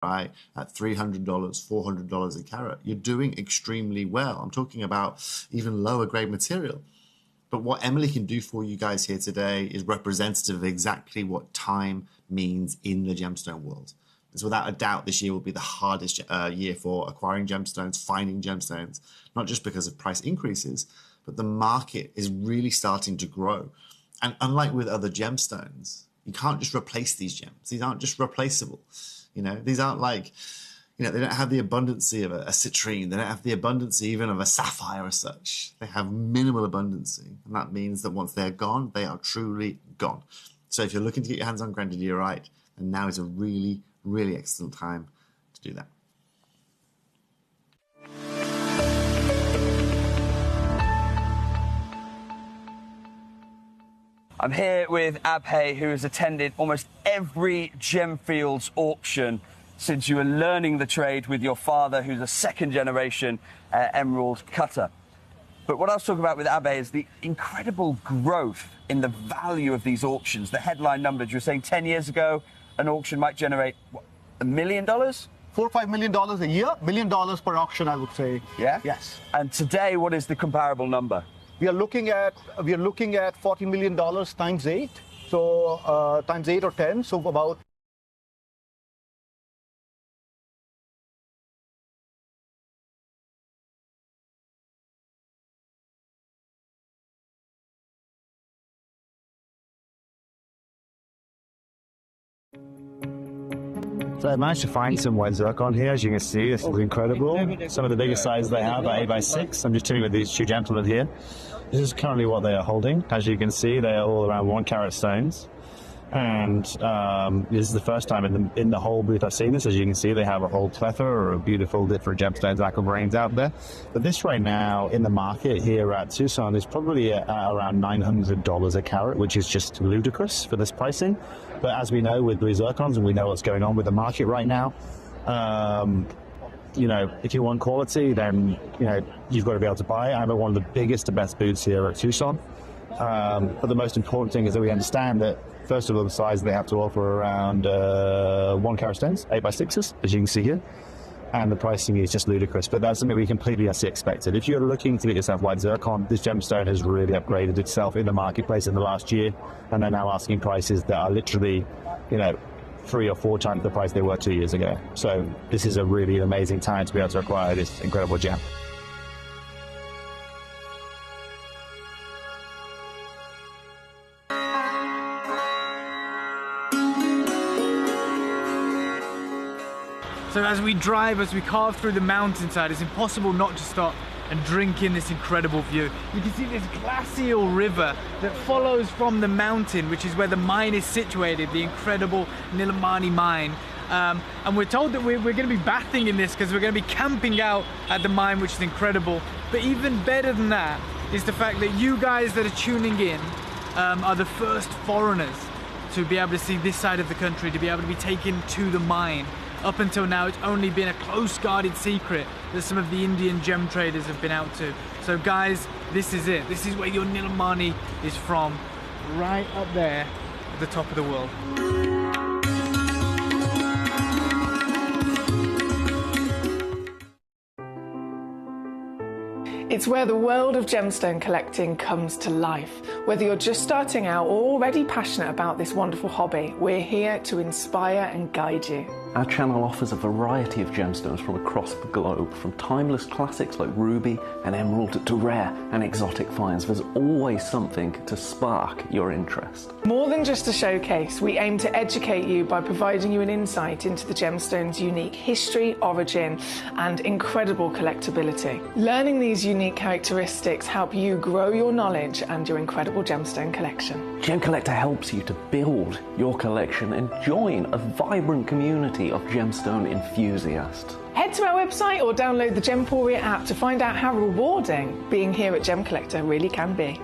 right, at $300, $400 a carat, you're doing extremely well. I'm talking about even lower grade material. But what Emily can do for you guys here today is representative of exactly what time means in the gemstone world. So without a doubt, this year will be the hardest year for acquiring gemstones, finding gemstones, not just because of price increases, but the market is really starting to grow. And unlike with other gemstones, you can't just replace these gems. These aren't just replaceable. You know, these aren't like, you know, they don't have the abundancy of a citrine. They don't have the abundancy even of a sapphire as such. They have minimal abundancy. And that means that once they're gone, they are truly gone. So if you're looking to get your hands on granodiorite, then now is a really, really excellent time to do that. I'm here with Abhay, who has attended almost every Gemfields auction since you were learning the trade with your father, who's a second-generation emerald cutter. But what I was talking about with Abhay is the incredible growth in the value of these auctions. The headline numbers, you were saying 10 years ago, an auction might generate, what, $1 million? $4 or $5 million a year, $1 million per auction, I would say. Yeah? Yes. And today, what is the comparable number? We are looking at $40 million times 8, so times 8 or 10, so about. So I managed to find some white zircon here, as you can see. This is incredible. Some of the biggest sizes they have are 8x6. I'm just chilling with these two gentlemen here. This is currently what they are holding. As you can see, they are all around 1 carat stones. And this is the first time in the whole booth I've seen this. As you can see, they have a whole plethora of beautiful different gemstones, aquamarines out there. But this right now in the market here at Tucson is probably at around $900 a carat, which is just ludicrous for this pricing. But as we know with blue zircons, and we know what's going on with the market right now, you know, if you want quality, then, you know, you've got to be able to buy it. I'm at one of the biggest and best booths here at Tucson. But the most important thing is that we understand that, first of all, the size they have to offer around 1 carat stones, 8x6s, as you can see here. And the pricing is just ludicrous, but that's something we completely as expected. If you're looking to get yourself white zircon, this gemstone has really upgraded itself in the marketplace in the last year, and they're now asking prices that are literally, you know, 3 or 4 times the price they were 2 years ago. So this is a really amazing time to be able to acquire this incredible gem. So as we drive, as we carve through the mountainside, it's impossible not to stop and drink in this incredible view. You can see this glacial river that follows from the mountain, which is where the mine is situated, the incredible Nilamani mine. And we're told that we're going to be bathing in this because we're going to be camping out at the mine, which is incredible. But even better than that is the fact that you guys that are tuning in are the first foreigners to be able to see this side of the country, to be able to be taken to the mine. Up until now, it's only been a close guarded secret that some of the Indian gem traders have been out to. So guys, this is it. This is where your Nilamani is from, right up there at the top of the world. It's where the world of gemstone collecting comes to life. Whether you're just starting out or already passionate about this wonderful hobby, we're here to inspire and guide you. Our channel offers a variety of gemstones from across the globe, from timeless classics like ruby and emerald to rare and exotic finds. There's always something to spark your interest. More than just a showcase, we aim to educate you by providing you an insight into the gemstone's unique history, origin, and incredible collectability. Learning these unique characteristics help you grow your knowledge and your incredible gemstone collection. Gemcollector helps you to build your collection and join a vibrant community of gemstone enthusiasts. Head to our website or download the Gemporia app to find out how rewarding being here at Gemcollector really can be.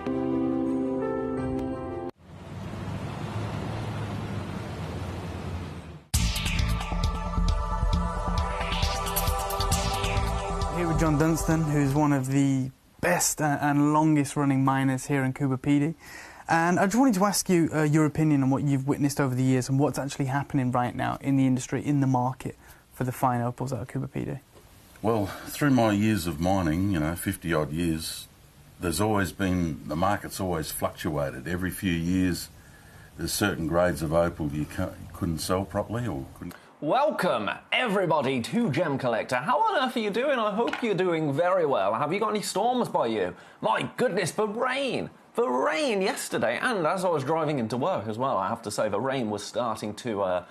Here with John Dunstan, who's one of the best and longest running miners here in Coober Pedy. And I just wanted to ask you your opinion on what you've witnessed over the years and what's actually happening right now in the industry, in the market for the fine opals out of Coober Pedy? Well, through my years of mining, 50-odd years, there's always been, the market's always fluctuated. Every few years, there's certain grades of opal you couldn't sell properly or couldn't. Welcome, everybody, to Gemcollector. How on earth are you doing? I hope you're doing very well. Have you got any storms by you? My goodness, the rain yesterday, and as I was driving into work as well, I have to say the rain was starting to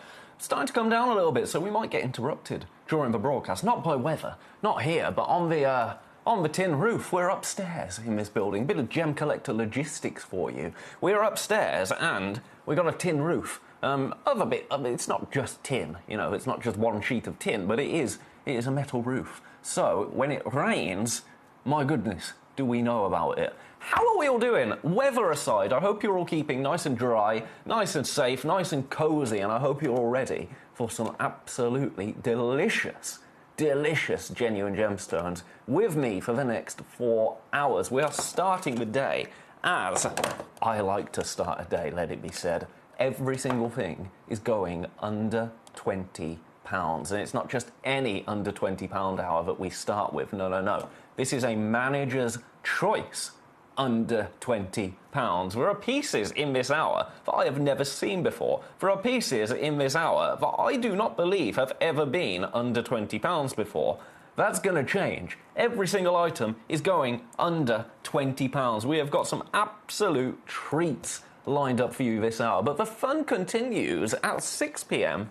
come down a little bit, so we might get interrupted during the broadcast. Not by weather, not here, but on the tin roof. We're upstairs in this building. Bit of Gemcollector logistics for you. We're upstairs and we got a tin roof. It's not just tin, it's not just one sheet of tin, but it is a metal roof. So when it rains, my goodness, do we know about it? How are we all doing? Weather aside, I hope you're all keeping nice and dry, nice and safe, nice and cozy, and I hope you're all ready for some absolutely delicious genuine gemstones with me for the next 4 hours. We are starting the day as I like to start a day, let it be said. Every single thing is going under £20. And it's not just any under £20 hour that we start with. No. This is a manager's choice under £20. There are pieces in this hour that I have never seen before. There are pieces in this hour that I do not believe have ever been under £20 before. That's going to change. Every single item is going under £20. We have got some absolute treats lined up for you this hour. But the fun continues at 6 p.m.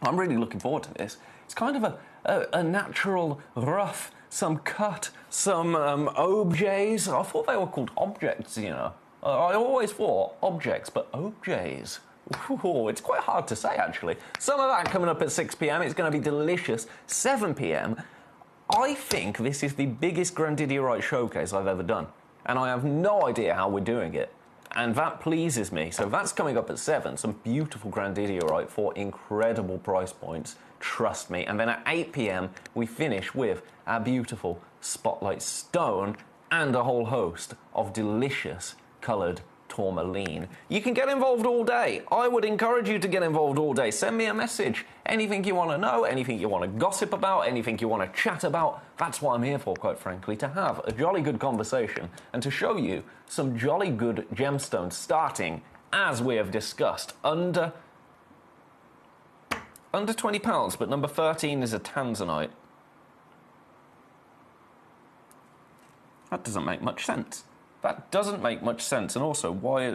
I'm really looking forward to this. It's kind of a natural rough, some cut, some objets. I thought they were called objects, I always thought objects, but objets. Ooh, it's quite hard to say, actually. Some of that coming up at 6 p.m. It's going to be delicious. 7 p.m. I think this is the biggest grandidierite showcase I've ever done. And I have no idea how we're doing it. And that pleases me. So that's coming up at 7. Some beautiful grandidierite for incredible price points. Trust me. And then at 8 p.m, we finish with our beautiful spotlight stone and a whole host of delicious coloured tourmaline. You can get involved all day. I would encourage you to get involved all day. Send me a message. Anything you want to know, anything you want to gossip about, anything you want to chat about. That's what I'm here for, quite frankly, to have a jolly good conversation and to show you some jolly good gemstones starting, as we have discussed, under £20, but number 13 is a tanzanite. That doesn't make much sense. That doesn't make much sense, and also why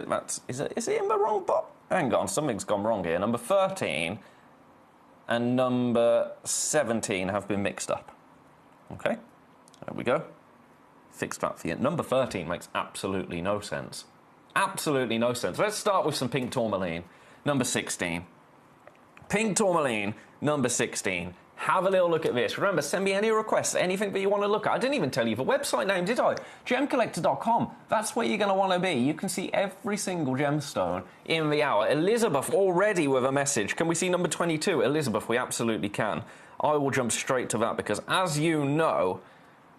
is it in the wrong box? Hang on, something's gone wrong here. Number 13 and number 17 have been mixed up. Okay, there we go. Fixed that for you. Number 13 makes absolutely no sense. Absolutely no sense. Let's start with some pink tourmaline. Number 16. Pink tourmaline, number 16. Have a little look at this. Remember, send me any requests, anything that you want to look at. I didn't even tell you the website name, did I? Gemcollector.com. That's where you're going to want to be. You can see every single gemstone in the hour. Elizabeth already with a message. Can we see number 22? Elizabeth, we absolutely can. I will jump straight to that because, as you know,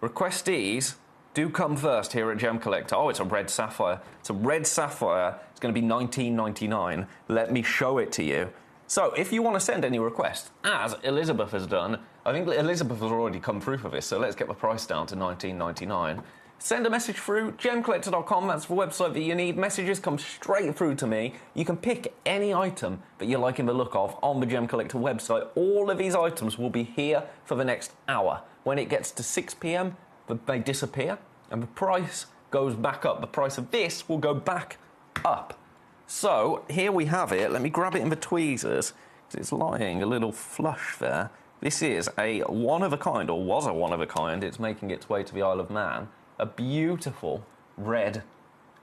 requestees do come first here at Gemcollector. Oh, it's a red sapphire. It's a red sapphire. It's going to be $19.99. Let me show it to you. So, if you want to send any requests, as Elizabeth has done, I think Elizabeth has already come through for this, so let's get the price down to $19.99. Send a message through, gemcollector.com, that's the website that you need. Messages come straight through to me. You can pick any item that you're liking the look of on the Gemcollector website. All of these items will be here for the next hour. When it gets to 6 p.m, they disappear, and the price goes back up. The price of this will go back up. So, here we have it. Let me grab it in the tweezers, because it's lying a little flush there. This is a one-of-a-kind, or was a one-of-a-kind. It's making its way to the Isle of Man. A beautiful red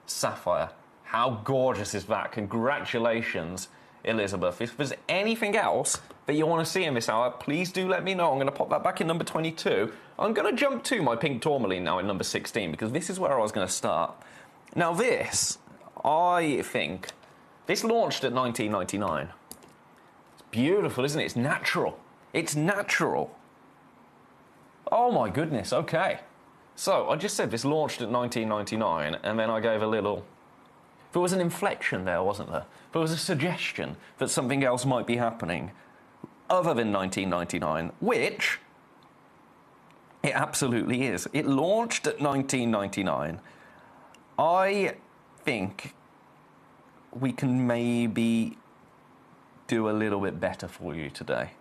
sapphire. How gorgeous is that? Congratulations, Elizabeth. If there's anything else that you want to see in this hour, please do let me know. I'm going to pop that back in number 22. I'm going to jump to my pink tourmaline now in number 16, because this is where I was going to start. Now this, I think, this launched at $19.99. It's beautiful, isn't it? It's natural. It's natural. Oh my goodness, okay. So, I just said this launched at $19.99, and then I gave a little... There was an inflection there, wasn't there? There was a suggestion that something else might be happening. other than 1999, which it absolutely is. It launched at 1999. I think we can maybe do a little bit better for you today.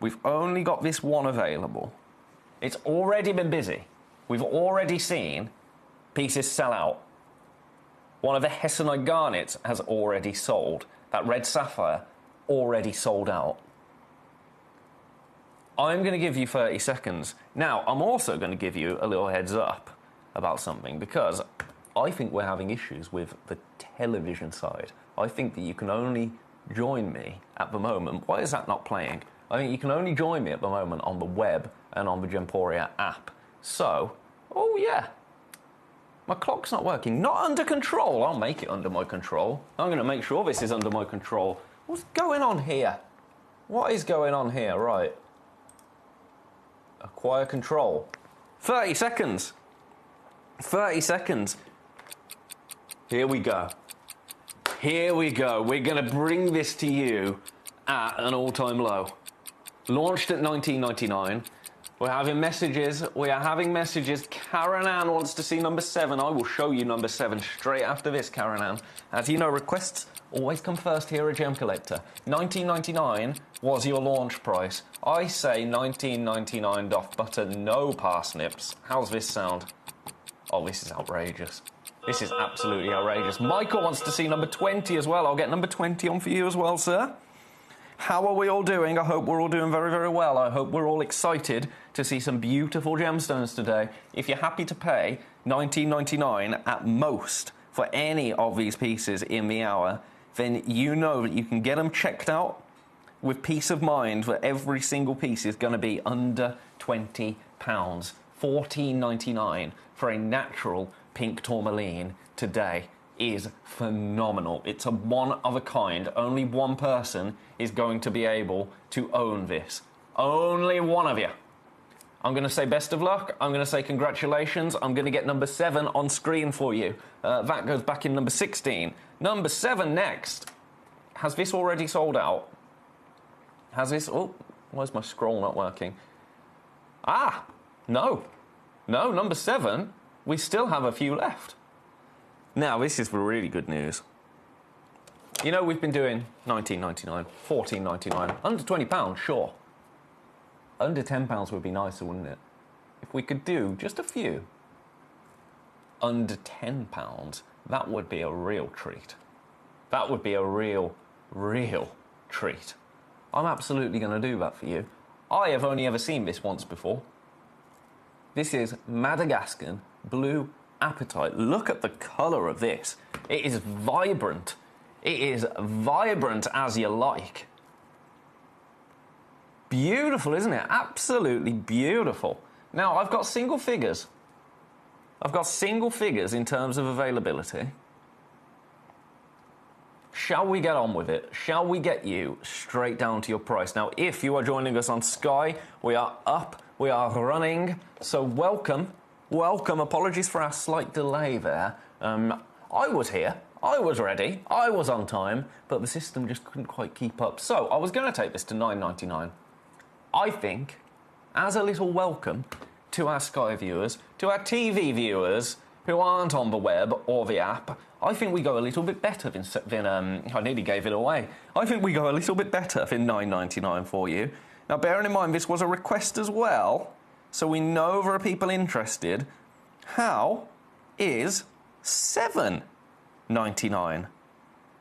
We've only got this one available. It's already been busy. We've already seen pieces sell out. One of the Hessonite garnets has already sold. That red sapphire already sold out. I'm going to give you 30 seconds. Now, I'm also going to give you a little heads up about something, because I think we're having issues with the television side. I think that you can only join me at the moment. Why is that not playing? I think you can only join me at the moment on the web and on the Gemporia app. So, oh yeah, my clock's not working. Not under control. I'll make it under my control. I'm going to make sure this is under my control. What's going on here? What is going on here? Right. Acquire control. 30 seconds. 30 seconds. Here we go. Here we go. We're going to bring this to you at an all-time low. Launched at 1999. We're having messages. We are having messages. Karen Ann wants to see number 7. I will show you number 7 straight after this, Karen Ann. As you know, requests always come first here at Gemcollector. 1999 was your launch price. I say 1999 doff butter, no parsnips. How's this sound? Oh, this is outrageous. This is absolutely outrageous. Michael wants to see number 20 as well. I'll get number 20 on for you as well, sir. How are we all doing? I hope we're all doing very, very well. I hope we're all excited to see some beautiful gemstones today. If you're happy to pay $19.99 at most for any of these pieces in the hour, then you know that you can get them checked out with peace of mind that every single piece is going to be under £20. $14.99 for a natural pink tourmaline today is phenomenal. It's a one of a kind. Only one person is going to be able to own this. Only one of you. I'm going to say best of luck. I'm going to say congratulations. I'm going to get number 7 on screen for you. That goes back in number 16. Number 7 next. Has this already sold out? Has this... Oh, why is my scroll not working? Ah, no. No, number 7. We still have a few left. Now, this is the really good news. You know, we've been doing $19.99, $14.99, under £20, sure. Under £10 would be nicer, wouldn't it? If we could do just a few under £10, that would be a real treat. That would be a real treat. I'm absolutely going to do that for you. I have only ever seen this once before. This is Madagascan Blue Apatite. Look at the colour of this. It is vibrant. It is vibrant as you like. Beautiful, isn't it? Absolutely beautiful. Now, I've got single figures. I've got single figures in terms of availability. Shall we get on with it? Shall we get you straight down to your price? Now, if you are joining us on Sky, we are up, we are running, so welcome. Welcome. Apologies for our slight delay there. I was here, I was ready, I was on time, but the system just couldn't quite keep up. So I was going to take this to $9.99. I think, as a little welcome to our Sky viewers, to our TV viewers who aren't on the web or the app, I think we go a little bit better than I nearly gave it away. I think we go a little bit better than $9.99 for you. Now, bearing in mind this was a request as well, so we know there are people interested. How is $7.99?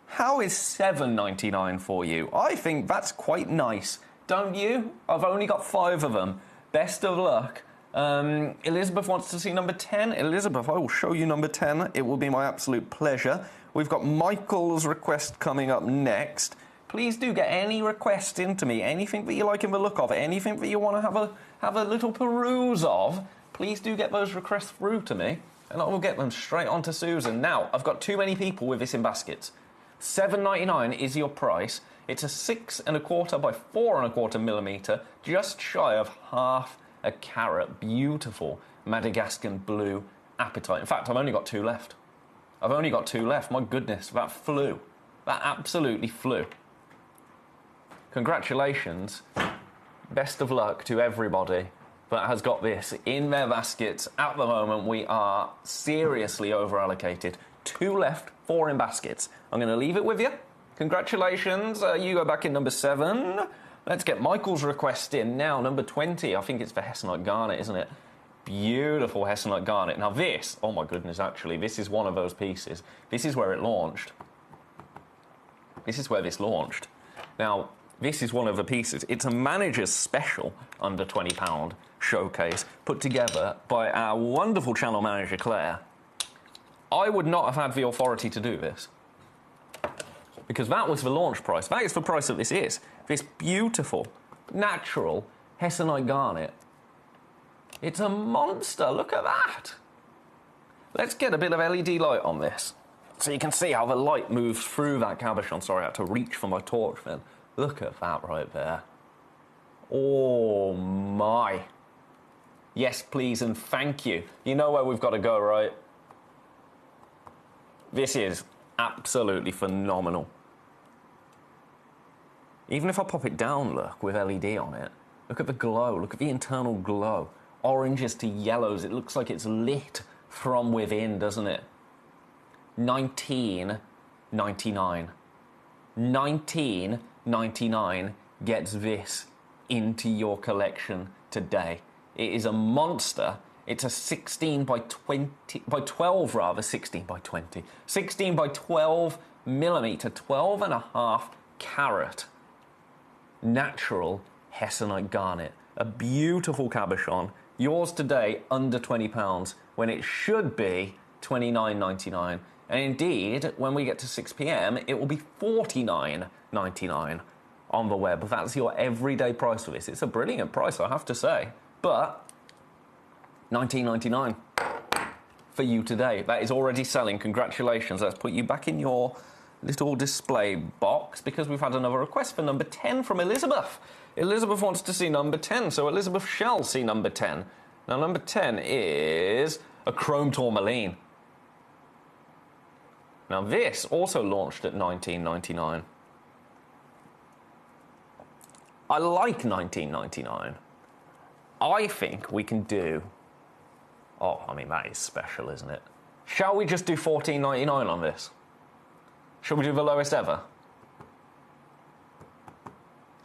How is $7.99 for you? I think that's quite nice, don't you? I've only got 5 of them. Best of luck. Elizabeth wants to see number 10. Elizabeth, I will show you number 10. It will be my absolute pleasure. We've got Michael's request coming up next. Please do get any requests into me, anything that you like in the look of, anything that you want to have a little peruse of. Please do get those requests through to me, and I will get them straight on to Susan. Now, I've got too many people with this in baskets. $7.99 is your price. It's a 6¼ by 4¼ millimetre, just shy of half a carat. Beautiful Madagascan Blue Apatite. In fact, I've only got 2 left. I've only got 2 left. My goodness, that flew. That absolutely flew. congratulations. Best of luck to everybody that has got this in their baskets. At the moment, we are seriously over-allocated. 2 left, 4 in baskets. I'm going to leave it with you. Congratulations. You go back in number 7. Let's get Michael's request in now. Number 20. I think it's for Hessonite Garnet, isn't it? Beautiful Hessonite Garnet. Now this, oh my goodness, actually, this is one of those pieces. This is where it launched. This is where this launched. Now, this is one of the pieces. It's a manager's special under £20 showcase put together by our wonderful channel manager, Claire. I would not have had the authority to do this because that was the launch price. That is the price that this is. This beautiful, natural Hessonite Garnet. It's a monster. Look at that. Let's get a bit of LED light on this so you can see how the light moves through that cabochon. Sorry, I had to reach for my torch then. Look at that right there. Oh my. Yes, please, and thank you. You know where we've got to go, right? This is absolutely phenomenal. Even if I pop it down, look, with LED on it, look at the glow, look at the internal glow. Oranges to yellows, it looks like it's lit from within, doesn't it? $19.99. $19.99 gets this into your collection today. It is a monster. It's a 16 by 12 rather, 16 by 20. 16 by 12 millimeter, 12.5 carat natural Hessonite Garnet. A beautiful cabochon. Yours today under £20 when it should be $29.99. And indeed, when we get to 6 p.m, it will be $49.99 on the web. That's your everyday price for this. It's a brilliant price, I have to say. But $19.99 for you today. That is already selling. Congratulations. Let's put you back in your little display box because we've had another request for number 10 from Elizabeth. Elizabeth wants to see number 10, so Elizabeth shall see number 10. Now, number 10 is a chrome tourmaline. Now, this also launched at $19.99. I like $19.99. I think we can do... Oh, I mean, that is special, isn't it? Shall we just do $14.99 on this? Shall we do the lowest ever?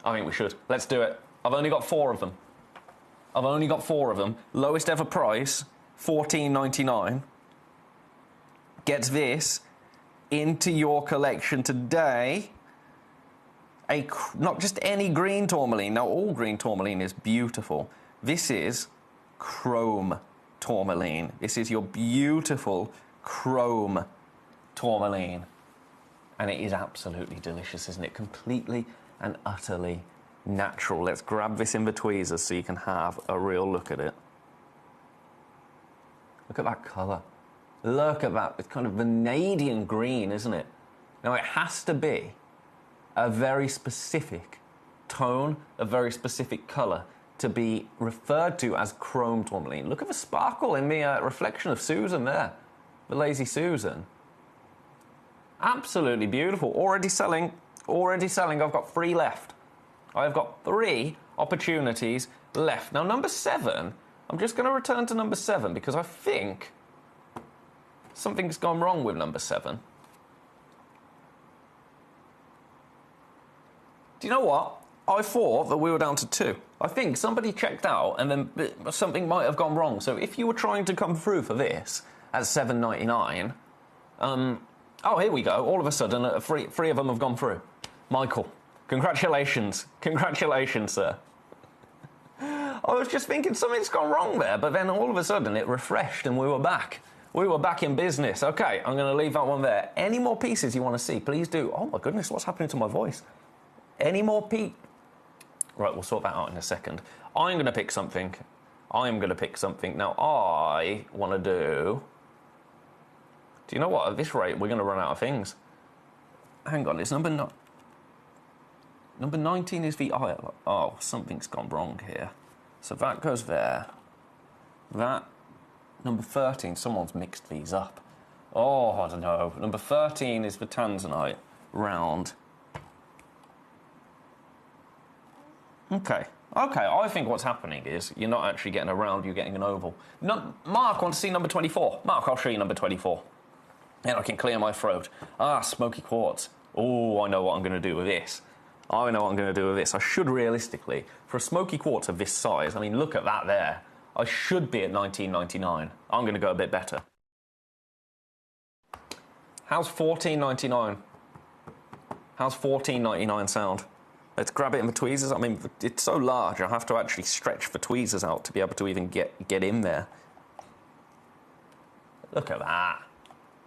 I think we should. Let's do it. I've only got 4 of them. I've only got 4 of them. Lowest ever price, $14.99. Gets this into your collection today. Not just any green tourmaline. Now, all green tourmaline is beautiful. This is chrome tourmaline. This is your beautiful chrome tourmaline. And it is absolutely delicious, isn't it? Completely and utterly natural. Let's grab this in the tweezers so you can have a real look at it. Look at that colour. Look at that. It's kind of vanadium green, isn't it? Now, it has to be a very specific tone, a very specific colour to be referred to as chrome tourmaline. Look at the sparkle in the reflection of Susan there, the Lazy Susan. Absolutely beautiful. Already selling. Already selling. I've got 3 left. I've got 3 opportunities left. Now, number 7, I'm just going to return to number 7 because I think something's gone wrong with number 7. Do you know what? I thought that we were down to 2. I think somebody checked out and then something might have gone wrong. So if you were trying to come through for this at $7.99, oh, here we go. All of a sudden, 3 of them have gone through. Michael, congratulations. Congratulations, sir. I was just thinking something's gone wrong there, but then all of a sudden it refreshed and we were back. We were back in business. Okay, I'm going to leave that one there. Any more pieces you want to see, please do. Oh, my goodness, what's happening to my voice? Any more Right, we'll sort that out in a second. I'm going to pick something. I'm going to pick something. Now, I want to do... Do you know what? At this rate, we're going to run out of things. Hang on, it's number 19 is the aisle. Oh, something's gone wrong here. So that goes there. That, number 13, someone's mixed these up. Oh, I don't know. Number 13 is the Tanzanite round. Okay. Okay, I think what's happening is you're not actually getting a round, you're getting an oval. No, Mark wants to see number 24. Mark, I'll show you number 24. And I can clear my throat. Ah, smoky quartz. Oh, I know what I'm going to do with this. I know what I'm going to do with this. I should realistically, for a smoky quartz of this size, I mean, look at that there. I should be at $19.99. I'm going to go a bit better. How's $14.99? How's $14.99 sound? Let's grab it in the tweezers. I mean, it's so large, I have to actually stretch the tweezers out to be able to even get in there. Look at that.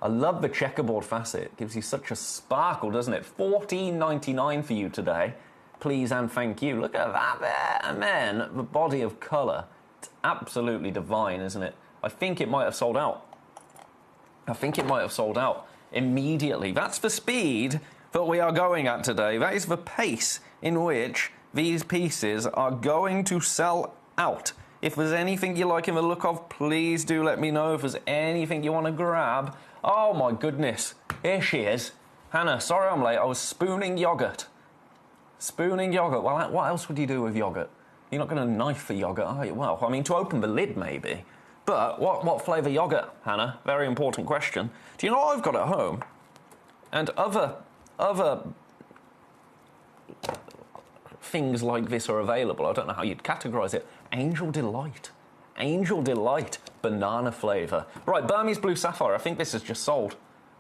I love the checkerboard facet. It gives you such a sparkle, doesn't it? $14.99 for you today. Please and thank you. Look at that there. And then the body of colour. It's absolutely divine, isn't it? I think it might have sold out. I think it might have sold out immediately. That's the speed that we are going at today. That is the pace in which these pieces are going to sell out. If there's anything you like in the look of, please do let me know. If there's anything you want to grab. Oh my goodness, here she is. Hannah, sorry I'm late, I was spooning yoghurt. Spooning yoghurt, well, what else would you do with yoghurt? You're not going to knife the yoghurt, are you? Well, I mean, to open the lid maybe. But what flavour yoghurt, Hannah? Very important question. Do you know what I've got at home? And other things like this are available. I don't know how you'd categorise it. Angel Delight. Angel Delight. Banana flavour. Right, Burmese Blue Sapphire. I think this is just sold.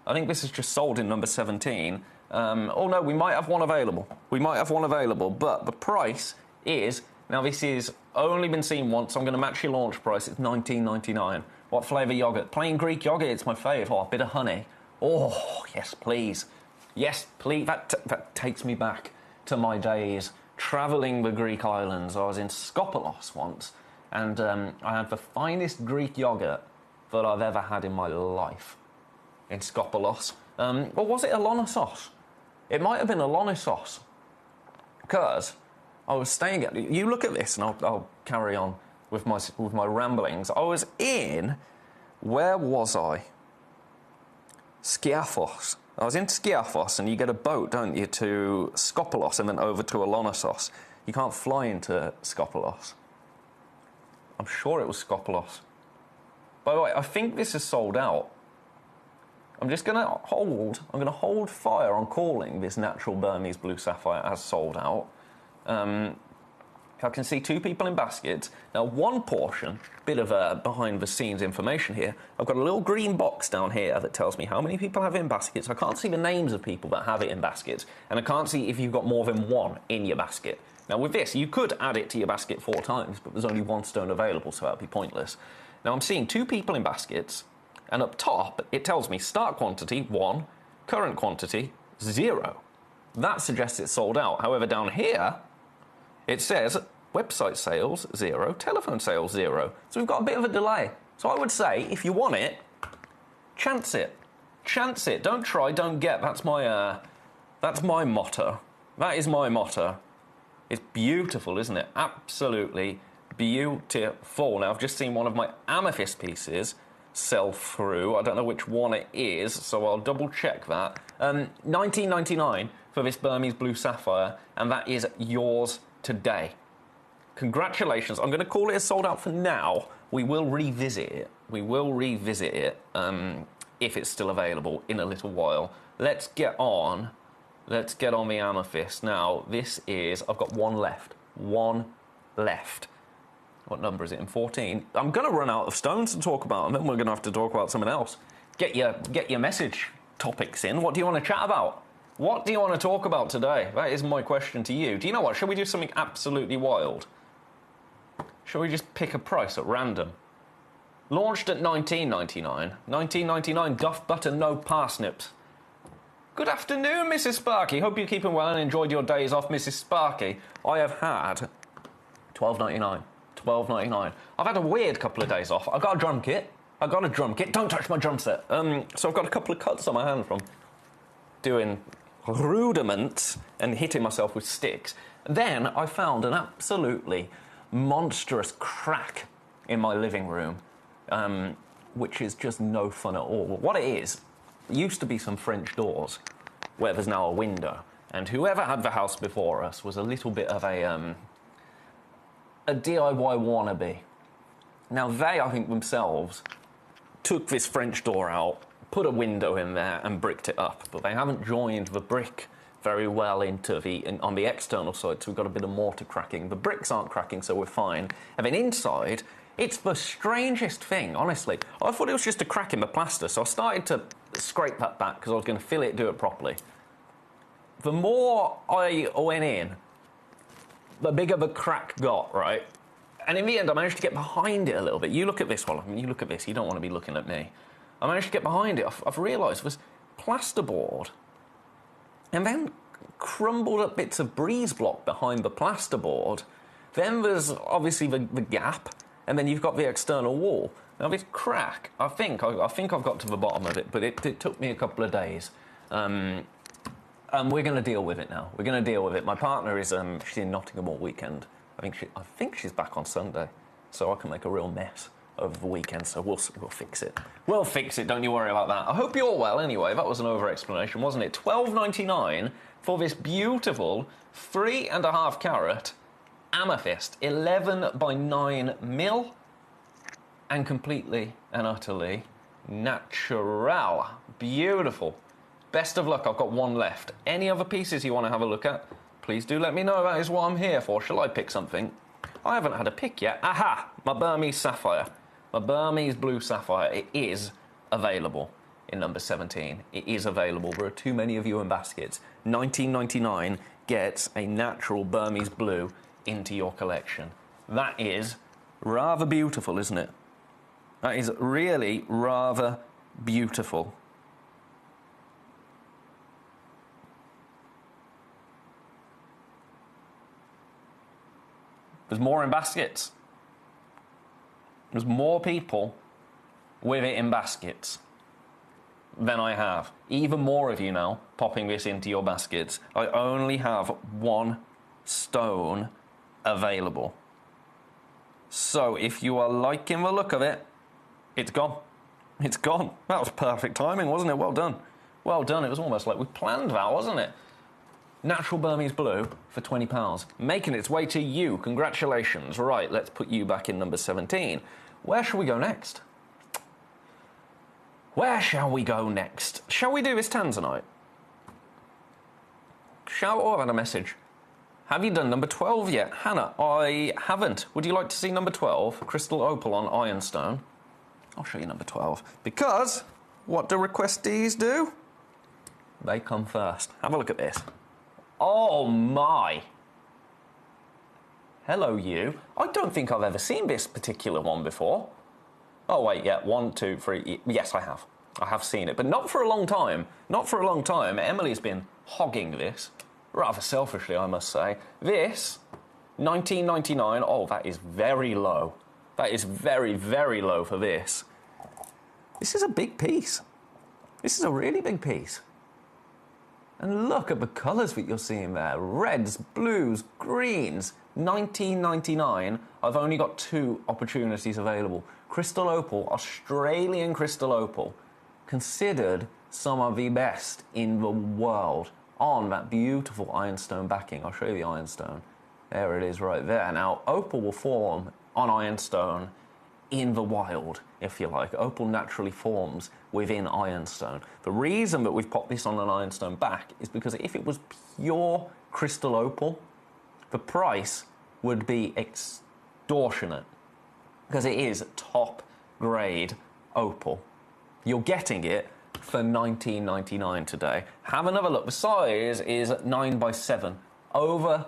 I think this is just sold in number 17. Oh, no, we might have one available. We might have one available, but the price is... Now, this is only been seen once. I'm going to match your launch price. It's $19.99. What flavour yoghurt? Plain Greek yoghurt. It's my favourite. Oh, a bit of honey. Oh, yes, please. Yes, please. That takes me back to my days travelling the Greek islands. I was in Skopelos once, and I had the finest Greek yoghurt that I've ever had in my life in Skopelos. Or was it Alonissos? It might have been Alonissos, because I was staying at... You look at this, and I'll carry on with my ramblings. I was in... Where was I? Skiathos. I was in Skiathos, and you get a boat, don't you, to Skopelos and then over to Alonissos. You can't fly into Skopelos. I'm sure it was Skopelos. By the way, I think this is sold out. I'm just going to hold fire on calling this natural Burmese Blue Sapphire as sold out. I can see two people in baskets. Now, one portion, bit of behind-the-scenes information here. I've got a little green box down here that tells me how many people have it in baskets. I can't see the names of people that have it in baskets, and I can't see if you've got more than one in your basket. Now, with this, you could add it to your basket 4 times, but there's only 1 stone available, so that would be pointless. Now, I'm seeing 2 people in baskets, and up top, it tells me start quantity, 1, current quantity, 0. That suggests it's sold out. However, down here, it says website sales 0, telephone sales 0. So we've got a bit of a delay. So I would say, if you want it, chance it. Chance it. Don't try, don't get. That's my motto. That is my motto. It's beautiful, isn't it? Absolutely beautiful. Now, I've just seen one of my amethyst pieces sell through. I don't know which one it is, so I'll double check that. $19.99 for this Burmese Blue Sapphire, and that is yours today. Congratulations. I'm going to call it as sold out for now. We will revisit it. We will revisit it if it's still available in a little while. Let's get on the amethyst. Now, this is... I've got 1 left. 1 left. What number is it? In 14. I'm going to run out of stones to talk about, and then we're going to have to talk about something else. Get your message topics in. What do you want to chat about? What do you want to talk about today? That is my question to you. Do you know what? Shall we do something absolutely wild? Shall we just pick a price at random? Launched at $19.99. $19.99, duff butter, no parsnips. Good afternoon, Mrs. Sparky. Hope you're keeping well and enjoyed your days off, Mrs. Sparky. I have had $12.99. $12.99. I've had a weird couple of days off. I've got a drum kit. Don't touch my drum set. So I've got a couple of cuts on my hand from doing rudiments and hitting myself with sticks. Then I found an absolutely monstrous crack in my living room, which is just no fun at all. What it is, used to be some French doors where there's now a window, and whoever had the house before us was a little bit of a a DIY wannabe. Now, they, I think themselves, took this French door out, put a window in there and bricked it up, but they haven't joined the brick very well on the external side, so we've got a bit of mortar cracking. The bricks aren't cracking, so we're fine. And then inside, it's the strangest thing, honestly. I thought it was just a crack in the plaster, so I started to scrape that back because I was going to fill it, do it properly. The more I went in, the bigger the crack got, right? And in the end, I managed to get behind it a little bit. You look at this one. I mean, you look at this. You don't want to be looking at me. I managed to get behind it. I've realised it was plasterboard and then crumbled up bits of breeze block behind the plasterboard. Then there's obviously the gap, and then you've got the external wall. Now this crack, I think I've got to the bottom of it, but it took me a couple of days. And we're going to deal with it now. We're going to deal with it. My partner is she's in Nottingham all weekend. I think she's back on Sunday, so I can make a real mess over the weekend. So we'll fix it. We'll fix it. Don't you worry about that. I hope you're well. Anyway, that was an over-explanation, wasn't it? $12.99 for this beautiful 3.5 carat amethyst, 11 by 9 mil, and completely and utterly natural. Beautiful. Best of luck. I've got one left. Any other pieces you want to have a look at? Please do let me know. That is what I'm here for. Shall I pick something? I haven't had a pick yet. Aha! My Burmese sapphire. My Burmese blue sapphire. It is available in number 17. It is available. There are too many of you in baskets. $19.99 gets a natural Burmese blue into your collection. That is rather beautiful, isn't it? That is really rather beautiful. There's more in baskets. There's more people with it in baskets than I have. Even more of you now popping this into your baskets. I only have one stone available. So if you are liking the look of it, it's gone. It's gone. That was perfect timing, wasn't it? Well done. Well done. It was almost like we planned that, wasn't it? Natural Burmese blue for £20, making its way to you. Congratulations. Right, let's put you back in number 17. Where shall we go next? Where shall we go next? Shall we do this tanzanite? I've had a message. Have you done number 12 yet? Hannah, I haven't. Would you like to see number 12? Crystal opal on ironstone. I'll show you number 12. Because what do requestees do? They come first. Have a look at this. Oh my! Hello, you. I don't think I've ever seen this particular one before. Oh, wait, yeah, 1, 2, 3. Yes, I have. I have seen it, but not for a long time. Not for a long time. Emily's been hogging this, rather selfishly, I must say. This, $19.99. Oh, that is very low. That is very, very low for this. This is a big piece. This is a really big piece. And look at the colours that you're seeing there. Reds, blues, greens. $19.99. I've only got 2 opportunities available. Crystal opal, Australian crystal opal, considered some of the best in the world on that beautiful ironstone backing. I'll show you the ironstone. There it is right there. Now, opal will form on ironstone in the wild, if you like. Opal naturally forms within ironstone. The reason that we've popped this on an ironstone back is because if it was pure crystal opal, the price would be extortionate, because it is top grade opal. You're getting it for $19.99 today. Have another look. The size is 9 by 7, over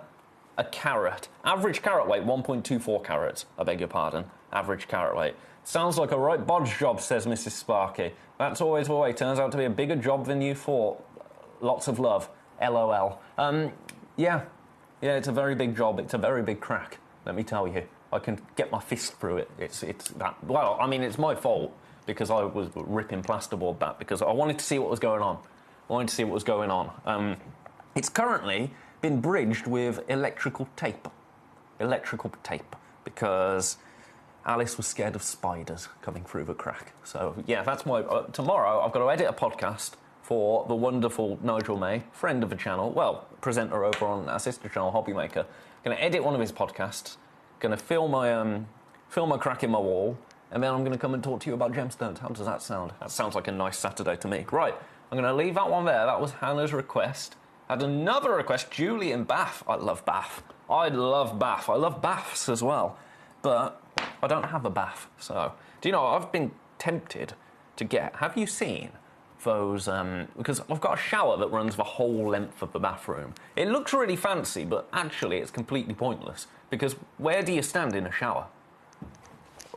a carat. Average carat weight, 1.24 carats. I beg your pardon. Average carat weight. Sounds like a right bodge job, says Mrs. Sparky. That's always the way. Turns out to be a bigger job than you thought. Lots of love. LOL. Yeah, it's a very big job. It's a very big crack, let me tell you. I can get my fist through it. It's that. Well, I mean, it's my fault because I was ripping plasterboard that because I wanted to see what was going on. It's currently been bridged with electrical tape, because Alice was scared of spiders coming through the crack. So yeah, that's why tomorrow I've got to edit a podcast for the wonderful Nigel May, friend of the channel, well, presenter over on our sister channel, Hobbymaker. Going to edit one of his podcasts, Gonna fill my crack in my wall, and then I'm gonna come and talk to you about gemstones. How does that sound? That sounds like a nice Saturday to me. Right, I'm gonna leave that one there. That was Hannah's request. Had another request, Julie in Bath. I love Bath. I love Bath. I love baths as well, but I don't have a bath. So, do you know, I've been tempted to get, have you seen those, because I've got a shower that runs the whole length of the bathroom. It looks really fancy, but actually it's completely pointless, because where do you stand in a shower?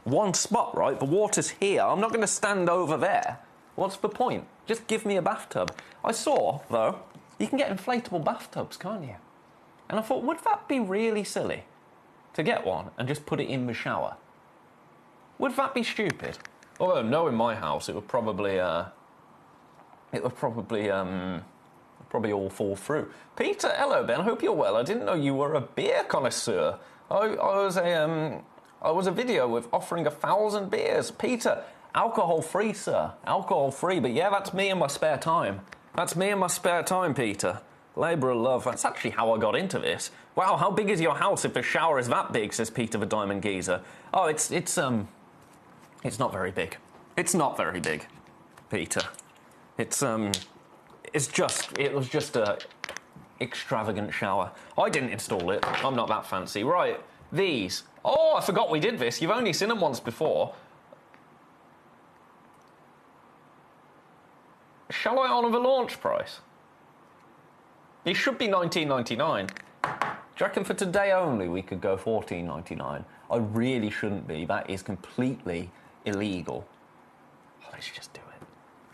One spot, right? The water's here. I'm not going to stand over there. What's the point? Just give me a bathtub. I saw, though, you can get inflatable bathtubs, can't you? And I thought, would that be really silly to get one and just put it in the shower? Would that be stupid? Although, no, in my house, it would probably all fall through. Peter, hello, Ben. I hope you're well. I didn't know you were a beer connoisseur. I was a video with offering 1,000 beers. Peter, alcohol-free, sir. Alcohol-free. But yeah, that's me in my spare time. That's me in my spare time, Peter. Labour of love. That's actually how I got into this. Wow, how big is your house if the shower is that big, says Peter the Diamond Geezer. Oh, it's not very big. It's not very big, Peter. It was just a extravagant shower. I didn't install it. I'm not that fancy. Right, these. Oh, I forgot we did this. You've only seen them once before. Shall I honour the launch price? It should be $19.99. Do you reckon for today only we could go $14.99? I really shouldn't be. That is completely illegal. Oh, let's just do it.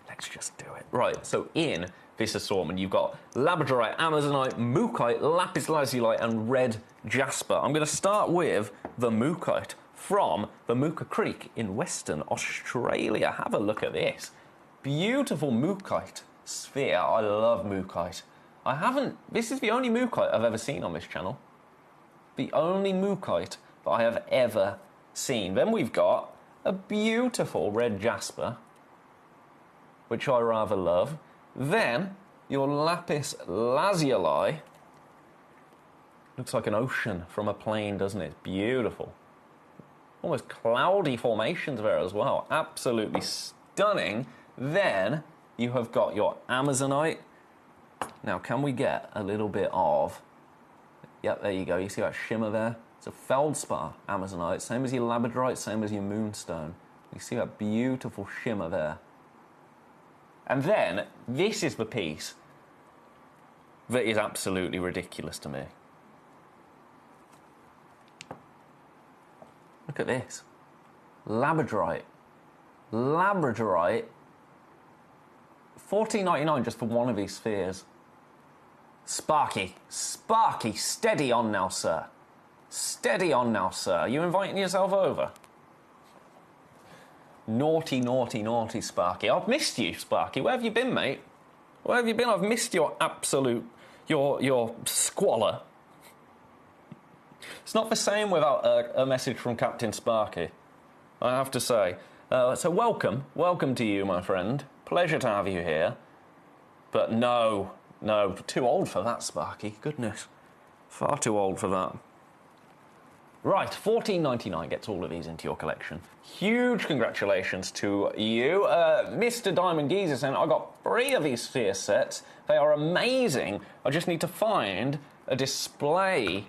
Let's just do it. Right, so in this assortment, you've got labradorite, amazonite, mookaite, lapis lazuli, and red jasper. I'm going to start with the mookaite from the Mooka Creek in Western Australia. Have a look at this. Beautiful mookaite sphere. I love mookaite. This is the only mookaite I've ever seen on this channel. The only mookaite that I have ever seen. Then we've got a beautiful red jasper, which I rather love. Then your lapis lazuli. Looks like an ocean from a plane, doesn't it? Beautiful. Almost cloudy formations there as well. Absolutely stunning. Then you have got your amazonite. Now, can we get a little bit of... Yep, there you go. You see that shimmer there? It's a feldspar amazonite, same as your labradorite, same as your moonstone. You see that beautiful shimmer there. And then, this is the piece that is absolutely ridiculous to me. Look at this. Labradorite. Labradorite. $14.99 just for one of these spheres. Sparky. Sparky, steady on now, sir. Steady on now, sir. Are you inviting yourself over? Naughty, naughty, naughty, Sparky. I've missed you, Sparky. Where have you been, mate? Where have you been? I've missed your absolute... Your squalor. It's not the same without a message from Captain Sparky, I have to say. So welcome. Welcome to you, my friend. Pleasure to have you here. But no, too old for that, Sparky. Goodness. Far too old for that. Right, $14.99 gets all of these into your collection. Huge congratulations to you. Mr. Diamond Geezer saying, I got 3 of these sphere sets. They are amazing. I just need to find a display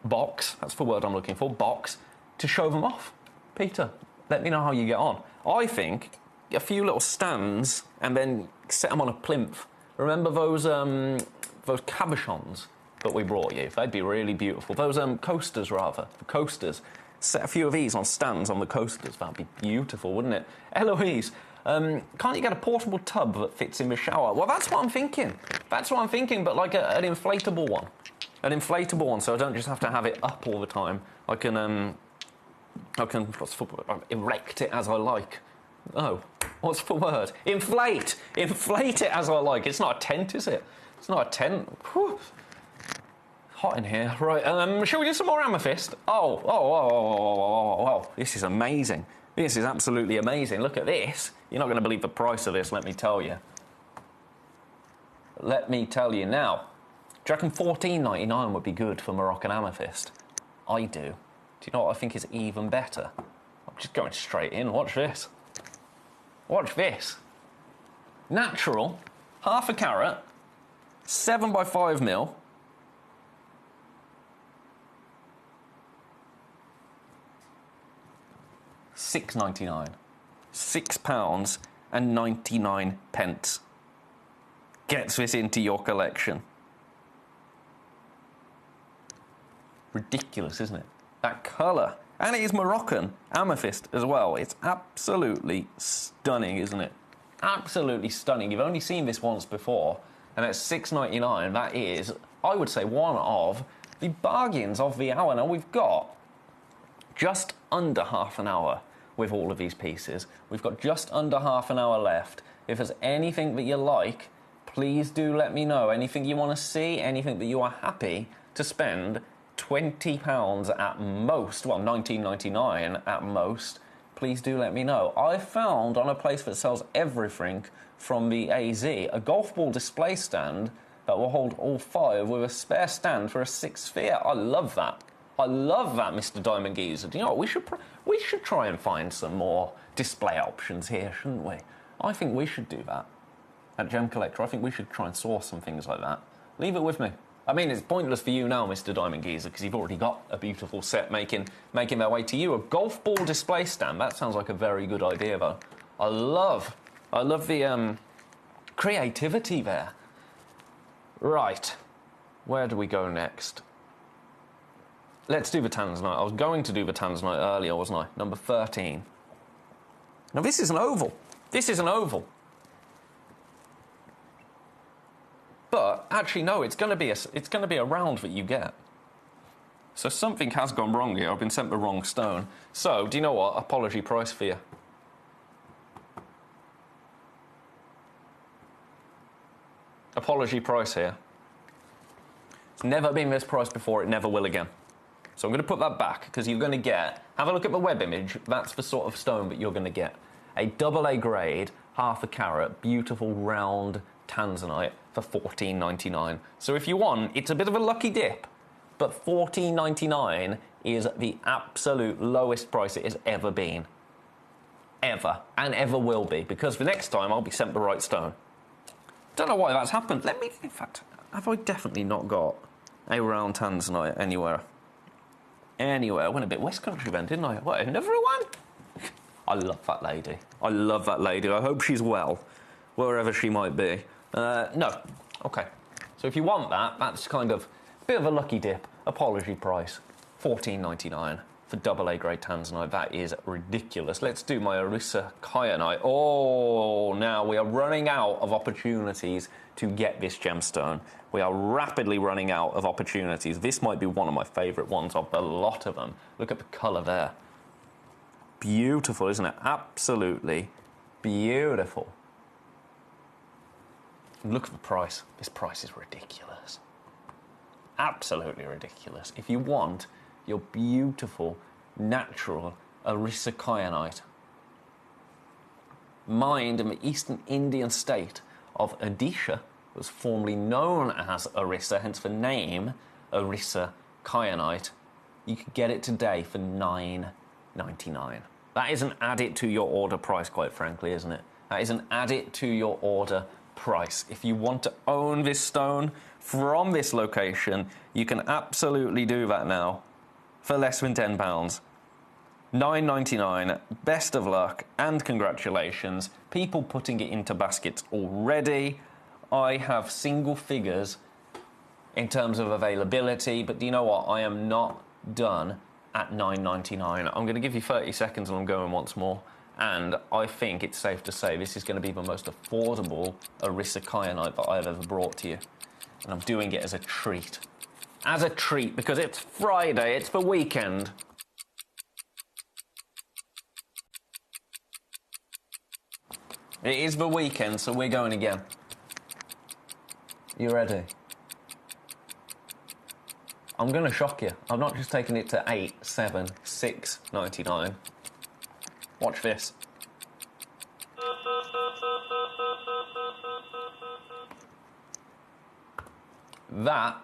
box, that's the word I'm looking for, box, to show them off. Peter, let me know how you get on. I think a few little stands and then set them on a plinth. Remember those cabochons that we brought you? They'd be really beautiful. Those coasters, rather. The coasters. Set a few of these on stands on the coasters. That'd be beautiful, wouldn't it? Eloise, can't you get a portable tub that fits in the shower? Well, that's what I'm thinking. That's what I'm thinking, but like an inflatable one. An inflatable one, so I don't just have to have it up all the time. I can erect it as I like. Oh, what's the word? Inflate! Inflate it as I like. It's not a tent, is it? It's not a tent. Whew. Hot in here. Right, shall we do some more amethyst? Oh, this is amazing. This is absolutely amazing. Look at this. You're not going to believe the price of this, let me tell you. Let me tell you now. Do you reckon $14.99 would be good for Moroccan amethyst? I do. Do you know what I think is even better? I'm just going straight in. Watch this. Watch this. Natural, half a carat, 7 by 5 mil. £6.99. £6.99 gets this into your collection. Ridiculous, isn't it? That colour. And it is Moroccan amethyst as well. It's absolutely stunning, isn't it? Absolutely stunning. You've only seen this once before, and at £6.99, that is, I would say, one of the bargains of the hour. Now, we've got just under half an hour with all of these pieces. We've got just under half an hour left. If there's anything that you like, please do let me know. Anything you want to see, anything that you are happy to spend £20 at most, well, £19.99 at most, please do let me know. I found on a place that sells everything from the AZ a golf ball display stand that will hold all 5 with a spare stand for a 6th sphere. I love that. I love that, Mr. Diamond Geezer. Do you know what? We should try and find some more display options here, shouldn't we? I think we should do that. At Gemcollector, I think we should try and source some things like that. Leave it with me. I mean, it's pointless for you now, Mr. Diamond Geezer, because you've already got a beautiful set making their way to you. A golf ball display stand. That sounds like a very good idea, though. I love the creativity there. Right. Where do we go next? Let's do the Tanzanite. I was going to do the Tanzanite earlier, wasn't I? Number 13. Now, this is an oval. This is an oval. But actually, no, it's going to be a round that you get. So something has gone wrong here. I've been sent the wrong stone. So, do you know what? Apology price for you. Apology price here. It's never been this price before. It never will again. So I'm going to put that back because you're going to get... Have a look at the web image. That's the sort of stone that you're going to get. A AA grade, half a carat, beautiful round Tanzanite for $14.99. So if you want, it's a bit of a lucky dip, but $14.99 is the absolute lowest price it has ever been. Ever. And ever will be, because the next time I'll be sent the right stone. Don't know why that's happened. Let me... In fact, have I definitely not got a round Tanzanite anywhere? Anywhere. I went a bit West Country then, didn't I? What, another one? I love that lady. I love that lady. I hope she's well, wherever she might be. No. Okay. So if you want that, that's kind of a bit of a lucky dip. Apology price. $14.99 for AA grade Tanzanite. That is ridiculous. Let's do my Orissa Kyanite. Oh, now we are running out of opportunities to get this gemstone. We are rapidly running out of opportunities. This might be one of my favourite ones of a lot of them. Look at the colour there. Beautiful, isn't it? Absolutely beautiful. Look at the price. This price is ridiculous. Absolutely ridiculous. If you want your beautiful, natural Orissa Kyanite, mined in the eastern Indian state of Odisha, was formerly known as Orissa, hence the name Orissa Kyanite, you could get it today for $9.99. That is an add it to your order price, quite frankly, isn't it? That is an add it to your order price. If you want to own this stone from this location, you can absolutely do that now for less than £10. $9.99. Best of luck and congratulations. People putting it into baskets already. I have single figures in terms of availability, but do you know what? I am not done at $9.99. I'm going to give you 30 seconds and I'm going once more. And I think it's safe to say this is going to be the most affordable Orissa Kyanite that I've ever brought to you. And I'm doing it as a treat. As a treat, because it's Friday, it's the weekend. It is the weekend, so we're going again. You ready? I'm going to shock you. I'm not just taking it to $8, $7, $6.99. Watch this. That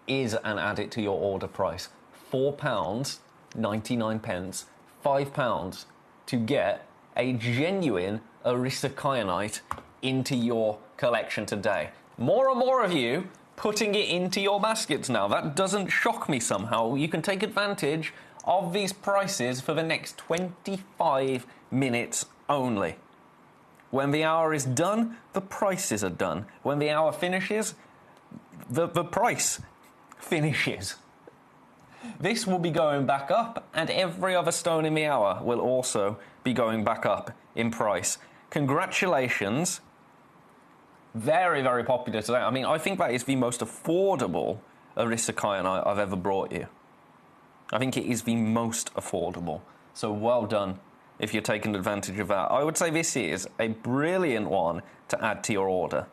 is an add it to your order price. £4 99 pence, £5 to get a genuine Aristocyanite into your collection today. More and more of you putting it into your baskets now. That doesn't shock me somehow. You can take advantage of these prices for the next 25 minutes only. When the hour is done, the prices are done. When the hour finishes, the price finishes. This will be going back up, and every other stone in the hour will also be going back up in price. Congratulations. Very, very popular today. I mean, I think that is the most affordable Aristocyanite I've ever brought you. I think it is the most affordable. So well done if you're taking advantage of that. I would say this is a brilliant one to add to your order.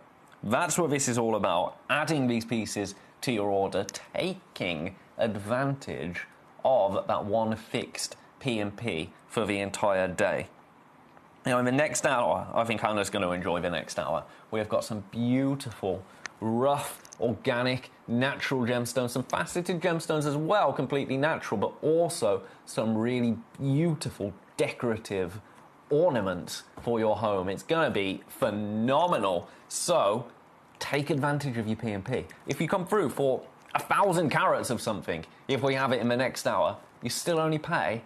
That's what this is all about, adding these pieces to your order, taking advantage of that one fixed P&P for the entire day. Now, in the next hour, I think Hannah's going to enjoy the next hour. We have got some beautiful, rough, organic, natural gemstones, some faceted gemstones as well, completely natural, but also some really beautiful, decorative ornaments for your home. It's going to be phenomenal. So, take advantage of your P&P. If you come through for 1,000 carats of something, if we have it in the next hour, you still only pay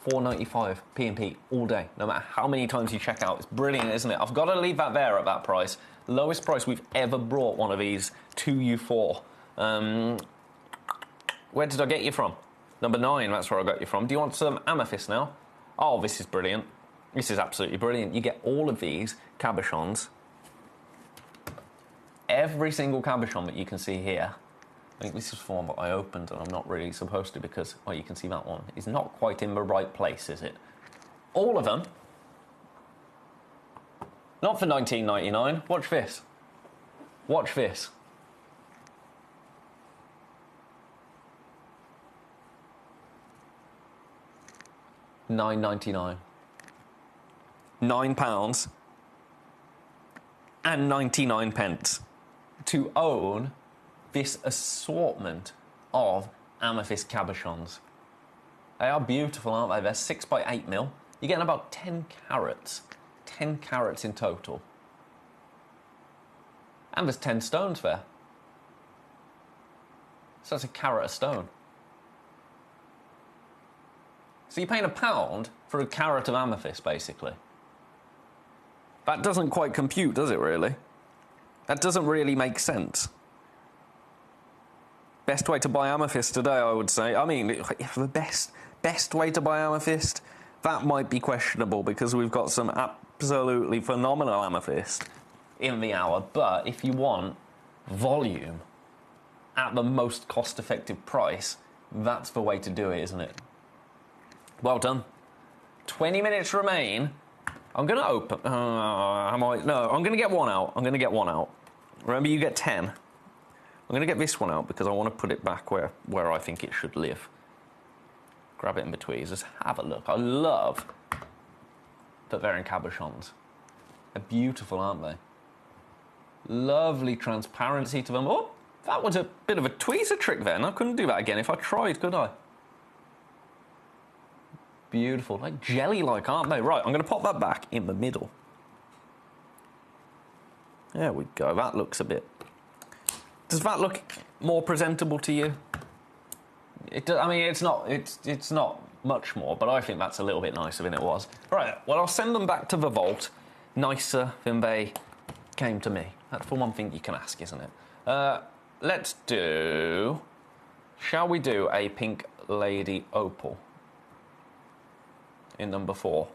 $4.95 P&P all day, no matter how many times you check out. It's brilliant, isn't it? I've got to leave that there at that price. Lowest price we've ever brought one of these to you for. Where did I get you from? Number 9, that's where I got you from. Do you want some amethyst now? Oh, this is brilliant. This is absolutely brilliant. You get all of these cabochons. Every single cabochon that you can see here. I think this is for one that I opened and I'm not really supposed to because, well, you can see that one is not quite in the right place, is it? All of them. Not for $19.99. Watch this. Watch this. $9.99. £9 and 99 pence to own this assortment of amethyst cabochons. They are beautiful, aren't they? They're 6 by 8 mil. You're getting about 10 carats. 10 carats in total. And there's 10 stones there. So that's a carat a stone. So you're paying £1 for a carat of amethyst, basically. That doesn't quite compute, does it, really? That doesn't really make sense. Best way to buy amethyst today, I would say. I mean, the best way to buy amethyst, that might be questionable because we've got some absolutely phenomenal amethyst in the hour. But if you want volume at the most cost-effective price, that's the way to do it, isn't it? Well done. 20 minutes remain. I'm going to open... I'm going to get one out. I'm going to get one out. Remember, you get 10. I'm going to get this one out because I want to put it back where I think it should live. Grab it in between. Just have a look. I love that they're in cabochons. They're beautiful, aren't they? Lovely transparency to them. Oh, that was a bit of a tweezer trick then. I couldn't do that again if I tried, could I? Beautiful. Like jelly-like, aren't they? Right, I'm going to pop that back in the middle. There we go. That looks a bit... Does that look more presentable to you? I mean, it's not much more, but I think that's a little bit nicer than it was. Right, well, I'll send them back to the vault nicer than they came to me. That's the one thing you can ask, isn't it? Let's do... Shall we do a Pink Lady Opal in number 4?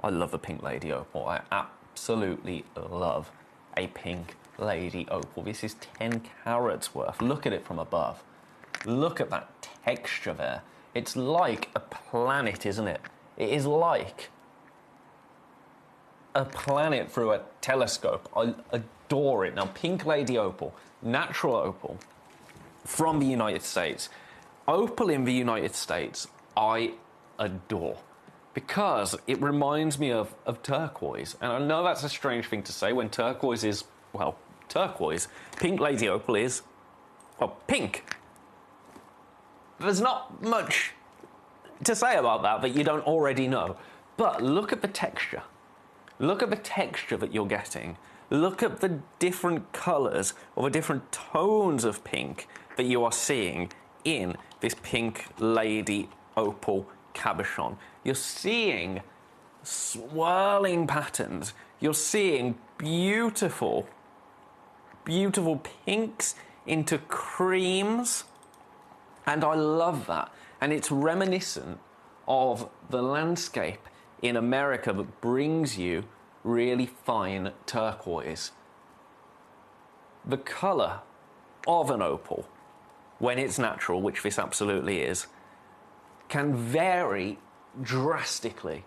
I love a Pink Lady Opal. I absolutely love a Pink Lady Opal. This is 10 carats worth. Look at it from above. Look at that texture there. It's like a planet, isn't it? It is like a planet through a telescope. I adore it. Now, Pink Lady Opal, natural opal from the United States. Opal in the United States, I adore because it reminds me of turquoise. And I know that's a strange thing to say when turquoise is, well, turquoise. Pink Lady Opal is, well, pink. There's not much to say about that you don't already know. But look at the texture. Look at the texture that you're getting. Look at the different colours or the different tones of pink that you are seeing in this Pink Lady Opal cabochon. You're seeing swirling patterns. You're seeing beautiful, beautiful pinks into creams. And I love that. And it's reminiscent of the landscape in America that brings you really fine turquoise. The colour of an opal, when it's natural, which this absolutely is, can vary drastically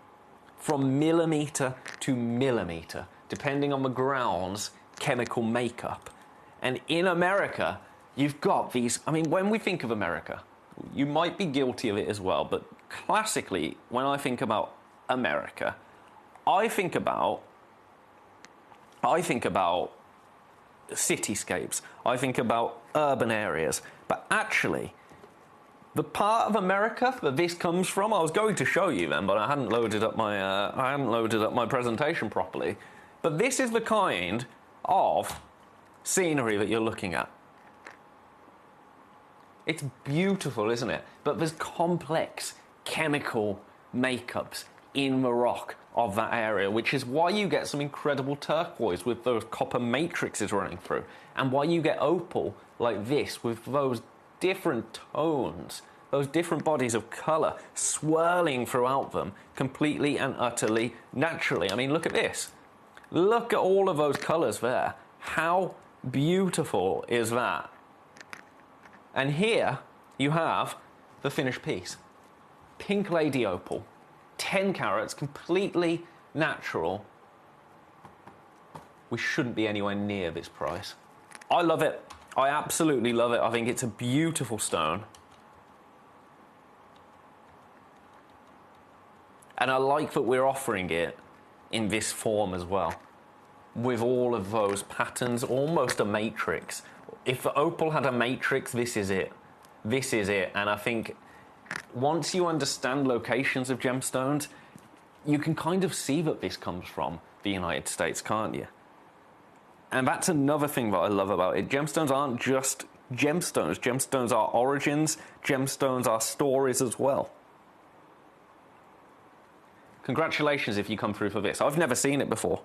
from millimetre to millimetre, depending on the ground's chemical makeup. And in America, you've got these, I mean, when we think of America, you might be guilty of it as well, but classically, when I think about America, I think about cityscapes, I think about urban areas, but actually, the part of America that this comes from, I was going to show you then, but I hadn't loaded up my presentation properly. But this is the kind of scenery that you're looking at. It's beautiful, isn't it? But there's complex chemical makeups in the rock of that area, which is why you get some incredible turquoise with those copper matrices running through, and why you get opal like this with those different tones, those different bodies of colour swirling throughout them completely and utterly naturally. I mean, look at this. Look at all of those colours there. How beautiful is that? And here you have the finished piece. Pink Lady Opal, 10 carats, completely natural. We shouldn't be anywhere near this price. I love it. I absolutely love it. I think it's a beautiful stone. And I like that we're offering it in this form as well, with all of those patterns, almost a matrix. If the opal had a matrix, this is it. This is it. And I think once you understand locations of gemstones, you can kind of see that this comes from the United States, can't you? And that's another thing that I love about it. Gemstones aren't just gemstones. Gemstones are origins. Gemstones are stories as well. Congratulations if you come through for this. I've never seen it before.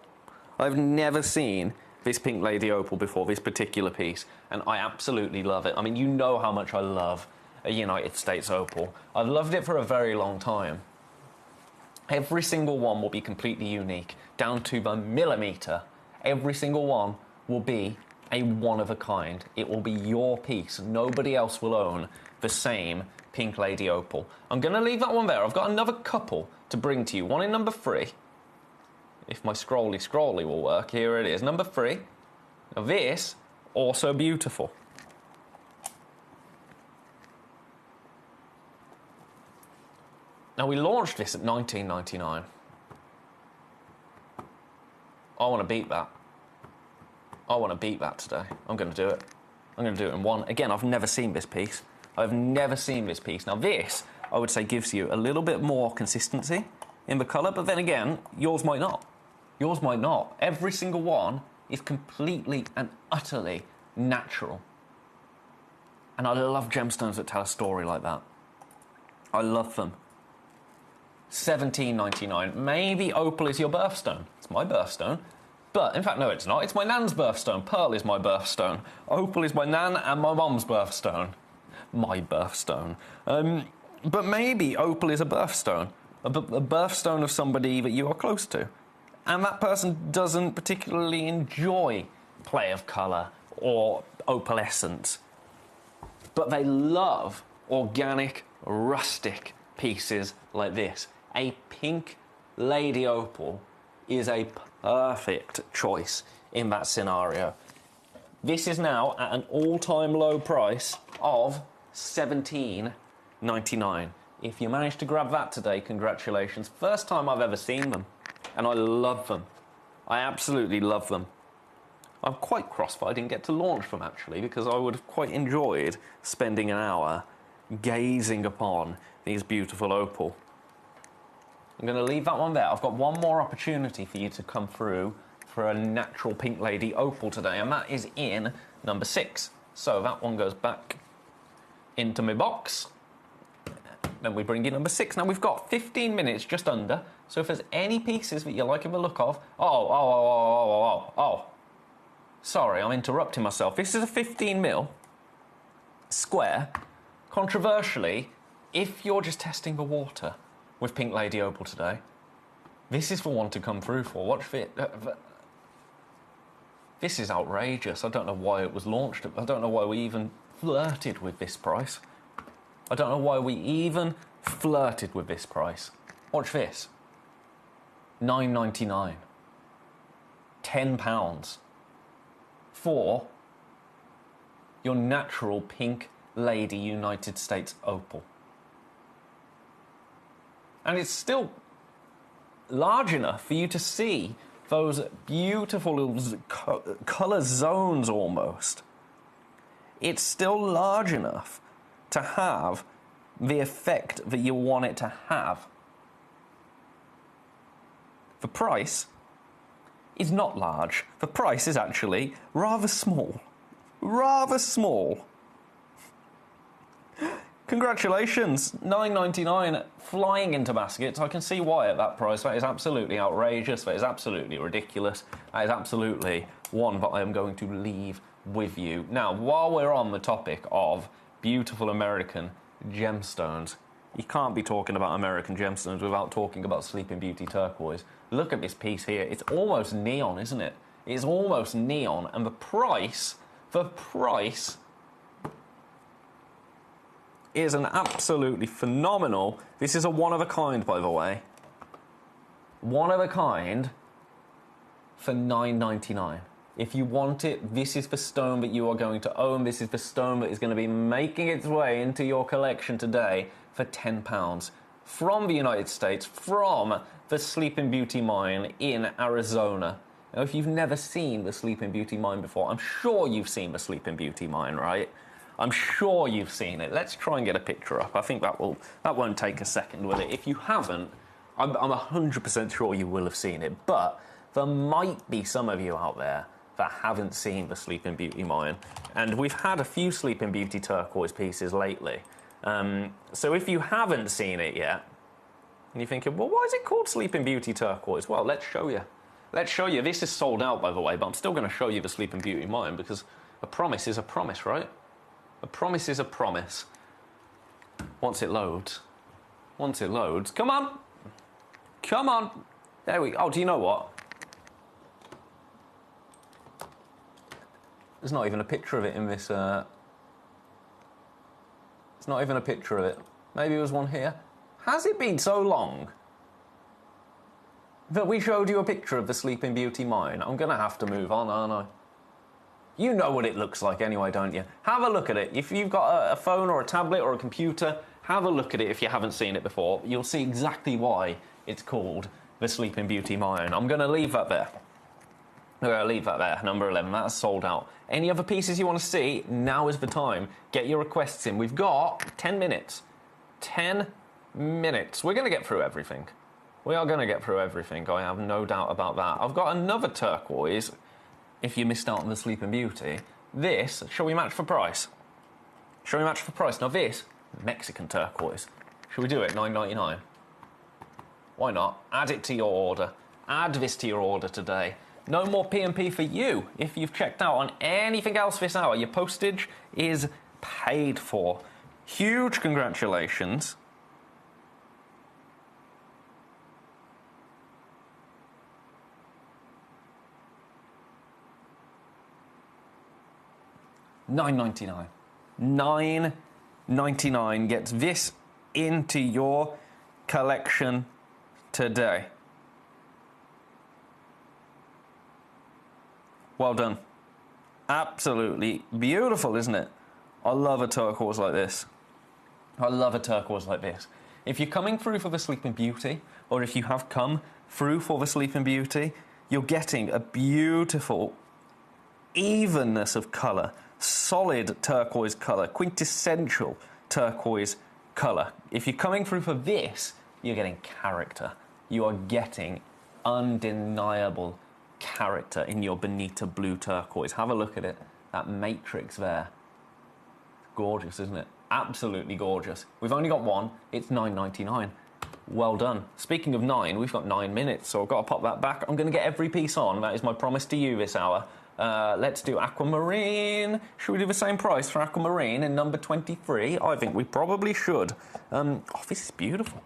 I've never seen this Pink Lady Opal before, this particular piece, and I absolutely love it. I mean, you know how much I love a United States opal. I've loved it for a very long time. Every single one will be completely unique, down to the millimetre. Every single one will be a one-of-a-kind. It will be your piece. Nobody else will own the same Pink Lady Opal. I'm going to leave that one there. I've got another couple to bring to you. One in number 3. If my scrolly will work, here it is. Number 3. Now this, also beautiful. Now we launched this at $19.99. I want to beat that. I want to beat that today. I'm going to do it. I'm going to do it in one. Again, I've never seen this piece. I've never seen this piece. Now this, I would say, gives you a little bit more consistency in the colour, but then again, yours might not. Yours might not. Every single one is completely and utterly natural. And I love gemstones that tell a story like that. I love them. $17.99. Maybe opal is your birthstone. It's my birthstone. But, in fact, no, it's not. It's my nan's birthstone. Pearl is my birthstone. Opal is my nan and my mum's birthstone. My birthstone. But maybe opal is a birthstone. A birthstone of somebody that you are close to. And that person doesn't particularly enjoy play of colour or opalescence. But they love organic, rustic pieces like this. A Pink Lady Opal is a perfect choice in that scenario. This is now at an all-time low price of $17.99. If you managed to grab that today, congratulations. First time I've ever seen them, and I love them. I absolutely love them. I'm quite cross that I didn't get to launch them, actually, because I would have quite enjoyed spending an hour gazing upon these beautiful opal. I'm going to leave that one there. I've got one more opportunity for you to come through for a natural Pink Lady opal today, and that is in number 6. So that one goes back into my box. Then we bring in number 6. Now we've got 15 minutes just under, so if there's any pieces that you like the look of... Oh. Sorry, I'm interrupting myself. This is a 15mm square. Controversially, if you're just testing the water with Pink Lady opal today, this is the one to come through for. Watch it. This is outrageous. I don't know why it was launched. I don't know why we even flirted with this price. I don't know why we even flirted with this price. Watch this. $9.99. £10 for your natural Pink Lady United States opal. And it's still large enough for you to see those beautiful little colour zones almost. It's still large enough to have the effect that you want it to have. The price is not large. The price is actually rather small. Rather small. Congratulations, $9.99 flying into baskets. I can see why at that price. That is absolutely outrageous. That is absolutely ridiculous. That is absolutely one that I am going to leave with you. Now, while we're on the topic of beautiful American gemstones, you can't be talking about American gemstones without talking about Sleeping Beauty turquoise. Look at this piece here. It's almost neon, isn't it? It's almost neon, and the price is an absolutely phenomenal... This is a one-of-a-kind, by the way. One-of-a-kind for $9.99. If you want it, this is the stone that you are going to own. This is the stone that is going to be making its way into your collection today for £10 from the United States, from the Sleeping Beauty mine in Arizona. Now, if you've never seen the Sleeping Beauty mine before, I'm sure you've seen the Sleeping Beauty mine, right? I'm sure you've seen it. Let's try and get a picture up. I think that won't take a second, will it? If you haven't, I'm 100% sure you will have seen it. But there might be some of you out there that haven't seen the Sleeping Beauty mine. And we've had a few Sleeping Beauty turquoise pieces lately. So if you haven't seen it yet, and you're thinking, well, why is it called Sleeping Beauty turquoise? Well, let's show you. Let's show you. This is sold out, by the way, but I'm still going to show you the Sleeping Beauty mine because a promise is a promise, right? A promise is a promise. Once it loads. Come on. Come on. There we go. Oh, do you know what? There's not even a picture of it in this... There's not even a picture of it. Maybe there was one here. Has it been so long that we showed you a picture of the Sleeping Beauty mine? I'm going to have to move on, aren't I? You know what it looks like anyway, don't you? Have a look at it. If you've got a phone or a tablet or a computer, have a look at it if you haven't seen it before. You'll see exactly why it's called the Sleeping Beauty mine. I'm going to leave that there. I'm going to leave that there, number 11. That's sold out. Any other pieces you want to see, now is the time. Get your requests in. We've got 10 minutes. 10 minutes. We're going to get through everything. We are going to get through everything. I have no doubt about that. I've got another turquoise. If you missed out on the Sleeping Beauty, this, shall we match for price? Shall we match for price? Now this, Mexican turquoise. Shall we do it, $9.99? Why not? Add it to your order. Add this to your order today. No more P&P for you. If you've checked out on anything else this hour, your postage is paid for. Huge congratulations. $9.99. $9.99 gets this into your collection today. Well done. Absolutely beautiful, isn't it? I love a turquoise like this. I love a turquoise like this. If you're coming through for the Sleeping Beauty, or if you have come through for the Sleeping Beauty, you're getting a beautiful evenness of colour. Solid turquoise colour, quintessential turquoise colour. If you're coming through for this, you're getting character. You are getting undeniable character in your Bonita blue turquoise. Have a look at it. That matrix there. Gorgeous, isn't it? Absolutely gorgeous. We've only got one. It's $9.99. Well done. Speaking of 9, we've got 9 minutes, so I've got to pop that back. I'm going to get every piece on. That is my promise to you this hour. Let's do aquamarine. Should we do the same price for aquamarine in number 23? I think we probably should. Oh, this is beautiful.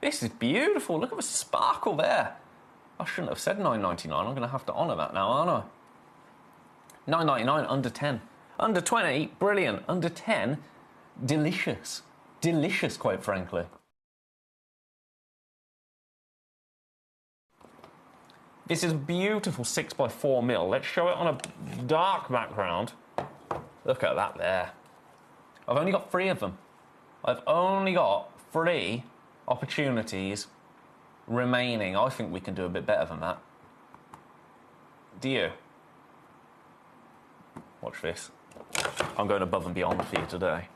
This is beautiful. Look at the sparkle there. I shouldn't have said $9.99. I'm going to have to honour that now, aren't I? $9.99, under 10. Under 20, brilliant. Under 10, delicious. Delicious, quite frankly. This is a beautiful 6x4mm. Let's show it on a dark background. Look at that there. I've only got 3 of them. I've only got 3 opportunities remaining. I think we can do a bit better than that. Do you? Watch this. I'm going above and beyond for you today.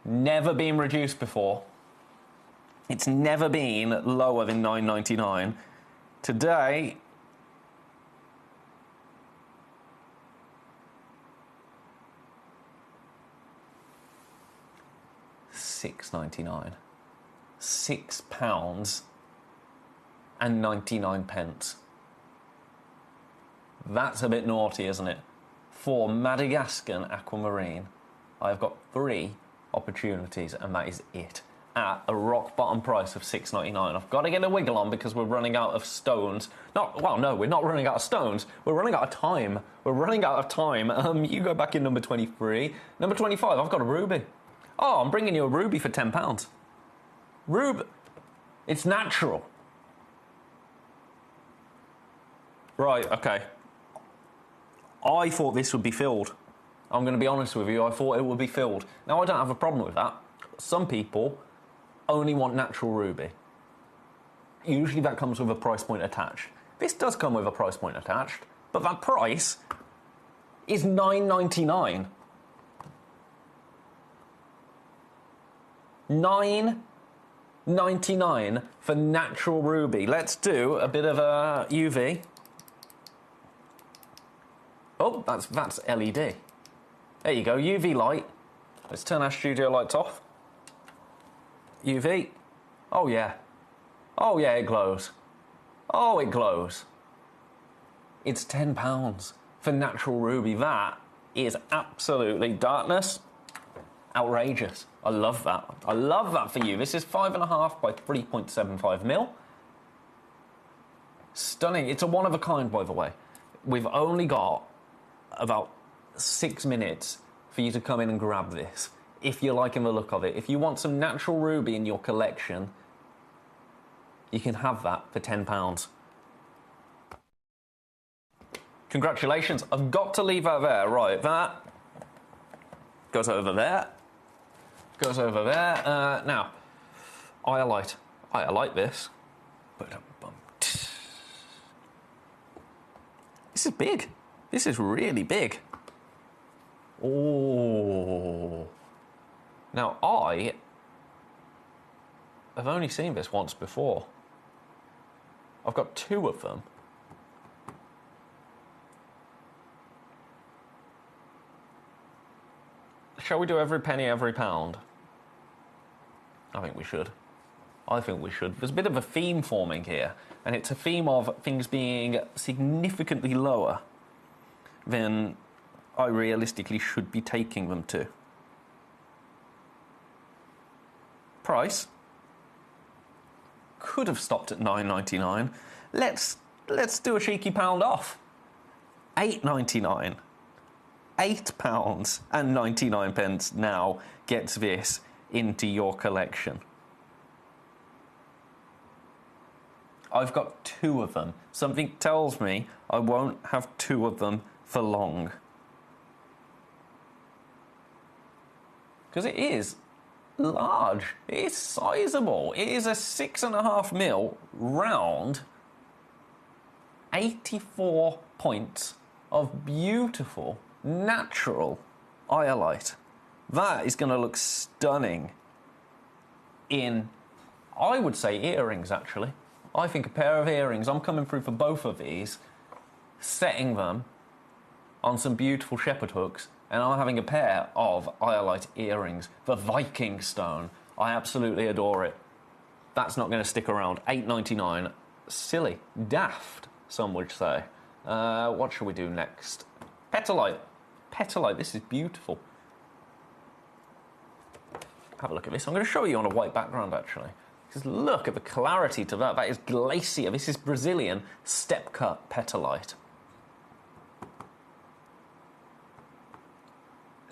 Never been reduced before. It's never been lower than $9.99. Today, £6.99. £6 and 99 pence. That's a bit naughty, isn't it? For Madagascan aquamarine, I've got 3 opportunities, and that is it. At a rock bottom price of $6.99. I've got to get a wiggle on because we're running out of stones. Well, no, we're not running out of stones. We're running out of time. We're running out of time. You go back in number 23. Number 25, I've got a ruby. Oh, I'm bringing you a ruby for £10. Ruby. It's natural. Right, okay. I thought this would be filled. I'm going to be honest with you, I thought it would be filled. Now, I don't have a problem with that. Some people only want natural ruby. Usually that comes with a price point attached. This does come with a price point attached, but that price is $9.99. $9.99 for natural ruby. Let's do a bit of a UV. Oh, that's LED. There you go, UV light. Let's turn our studio lights off. UV. Oh yeah. Oh yeah, it glows. Oh, it glows. It's £10 for natural ruby. That is absolutely darkness. Outrageous. I love that. I love that for you. This is 5.5 by 3.75mm. Stunning. It's a one of a kind, by the way. We've only got about 6 minutes for you to come in and grab this. If you're liking the look of it. If you want some natural ruby in your collection, you can have that for £10. Congratulations. I've got to leave that there. Right, that goes over there. Goes over there. Now, iolite. Iolite this. This is big. This is really big. Oh. Now, I have only seen this once before. I've got 2 of them. Shall we do every penny, every pound? I think we should. I think we should. There's a bit of a theme forming here, and it's a theme of things being significantly lower than I realistically should be taking them to. Price could have stopped at $9.99. Let's do a cheeky pound off. $8.99. £8 and 99 pence now gets this into your collection. I've got 2 of them. Something tells me I won't have 2 of them for long. Because it is large. It is sizable. It is a 6.5mm round, 84 points of beautiful natural iolite. That is going to look stunning in, I would say, earrings, actually. I think a pair of earrings, I'm coming through for both of these, setting them on some beautiful shepherd hooks, and I'm having a pair of iolite earrings, the Viking stone. I absolutely adore it. That's not going to stick around. $8.99. Silly. Daft, some would say. What shall we do next? Petalite. Petalite, this is beautiful. Have a look at this. I'm going to show you on a white background, actually. Just look at the clarity to that. That is glacier. This is Brazilian step-cut petalite.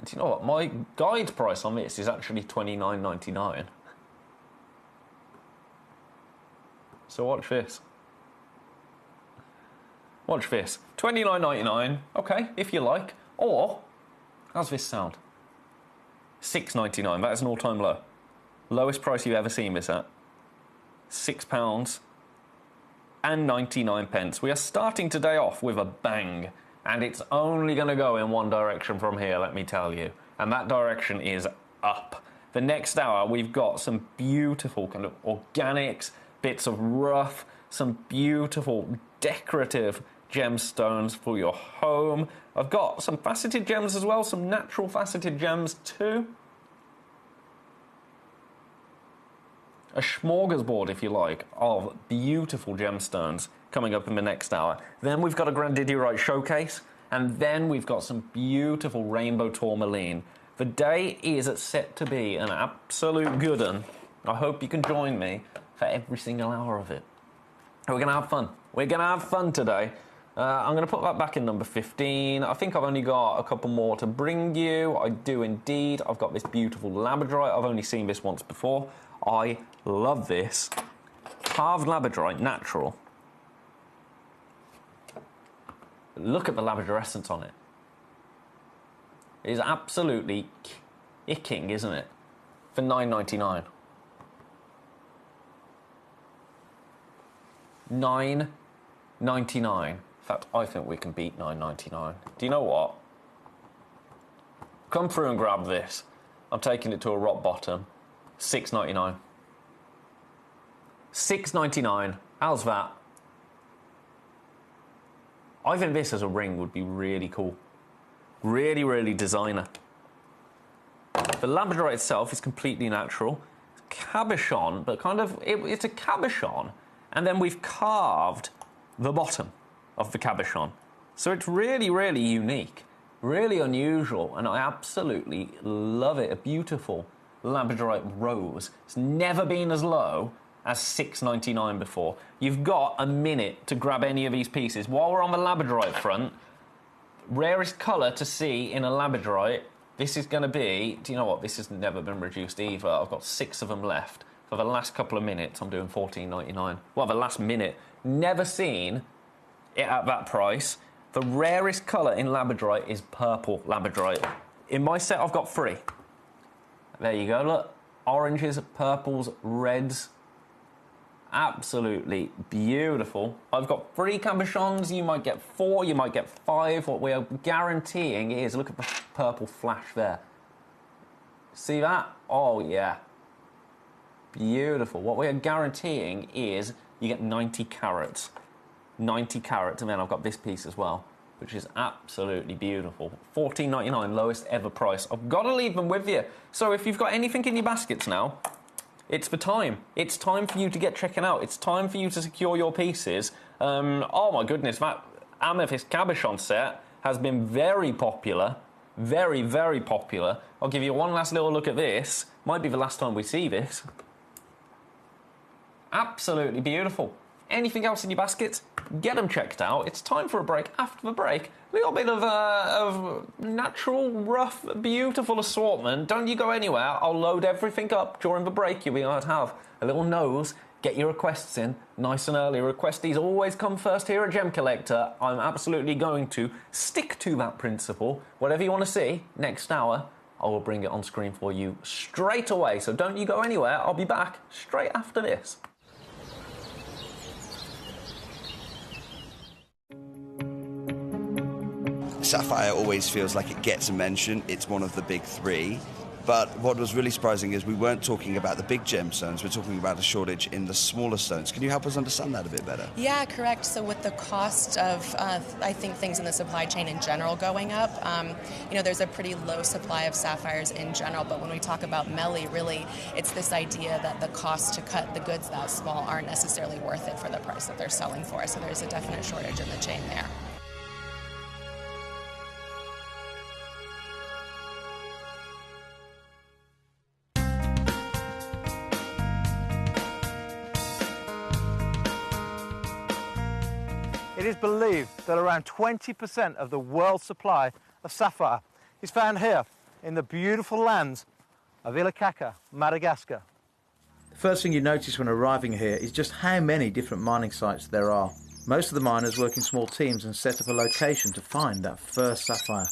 Do you know what? My guide price on this is actually $29.99. So watch this. Watch this. $29.99. Okay, if you like. Or, how's this sound? $6.99. That is an all-time low. Lowest price you've ever seen this at. £6 and 99 pence. We are starting today off with a bang, and it's only going to go in one direction from here, let me tell you, and that direction is up. The next hour we've got some beautiful kind of organics, bits of rough, some beautiful decorative gemstones for your home. I've got some faceted gems as well, some natural faceted gems too. A smorgasbord, if you like, of beautiful gemstones coming up in the next hour. Then we've got a Grandidierite showcase, and then we've got some beautiful rainbow tourmaline. The day is set to be an absolute good one. I hope you can join me for every single hour of it. We're going to have fun. We're going to have fun today. I'm going to put that back in number 15. I think I've only got a couple more to bring you. I do indeed. I've got this beautiful labradorite. I've only seen this once before. I love this. Carved labradorite, natural. Look at the labradorescence on it. It is absolutely kicking, isn't it? For $9.99. $9.99. In fact, I think we can beat $9.99. Do you know what? Come through and grab this. I'm taking it to a rock bottom. $6.99. $6.99. How's that? I think this as a ring would be really cool. Really, really designer. The labradorite itself is completely natural. Cabochon, but kind of, it's a cabochon. And then we've carved the bottom of the cabochon. So it's really, really unique. Really unusual. And I absolutely love it. A beautiful labradorite rose. It's never been as low as $6.99 before. You've got a minute to grab any of these pieces. While we're on the labradorite front, rarest colour to see in a labradorite, this is going to be, do you know what, this has never been reduced either. I've got 6 of them left. For the last couple of minutes, I'm doing $14.99. Well, the last minute. Never seen it at that price. The rarest colour in labradorite is purple labradorite. In my set, I've got 3. There you go, look. Oranges, purples, reds. Absolutely beautiful. I've got 3 cabochons. You might get 4, you might get 5. What we are guaranteeing is, look at the purple flash there. See that? Oh, yeah. Beautiful. What we are guaranteeing is you get 90 carats. 90 carats, and then I've got this piece as well, which is absolutely beautiful. $14.99, lowest ever price. I've got to leave them with you. So if you've got anything in your baskets now, it's the time. It's time for you to get checking out. It's time for you to secure your pieces. Oh my goodness, that amethyst cabochon set has been very popular. Very, very popular. I'll give you one last little look at this. Might be the last time we see this. Absolutely beautiful. Anything else in your baskets? Get them checked out. It's time for a break. After the break, a little bit of natural, rough, beautiful assortment. Don't you go anywhere. I'll load everything up during the break. You'll be able to have a little nose. Get your requests in nice and early. Requesties always come first here at Gemcollector. I'm absolutely going to stick to that principle. Whatever you want to see next hour, I will bring it on screen for you straight away. So don't you go anywhere. I'll be back straight after this. Sapphire always feels like it gets a mention. It's one of the big 3. But what was really surprising is we weren't talking about the big gemstones, we're talking about a shortage in the smaller stones. Can you help us understand that a bit better? Yeah, correct. So with the cost of, I think, things in the supply chain in general going up, there's a pretty low supply of sapphires in general, but when we talk about Meli, really, it's this idea that the cost to cut the goods that small aren't necessarily worth it for the price that they're selling for. So there's a definite shortage in the chain there. It is believed that around 20% of the world's supply of sapphire is found here in the beautiful lands of Ilakaka, Madagascar. The first thing you notice when arriving here is just how many different mining sites there are. Most of the miners work in small teams and set up a location to find that first sapphire.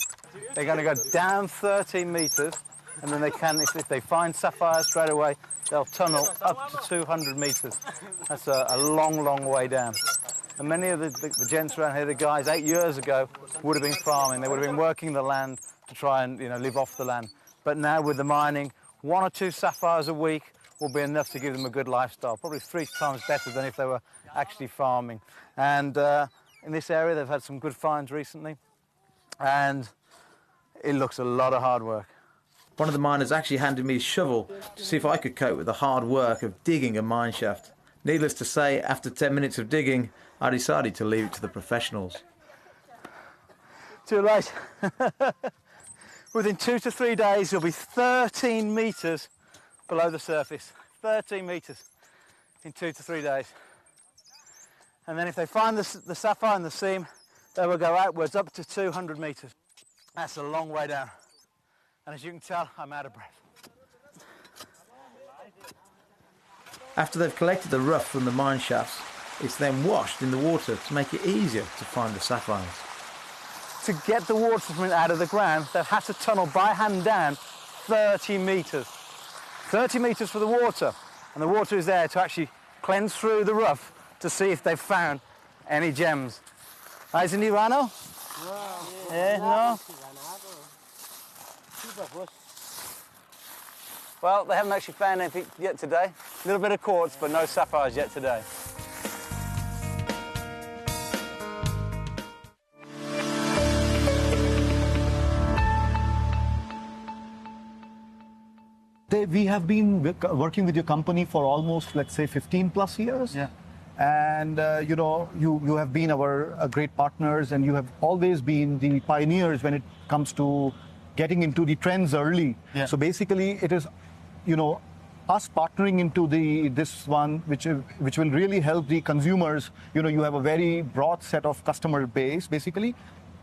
They're going to go down 13 metres, and then they can, if they find sapphire straight away, they'll tunnel up to 200 metres. That's a long, long way down. And many of the gents around here, the guys 8 years ago, would have been farming. They would have been working the land to try and live off the land. But now with the mining, 1 or 2 sapphires a week will be enough to give them a good lifestyle, probably 3 times better than if they were actually farming. And in this area, they've had some good finds recently, and it looks a lot of hard work. One of the miners actually handed me a shovel to see if I could cope with the hard work of digging a mine shaft. Needless to say, after 10 minutes of digging, I decided to leave it to the professionals. Too late. Within 2 to 3 days, you'll be 13 metres below the surface. 13 metres in 2 to 3 days. And then if they find the sapphire in the seam, they will go outwards up to 200 metres. That's a long way down. And as you can tell, I'm out of breath. After they've collected the rough from the mine shafts, it's then washed in the water to make it easier to find the sapphires. To get the water from it out of the ground, they've had to tunnel by hand down 30 metres. 30 metres for the water. And the water is there to actually cleanse through the rough to see if they've found any gems. Isn't it Rano? No. Well, they haven't actually found anything yet today. A little bit of quartz, but no sapphires yet today. We have been working with your company for almost, let's say, 15 plus years. Yeah. And, you have been our great partners, and you have always been the pioneers when it comes to getting into the trends early. Yeah. So basically, it is, us partnering into this one, which will really help the consumers. You have a very broad set of customer base, basically.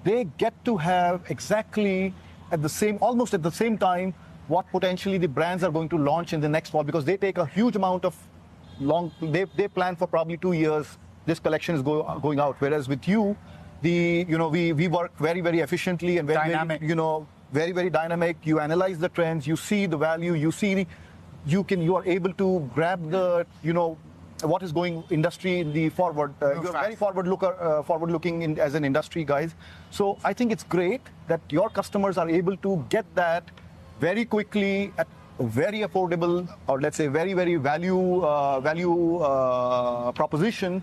They get to have exactly almost at the same time, what potentially the brands are going to launch in the next fall, because they take a huge amount of they plan for probably 2 years this collection is going out, whereas with you, we work very, very efficiently and very dynamic. Very, very dynamic. You analyze the trends, you see the value, you are able to grab the what is going industry in the forward. You're very forward-looking as an industry, guys. So I think it's great that your customers are able to get that very quickly at a very affordable, or let's say very, very value proposition.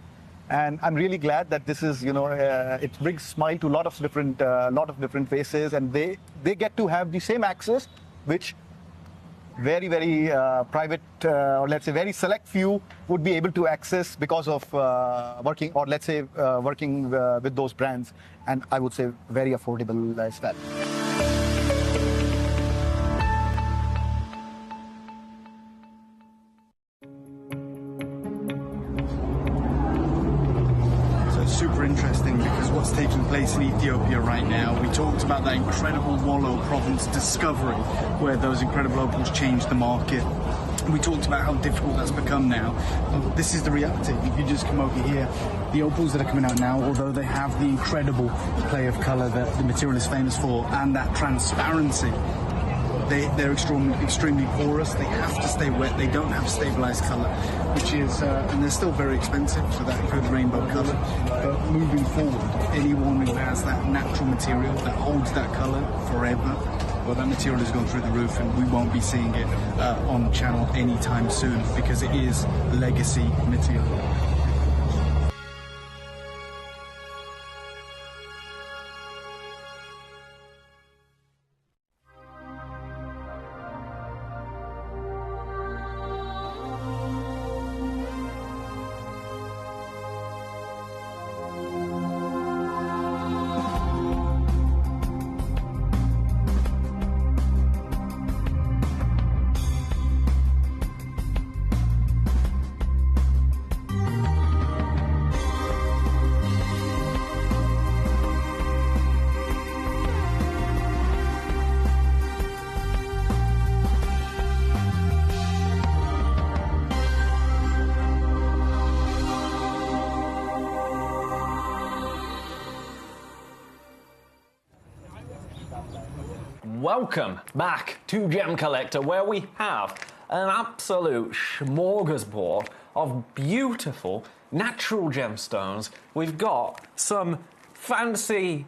And I'm really glad that this is, it brings smile to a lot of different faces, and they get to have the same access, which very, very private, or let's say very select few would be able to access because of working with those brands, and I would say very affordable as well. Super interesting, because what's taking place in Ethiopia right now, we talked about that incredible Wollo province discovery where those incredible opals changed the market. We talked about how difficult that's become now. This is the reality. If you just come over here, the opals that are coming out now, although they have the incredible play of colour that the material is famous for and that transparency, they're extremely porous. They have to stay wet. They don't have stabilized color, which is, and they're still very expensive for that good rainbow color. But moving forward, anyone who has that natural material that holds that color forever but that material has gone through the roof, and we won't be seeing it on channel anytime soon because it is legacy material. Welcome back to Gemcollector, where we have an absolute smorgasbord of beautiful natural gemstones. We've got some fancy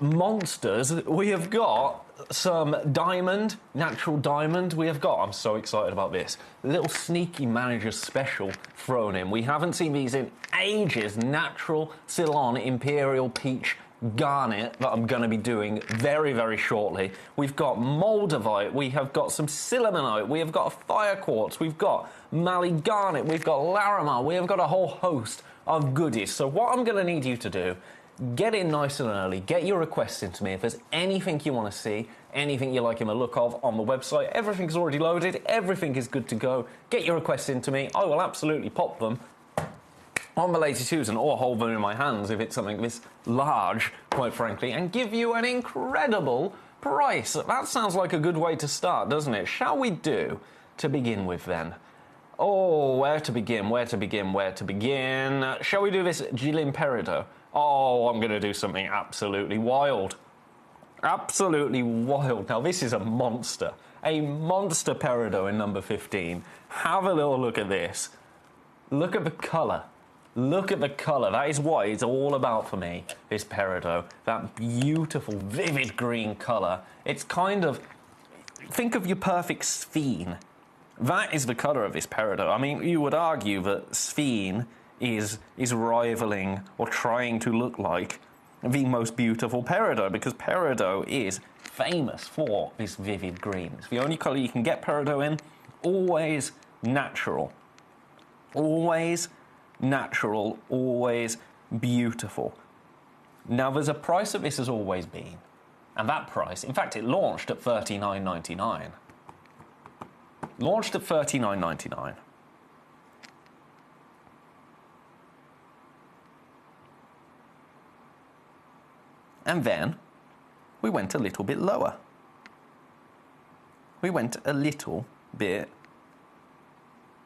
monsters. We have got some diamond, natural diamond. We have got, I'm so excited about this, little sneaky manager special thrown in. We haven't seen these in ages. Natural Ceylon Imperial Peach Garnet that I'm going to be doing very, very shortly. We've got Moldavite, we have got some Sillimanite, we have got a Fire Quartz, we've got Mali Garnet, we've got Larimar, we have got a whole host of goodies. So what I'm going to need you to do, get in nice and early, get your requests into me. If there's anything you want to see, anything you like in the look of on the website, everything's already loaded, everything is good to go. Get your requests into me, I will absolutely pop them on the Lazy Susan, or hold them in my hands if it's something this large, quite frankly, and give you an incredible price. That sounds like a good way to start, doesn't it? Shall we do to begin with then? Oh, where to begin, where to begin, where to begin? Shall we do this Jilin Peridot? Oh, I'm going to do something absolutely wild. Absolutely wild. Now, this is a monster Peridot in number 15. Have a little look at this. Look at the colour. Look at the colour. That is what it's all about for me, this Peridot. That beautiful, vivid green colour. It's kind of... Think of your perfect sphene. That is the colour of this Peridot. I mean, you would argue that sphene is rivaling or trying to look like the most beautiful Peridot, because Peridot is famous for this vivid green. It's the only colour you can get Peridot in. Always natural. Always natural, always beautiful. Now, there's a price that this has always been, and that price, in fact, it launched at $39.99. Launched at $39.99. And then we went a little bit lower. We went a little bit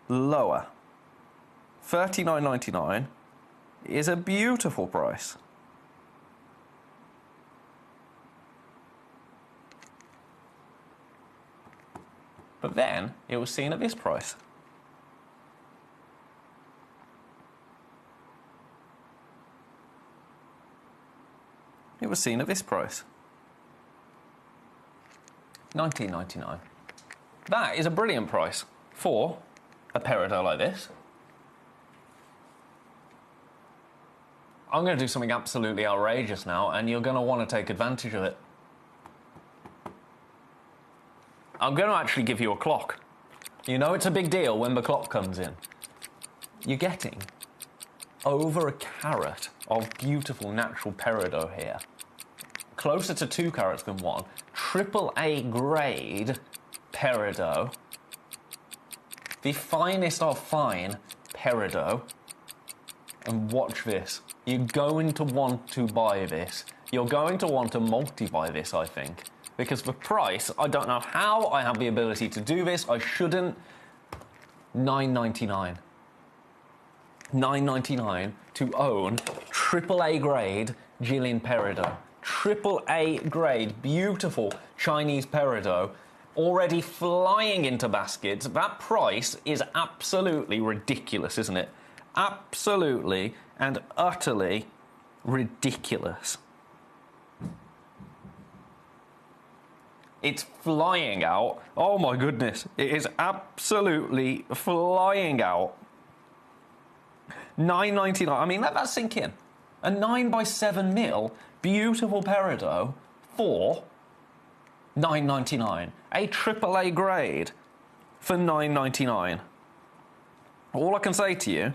lower. $39.99 is a beautiful price. But then it was seen at this price. It was seen at this price. $19.99. That is a brilliant price for a Peridot like this. I'm going to do something absolutely outrageous now, and you're going to want to take advantage of it. I'm going to actually give you a clock. You know it's a big deal when the clock comes in. You're getting over a carat of beautiful natural Peridot here. Closer to 2 carats than 1. AAA grade Peridot. The finest of fine Peridot. And watch this. You're going to want to buy this. You're going to want to multi-buy this, I think. Because the price, I don't know how I have the ability to do this. I shouldn't. $9.99. $9.99 to own AAA grade Jilin Peridot. AAA grade, beautiful Chinese Peridot. Already flying into baskets. That price is absolutely ridiculous, isn't it? Absolutely and utterly ridiculous. It's flying out. Oh my goodness. It is absolutely flying out. $9.99. I mean, let that sink in. A 9x7mm beautiful peridot for $9.99. A AAA grade for $9.99. All I can say to you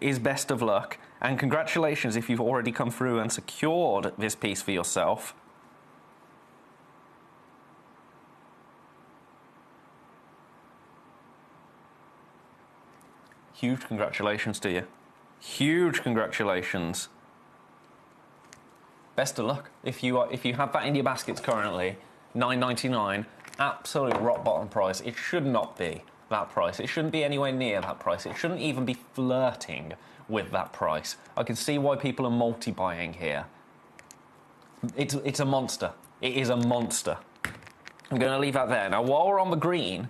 is best of luck, and congratulations if you've already come through and secured this piece for yourself. Huge congratulations to you. Huge congratulations. Best of luck. If you have that in your baskets currently, $9.99, absolute rock bottom price. It should not be that price. It shouldn't be anywhere near that price. It shouldn't even be flirting with that price. I can see why people are multi-buying here. It's a monster. It is a monster. I'm going to leave that there. Now, while we're on the green,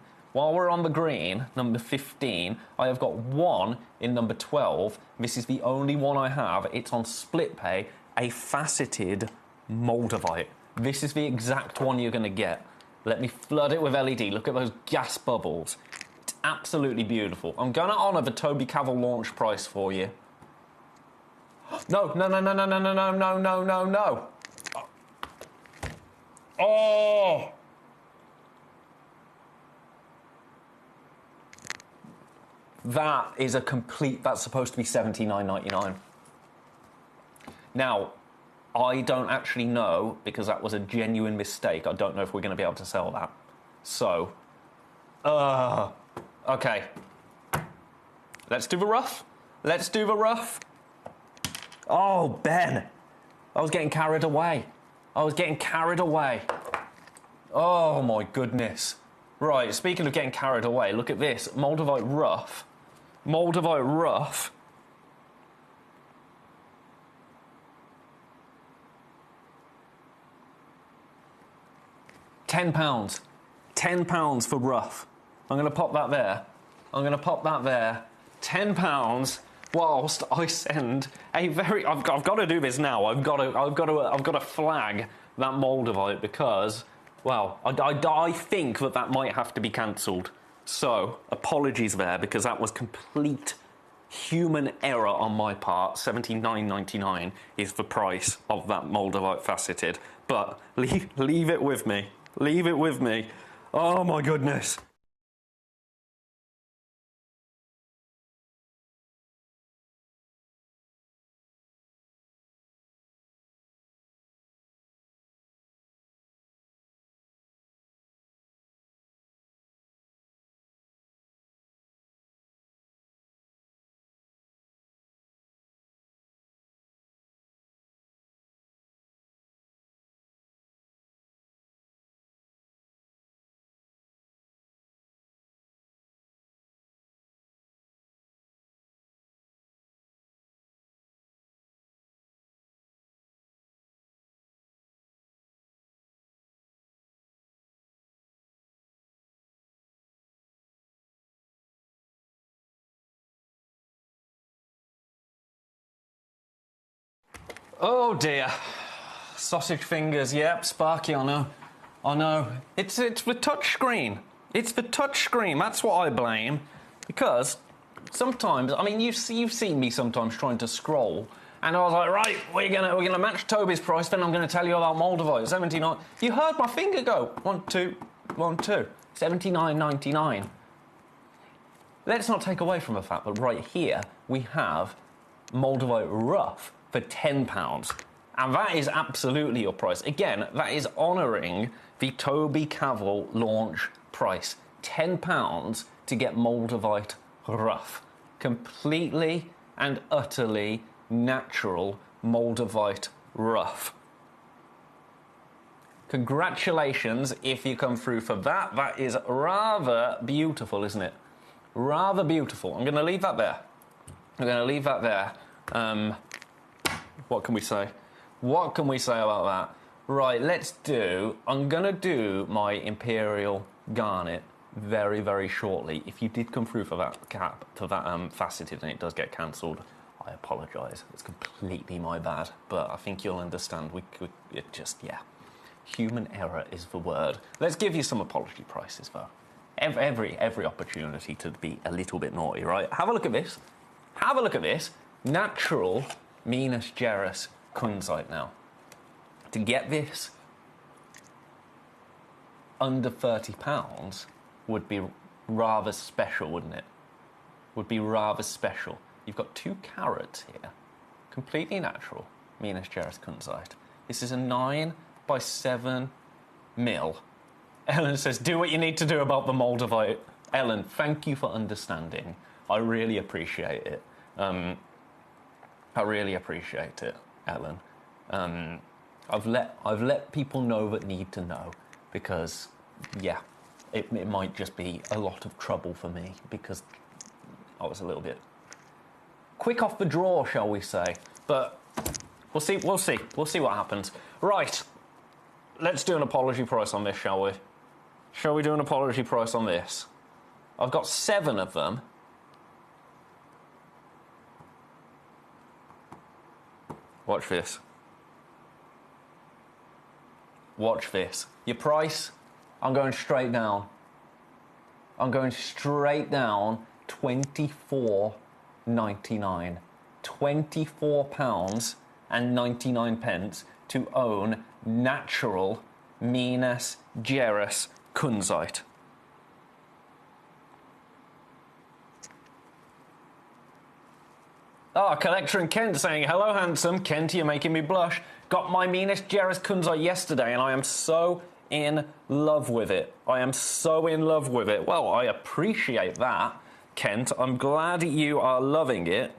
number 15, I have got one in number 12. This is the only one I have. It's on split pay, a faceted Moldavite. This is the exact one you're going to get. Let me flood it with LED. Look at those gas bubbles. It's absolutely beautiful. I'm going to honour the Toby Cavill launch price for you. No. Oh! That is a complete... That's supposed to be $79.99. Now, I don't actually know, because that was a genuine mistake. I don't know if we're going to be able to sell that. So, okay. Let's do the rough. Let's do the rough. Oh, Ben. I was getting carried away. Oh, my goodness. Right, speaking of getting carried away, look at this. Moldavite rough. £10. £10 for rough. I'm going to pop that there. £10 whilst I send a very... I've got to do this now. I've got to flag that Moldavite because, well, I think that might have to be cancelled. So, apologies there, because that was complete human error on my part. $79.99 is the price of that Moldavite faceted. But leave it with me. Leave it with me. Oh my goodness. Oh dear. Sausage fingers, yep, Sparky, I know. It's the touchscreen. It's the touchscreen, that's what I blame. Because sometimes, I mean, you've seen me sometimes trying to scroll, and I was like, right, we're gonna match Toby's price, then I'm gonna tell you about Moldavite, 79. You heard my finger go, 1, 2, 1, 2, $79.99. Let's not take away from the fact that right here we have Moldavite rough for £10. And that is absolutely your price. Again, that is honouring the Toby Cavill launch price. £10 to get Moldavite rough. Completely and utterly natural Moldavite rough. Congratulations if you come through for that. That is rather beautiful, isn't it? Rather beautiful. I'm going to leave that there. What can we say? What can we say about that? Right, I'm going to do my Imperial Garnet very, very shortly. If you did come through for that faceted and it does get cancelled, I apologise. It's completely my bad, but I think you'll understand. Human error is the word. Let's give you some apology prices, though. Every opportunity to be a little bit naughty, right? Have a look at this. Have a look at this. Natural Minas Gerais kunzite now. To get this under £30 would be rather special, wouldn't it? Would be rather special. You've got 2 carats here. Completely natural Minas Gerais kunzite. This is a 9x7 mil. Ellen says, do what you need to do about the Moldavite. Ellen, thank you for understanding. I really appreciate it. I really appreciate it, Ellen. I've let people know that need to know because, yeah, it might just be a lot of trouble for me because I was a little bit quick off the draw, shall we say? But we'll see what happens. Right, let's do an apology price on this, shall we? Shall we do an apology price on this? I've got 7 of them. Watch this. Watch this. Your price, I'm going straight down. I'm going straight down, £24.99. £24.99 to own natural Minas Gerais kunzite. Collector and Kent saying, hello, handsome. Kent, you're making me blush. Got my Minas Gerais kunzite yesterday, and I am so in love with it. I am so in love with it. Well, I appreciate that, Kent. I'm glad you are loving it.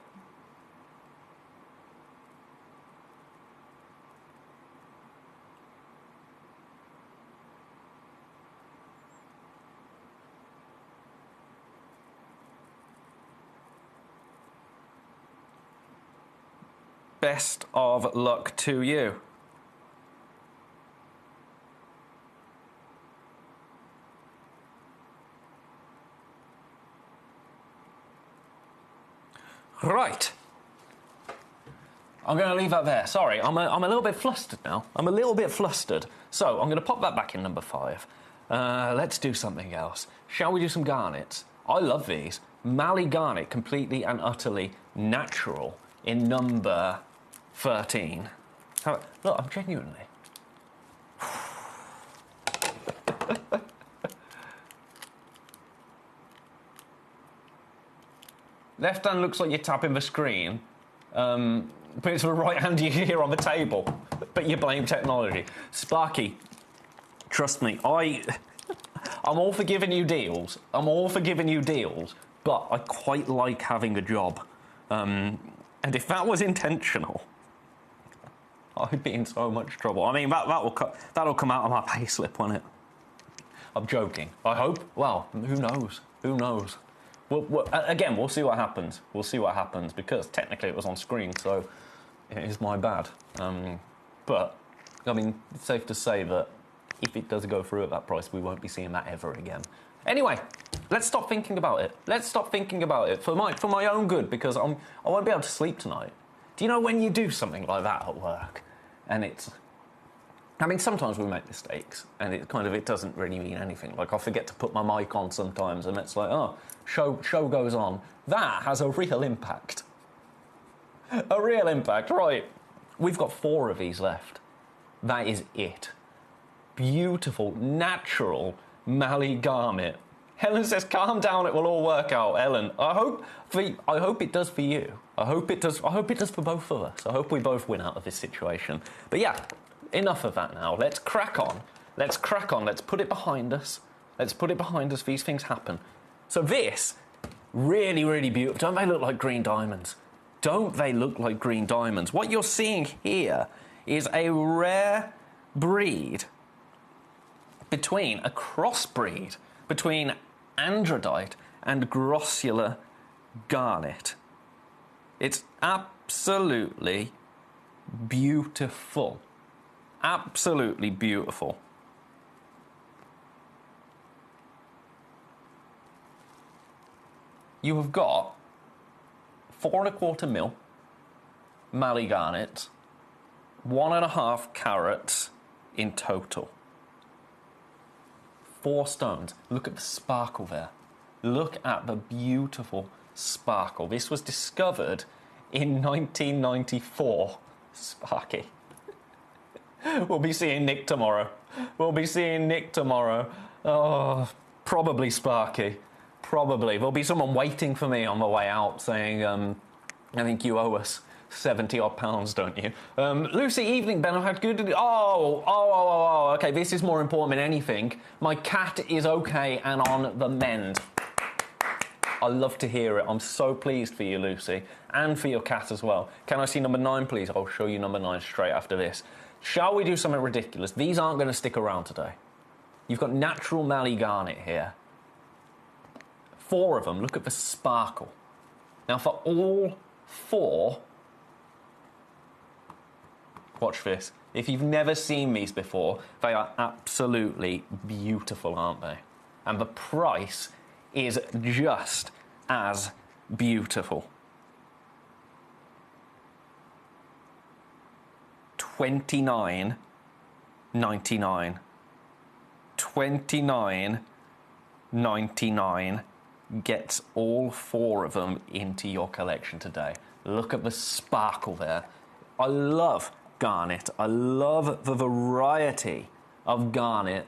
Best of luck to you. Right. I'm going to leave that there. Sorry, I'm a little bit flustered now. I'm a little bit flustered. So I'm going to pop that back in number 5. Let's do something else. Shall we do some garnets? I love these. Mali garnet, completely and utterly natural, in number 13. Look, I'm genuinely. Left hand looks like you're tapping the screen, but it's the right hand you hear on the table. But you blame technology. Sparky, trust me, I'm all for giving you deals. I'm all for giving you deals, but I quite like having a job. And if that was intentional, I'd be in so much trouble. I mean, that'll come out of my payslip, won't it? I'm joking. I hope. Well, who knows? Who knows? Again, we'll see what happens. We'll see what happens, because technically it was on screen, so it is my bad. But, I mean, it's safe to say that if it does go through at that price, we won't be seeing that ever again. Anyway, let's stop thinking about it. Let's stop thinking about it for my own good, because I won't be able to sleep tonight. Do you know when you do something like that at work, and it's... I mean, sometimes we make mistakes, and it doesn't really mean anything. Like, I forget to put my mic on sometimes, and it's like, oh, show goes on. That has a real impact. A real impact, right. We've got 4 of these left. That is it. Beautiful, natural Mali garnet. Helen says, calm down, it will all work out. Ellen, I hope it does for you. I hope it does for both of us. I hope we both win out of this situation. But yeah, enough of that now. Let's crack on. Let's crack on. Let's put it behind us. Let's put it behind us. These things happen. So this, really, really beautiful. Don't they look like green diamonds? Don't they look like green diamonds? What you're seeing here is a rare breed between, a crossbreed between andradite and grossular garnet. It's absolutely beautiful. Absolutely beautiful. You have got 4¼ mil Mali garnet, 1.5 carats in total. 4 stones. Look at the sparkle there. Look at the beautiful sparkle. This was discovered in 1994. Sparky. We'll be seeing Nick tomorrow. Oh, probably Sparky. Probably. There'll be someone waiting for me on the way out saying, I think you owe us 70 odd pounds, don't you? Lucy, evening, Ben. I've had good... Okay, this is more important than anything. My cat is okay and on the mend. I love to hear it. I'm so pleased for you, Lucy, and for your cat as well. Can I see number 9, please? I'll show you number 9 straight after this. Shall we do something ridiculous? These aren't going to stick around today. You've got natural Mallee garnet here. 4 of them. Look at the sparkle. Now, for all 4... Watch this. If you've never seen these before, they are absolutely beautiful, aren't they? And the price is just as beautiful. $29.99. $29.99 gets all 4 of them into your collection today. Look at the sparkle there. I love garnet. I love the variety of garnet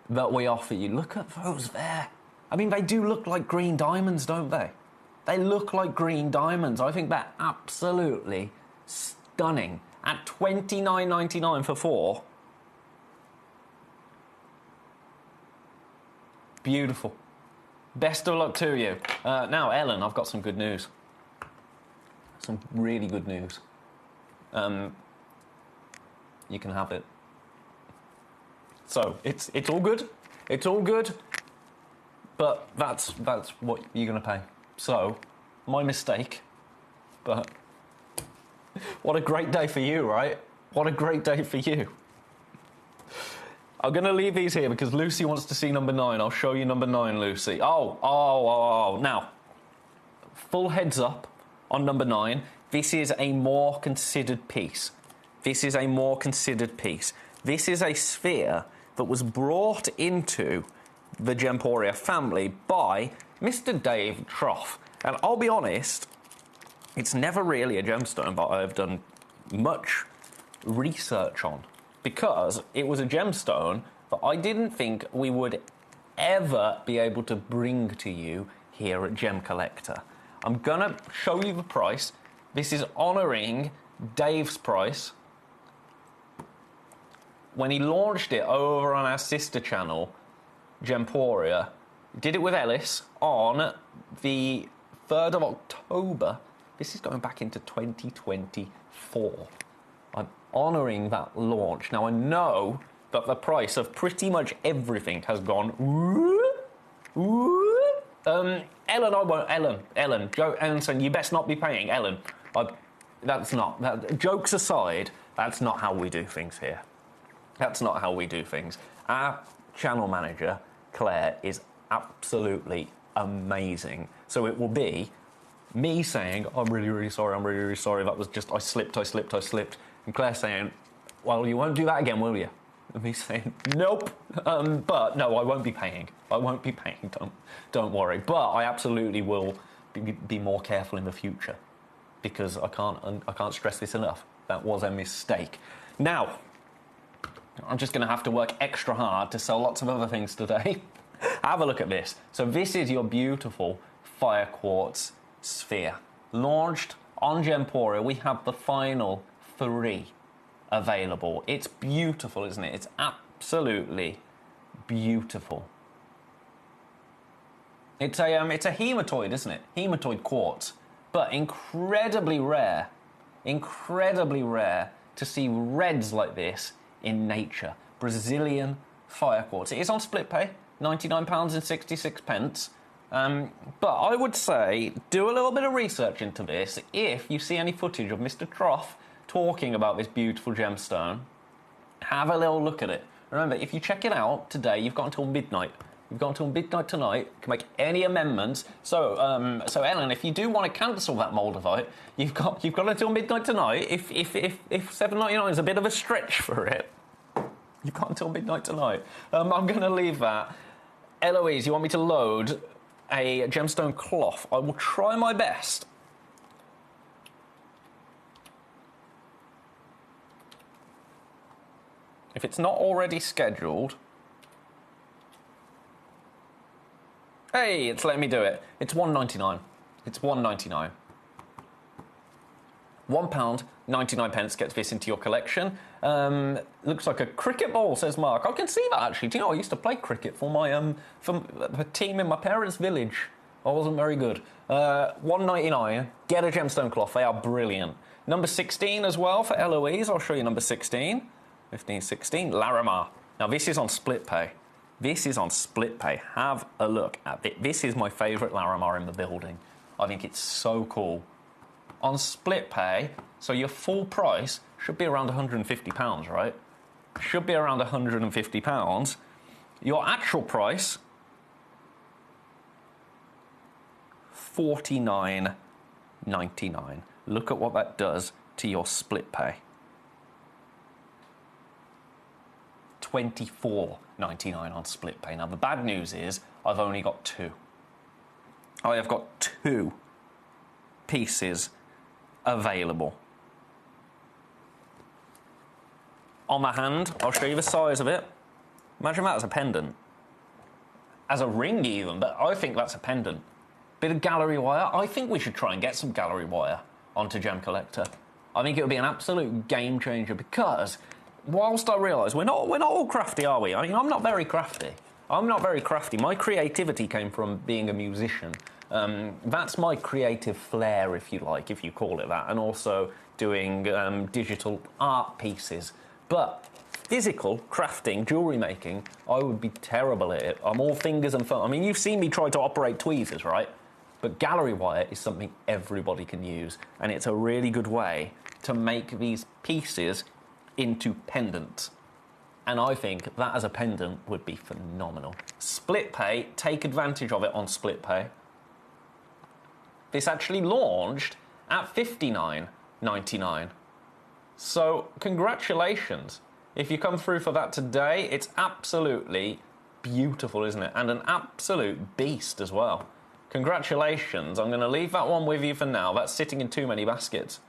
that we offer you. Look at those there. I mean, they do look like green diamonds, don't they? They look like green diamonds. I think they're absolutely stunning. At $29.99 for 4. Beautiful. Best of luck to you. Now, Ellen, I've got some good news. Some really good news. You can have it. So, it's all good. It's all good. But that's what you're going to pay. So, my mistake. But what a great day for you, right? What a great day for you. I'm going to leave these here because Lucy wants to see number 9. I'll show you number 9, Lucy. Oh. Now, full heads up on number 9. This is a more considered piece. This is a sphere that was brought into the Gemporia family by Mr. Dave Trough. And I'll be honest, it's never really a gemstone that I've done much research on, because it was a gemstone that I didn't think we would ever be able to bring to you here at Gemcollector. I'm gonna show you the price. This is honouring Dave's price when he launched it over on our sister channel, Gemporia. Did it with Ellis on the 3rd of October. This is going back into 2024. I'm honouring that launch. Now, I know that the price of pretty much everything has gone... Ellen, I won't... Ellen, Joe Ellenson, you best not be paying. Ellen, jokes aside, that's not how we do things here. That's not how we do things. Our channel manager, Claire, is absolutely amazing. So it will be me saying, I'm really, really sorry, that was just, I slipped. And Claire saying, well, you won't do that again, will you? And me saying, nope. But no, I won't be paying. Don't worry. But I absolutely will be more careful in the future, because I can't stress this enough. That was a mistake. Now, I'm just going to have to work extra hard to sell lots of other things today. Have a look at this. So this is your beautiful fire quartz sphere. Launched on Gemporia, we have the final 3 available. It's beautiful, isn't it? It's absolutely beautiful. It's a hematoid, isn't it? Hematoid quartz, but incredibly rare to see reds like this in nature. Brazilian fire quartz. It is on split pay, £99.66. But I would say do a little bit of research into this. If you see any footage of Mr. Trough talking about this beautiful gemstone, have a little look at it. Remember, if you check it out today, you've got until midnight. You've got until midnight tonight. You can make any amendments. So Ellen, if you do want to cancel that Moldavite, you've got until midnight tonight. If $7.99 is a bit of a stretch for it, You can't until midnight tonight. I'm going to leave that. Eloise, you want me to load a gemstone cloth? I will try my best. If it's not already scheduled... Hey, it's letting me do it. It's $1.99. It's $1.99. £1.99 gets this into your collection. Looks like a cricket ball, says Mark. I can see that, actually. Do you know, I used to play cricket for my for a team in my parents' village. I wasn't very good. $1.99. Get a gemstone cloth. They are brilliant. Number 16 as well for Eloise. I'll show you number 16. 15, 16. Larimar. Now, this is on split pay. This is on split pay. Have a look at it. This is my favourite Larimar in the building. I think it's so cool. On split pay, so your full price should be around £150, right? Should be around £150. Your actual price, $49.99. Look at what that does to your split pay. $24.99 on split pay. Now, the bad news is I've only got two. I have got two pieces available. On my hand, I'll show you the size of it. Imagine that as a pendant. As a ring even, but I think that's a pendant. Bit of gallery wire. I think we should try and get some gallery wire onto Gemcollector. I think it would be an absolute game changer because whilst I realise we're not all crafty, are we? I mean, I'm not very crafty. My creativity came from being a musician. That's my creative flair, if you like, if you call it that, and also doing digital art pieces. But physical crafting, jewellery making, I would be terrible at it. I'm all fingers and thumbs. I mean, you've seen me try to operate tweezers, right? But gallery wire is something everybody can use, and it's a really good way to make these pieces into pendants. And I think that as a pendant would be phenomenal. Split pay, take advantage of it on split pay. This actually launched at $59.99. So congratulations. If you come through for that today, it's absolutely beautiful, isn't it? And an absolute beast as well. Congratulations. I'm going to leave that one with you for now. That's sitting in too many baskets.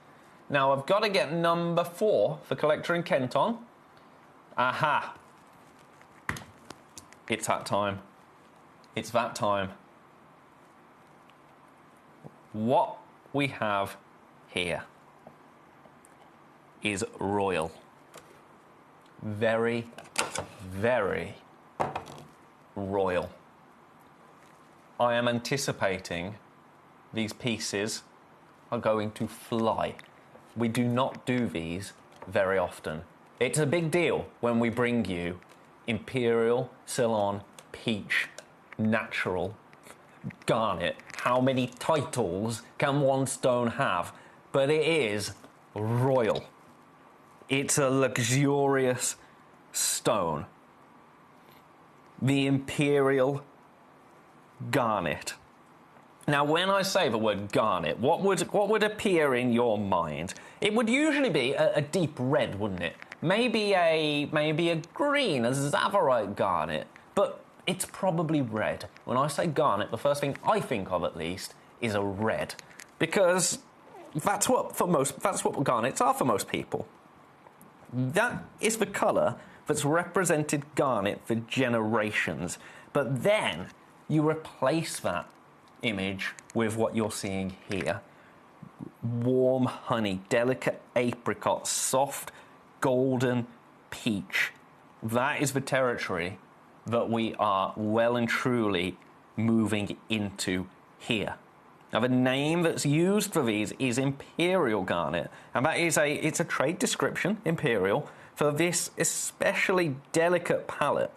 Now, I've got to get number 4 for Collector in Kenton. Aha. It's that time. It's that time. What we have here is royal. Very, very royal. I am anticipating these pieces are going to fly. We do not do these very often. It's a big deal when we bring you Imperial, Ceylon, Peach, Natural, Garnet. How many titles can one stone have? But it is royal. It's a luxurious stone. The Imperial Garnet. Now, when I say the word garnet, what would appear in your mind? It would usually be a deep red, wouldn't it? Maybe a green, a Zavarite garnet, but it's probably red. When I say garnet, the first thing I think of, at least, is a red, because that's what garnets are for most people. That is the colour that's represented garnet for generations. But then you replace that image with what you're seeing here. Warm honey, delicate apricot, soft golden peach. That is the territory that we are well and truly moving into here. Now, the name that's used for these is Imperial Garnet, and that is it's a trade description, Imperial, for this especially delicate palette,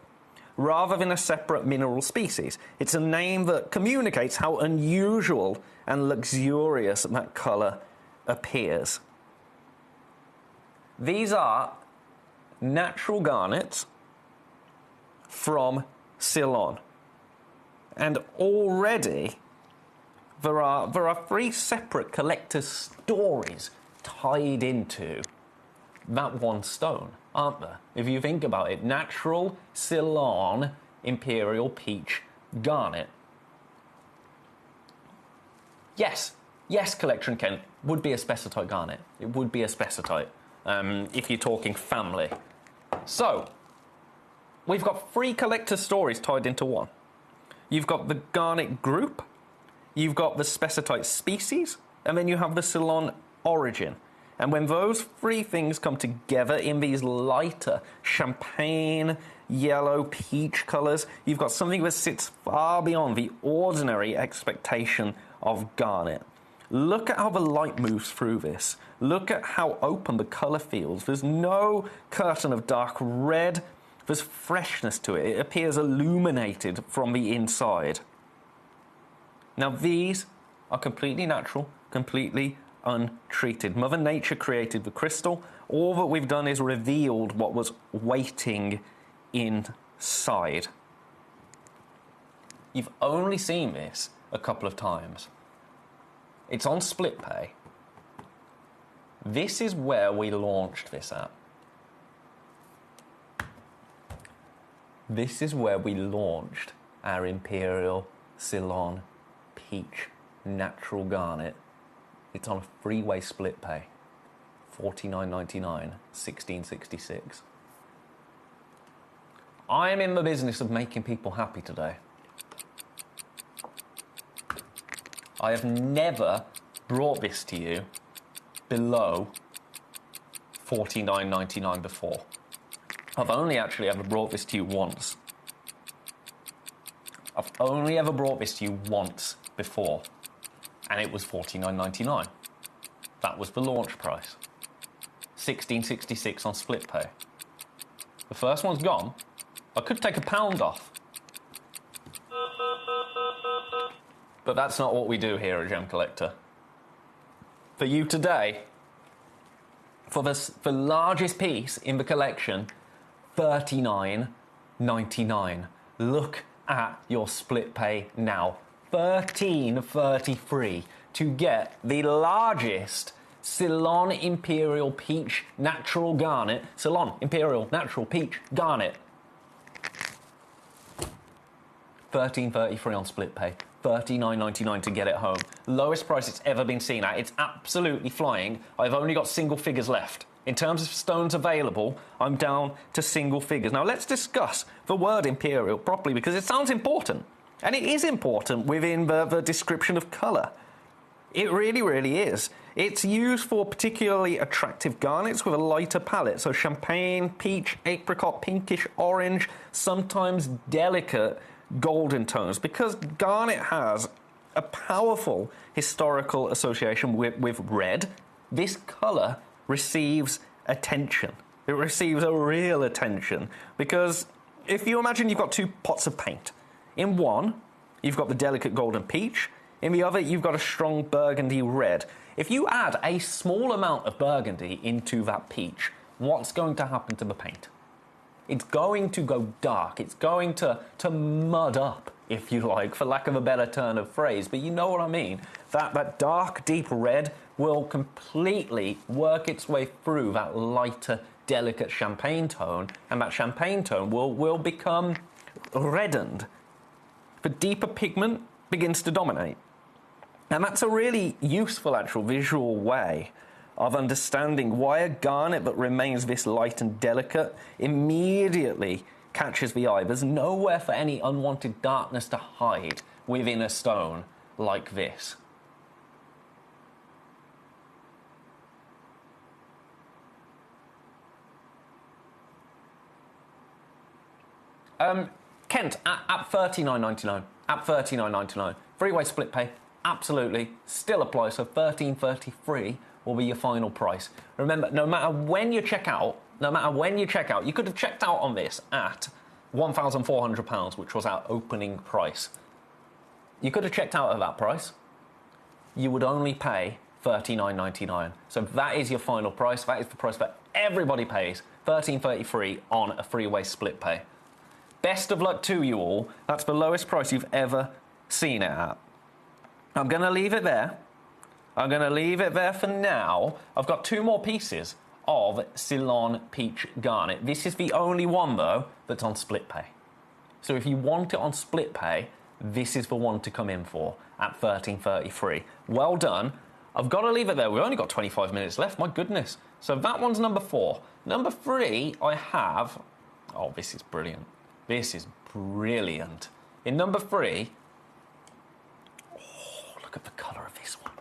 rather than a separate mineral species. It's a name that communicates how unusual and luxurious that colour appears. These are natural garnets from Ceylon, and already there are 3 separate collector's stories tied into that one stone, aren't there? If you think about it, natural Ceylon Imperial Peach Garnet. Yes, Collector and Kent would be a spessartite garnet. It would be a spessartite if you're talking family. So, we've got 3 collector stories tied into one. You've got the garnet group, you've got the spessartite species, and then you have the Ceylon origin. And when those 3 things come together in these lighter champagne, yellow, peach colours, you've got something that sits far beyond the ordinary expectation of garnet. Look at how the light moves through this. Look at how open the colour feels. There's no curtain of dark red. There's freshness to it. It appears illuminated from the inside. Now these are completely natural, completely untreated. Mother Nature created the crystal. All that we've done is revealed what was waiting inside. You've only seen this a couple of times. It's on split pay. This is where we launched this at. This is where we launched our Imperial Ceylon Peach Natural Garnet. It's on a freeway split pay. $49.99, $16.66. I am in the business of making people happy today. I have never brought this to you below $49.99 before. I've only actually ever brought this to you once. I've only ever brought this to you once before, and it was $49.99. That was the launch price. $16.66 on split pay. The first one's gone. I could take £1 off. But that's not what we do here at Gemcollector. For you today, for the largest piece in the collection, $39.99. Look at your split pay now. $13.33 to get the largest Ceylon Imperial Peach Natural Garnet. Ceylon Imperial Natural Peach Garnet. $13.33 on split pay. $39.99 to get it home. Lowest price it's ever been seen at. It's absolutely flying. I've only got single figures left. In terms of stones available, I'm down to single figures. Now let's discuss the word Imperial properly, because it sounds important. And it is important within the description of colour. It really, really is. It's used for particularly attractive garnets with a lighter palette. So champagne, peach, apricot, pinkish, orange, sometimes delicate golden tones, because garnet has a powerful historical association with red. This colour receives attention. It receives a real attention, because if you imagine you've got 2 pots of paint. In one, you've got the delicate golden peach. In the other, you've got a strong burgundy red. If you add a small amount of burgundy into that peach, what's going to happen to the paint? It's going to go dark. It's going to mud up, if you like, for lack of a better turn of phrase. But you know what I mean. That dark, deep red will completely work its way through that lighter, delicate champagne tone, and that champagne tone will become reddened. The deeper pigment begins to dominate. And that's a really useful, actual visual way of understanding why a garnet that remains this light and delicate immediately catches the eye. There's nowhere for any unwanted darkness to hide within a stone like this. Kent, at $39.99. At $39.99. Freeway split pay, absolutely, still applies. So $13.33 will be your final price. Remember, no matter when you check out, you could have checked out on this at £1,400, which was our opening price. You could have checked out at that price. You would only pay $39.99. So that is your final price. That is the price that everybody pays. $13.33 on a freeway split pay. Best of luck to you all. That's the lowest price you've ever seen it at. I'm going to leave it there. I'm going to leave it there for now. I've got 2 more pieces of Ceylon Peach Garnet. This is the only one, though, that's on split pay. So if you want it on split pay, this is the one to come in for at $13.33. Well done. I've got to leave it there. We've only got 25 minutes left. My goodness. So that one's number 4. Number 3, I have... Oh, this is brilliant. This is brilliant. In number 3... Oh, look at the colour of this one.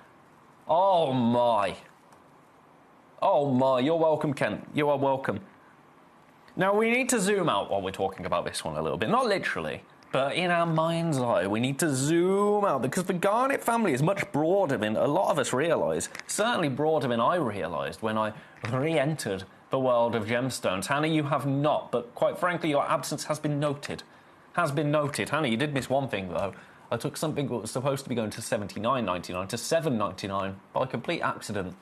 Oh, my. Oh, my. You're welcome, Kent. You are welcome. Now, we need to zoom out while we're talking about this one a little bit. Not literally, but in our mind's eye, we need to zoom out because the Garnet family is much broader than a lot of us realise. Certainly broader than I realised when I re-entered the world of gemstones. Hannah, you have not, but quite frankly, your absence has been noted. Has been noted. Hannah, you did miss one thing, though. I took something that was supposed to be going to $79.99 to $7.99 by complete accident.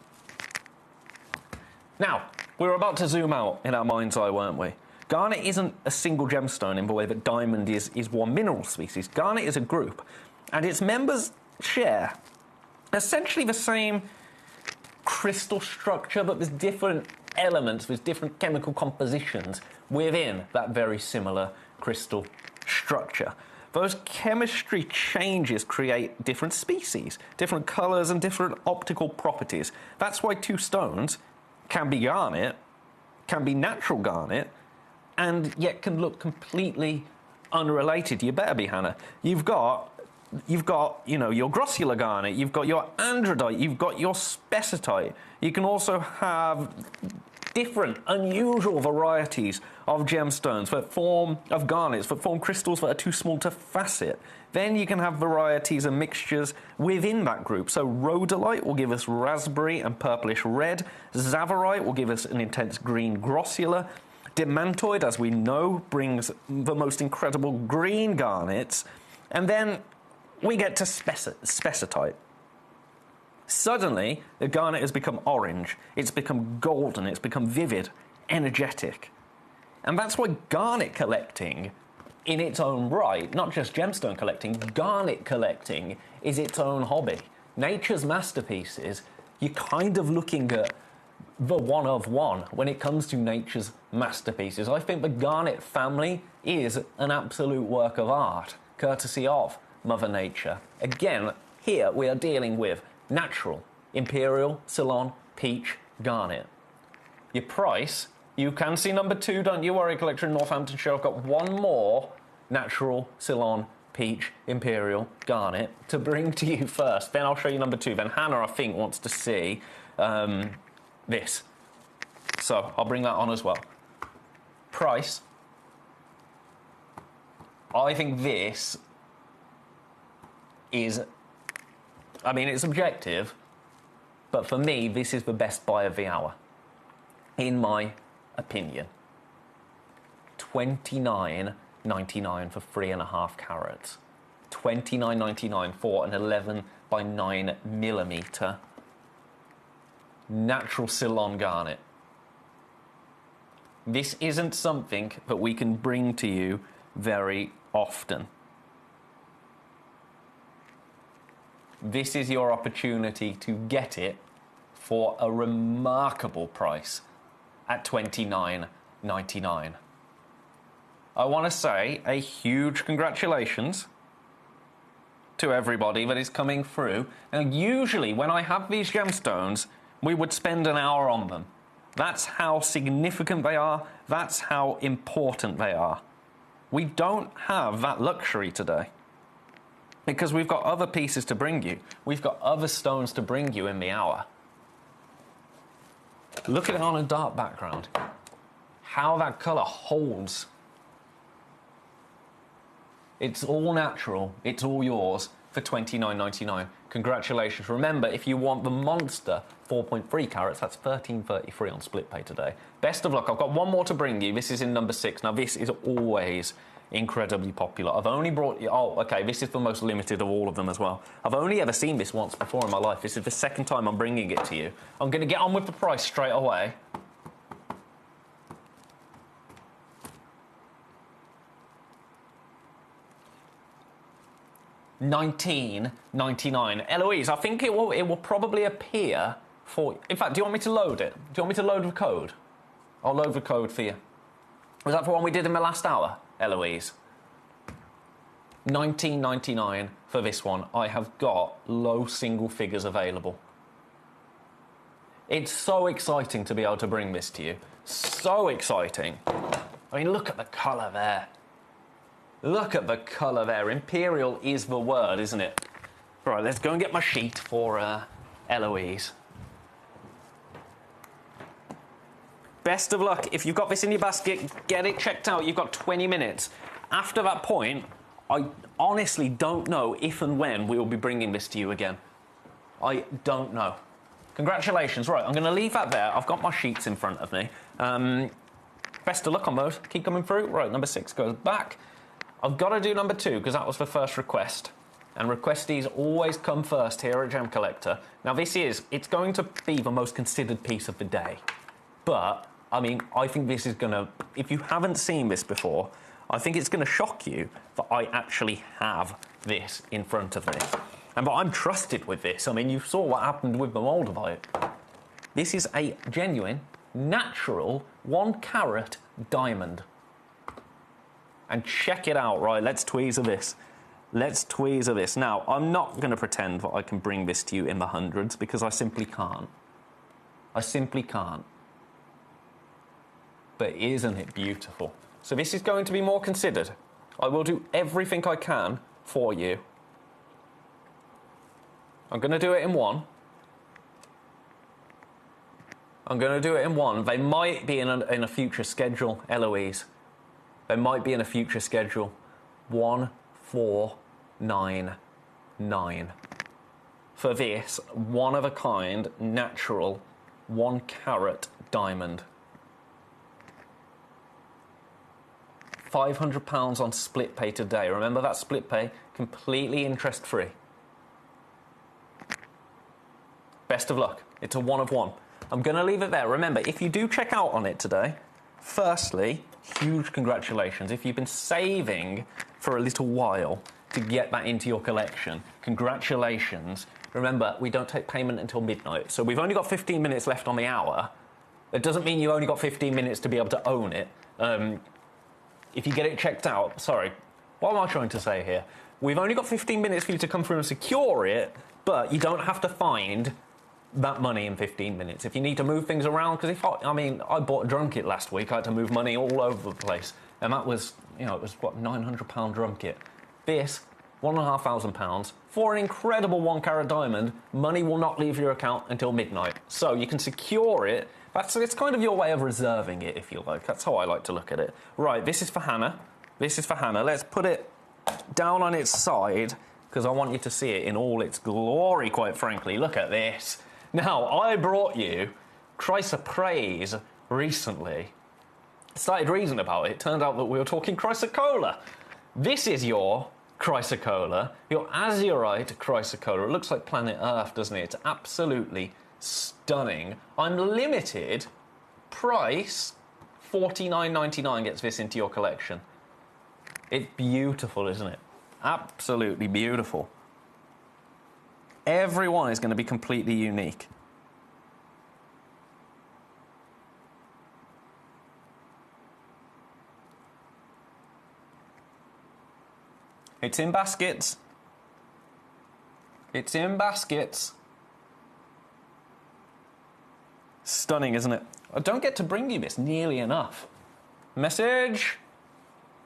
Now, we were about to zoom out in our mind's eye, weren't we? Garnet isn't a single gemstone in the way that diamond is one mineral species. Garnet is a group, and its members share essentially the same crystal structure, but there's different elements, there's different chemical compositions within that very similar crystal structure. Those chemistry changes create different species, different colours and different optical properties. That's why two stones can be garnet, can be natural garnet, and yet can look completely unrelated. You better be, Hannah. You've got, you know, your grossular garnet, you've got your andradite, you've got your spessartite. You can also have different, unusual varieties of gemstones that form, of garnets, that form crystals that are too small to facet. Then you can have varieties and mixtures within that group. So rhodolite will give us raspberry and purplish red. Tsavorite will give us an intense green grossular. Demantoid, as we know, brings the most incredible green garnets. And then we get to spessartite. Suddenly, the garnet has become orange. It's become golden. It's become vivid, energetic. And that's why garnet collecting, in its own right, not just gemstone collecting, garnet collecting is its own hobby. Nature's masterpieces, you're kind of looking at the one of one when it comes to nature's masterpieces. I think the Garnet family is an absolute work of art, courtesy of Mother Nature. Again, here we are dealing with natural, imperial, Ceylon, peach, garnet. Your price, you can see number 2, don't you worry, collector in Northamptonshire. I've got one more natural, Ceylon, peach, imperial, garnet to bring to you first. Then I'll show you number 2. Then Hannah, I think, wants to see this. So I'll bring that on as well. Price. I think this is, I mean, it's subjective, but for me, this is the best buy of the hour, in my opinion. $29.99 for 3.5 carats. $29.99 for an 11 by 9 millimeter natural Ceylon garnet. This isn't something that we can bring to you very often. This is your opportunity to get it for a remarkable price at $29.99. I want to say a huge congratulations to everybody that is coming through. Now, usually when I have these gemstones, we would spend an hour on them. That's how significant they are. That's how important they are. We don't have that luxury today because we've got other pieces to bring you. We've got other stones to bring you in the hour. Look at it on a dark background. How that colour holds. It's all natural. It's all yours for $29.99. Congratulations. Remember, if you want the monster 4.3 carats, that's $13.33 on split pay today. Best of luck. I've got one more to bring you. This is in number 6. Now, this is always incredibly popular. I've only brought you... Oh, okay, this is the most limited of all of them as well. I've only ever seen this once before in my life. This is the second time I'm bringing it to you. I'm going to get on with the price straight away. $19.99. Eloise, I think it will probably appear In fact, do you want me to load it? Do you want me to load the code? I'll load the code for you. Was that for one we did in the last hour, Eloise? $19.99 for this one. I have got low single figures available. It's so exciting to be able to bring this to you. So exciting. I mean, look at the colour there. Look at the colour there. Imperial is the word, isn't it? Right, let's go and get my sheet for Eloise. Best of luck. If you've got this in your basket, get it checked out. You've got 20 minutes. After that point, I honestly don't know if and when we will be bringing this to you again. I don't know. Congratulations. Right, I'm going to leave that there. I've got my sheets in front of me. Best of luck on those. Keep coming through. Right, number 6 goes back. I've got to do number 2 because that was the first request. And requestees always come first here at Gemcollector. Now, it's going to be the most considered piece of the day. But, I mean, I think this is going to... If you haven't seen this before, I think it's going to shock you that I actually have this in front of me. But I'm trusted with this. I mean, you saw what happened with the Moldavite. This is a genuine, natural, 1-carat diamond. And check it out, right? Let's tweezer this. Let's tweezer this. Now, I'm not going to pretend that I can bring this to you in the hundreds because I simply can't. I simply can't. But isn't it beautiful? So this is going to be more considered. I will do everything I can for you. I'm going to do it in one. I'm going to do it in one. They might be in a future schedule, Eloise. They might be in a future schedule. 1499. For this one-of-a-kind, natural, 1-carat diamond. £500 on split pay today. Remember that split pay? Completely interest-free. Best of luck. It's a one of one. I'm going to leave it there. Remember, if you do check out on it today, firstly, huge congratulations. If you've been saving for a little while to get that into your collection, congratulations. Remember, we don't take payment until midnight, so we've only got 15 minutes left on the hour. It doesn't mean you only got 15 minutes to be able to own it. If you get it checked out, sorry, what am I trying to say here? We've only got 15 minutes for you to come through and secure it, but you don't have to find that money in 15 minutes. If you need to move things around, because I bought a drum kit last week. I had to move money all over the place, and that was, it was what, £900 drum kit. This, £1,500 for an incredible 1-carat diamond. Money will not leave your account until midnight, so you can secure it. It's kind of your way of reserving it, if you like. That's how I like to look at it. Right, this is for Hannah. This is for Hannah. Let's put it down on its side because I want you to see it in all its glory, quite frankly. Look at this. Now, I brought you Chrysler Praise recently. Started reading about it. Turned out that we were talking Chrysocolla. This is your Chrysocolla, your azurite Chrysocolla. It looks like planet Earth, doesn't it? It's absolutely stunning. Unlimited price, $49.99 gets this into your collection. It's beautiful, isn't it? Absolutely beautiful. Everyone is going to be completely unique. It's in baskets. It's in baskets. Stunning, isn't it? I don't get to bring you this nearly enough. Message.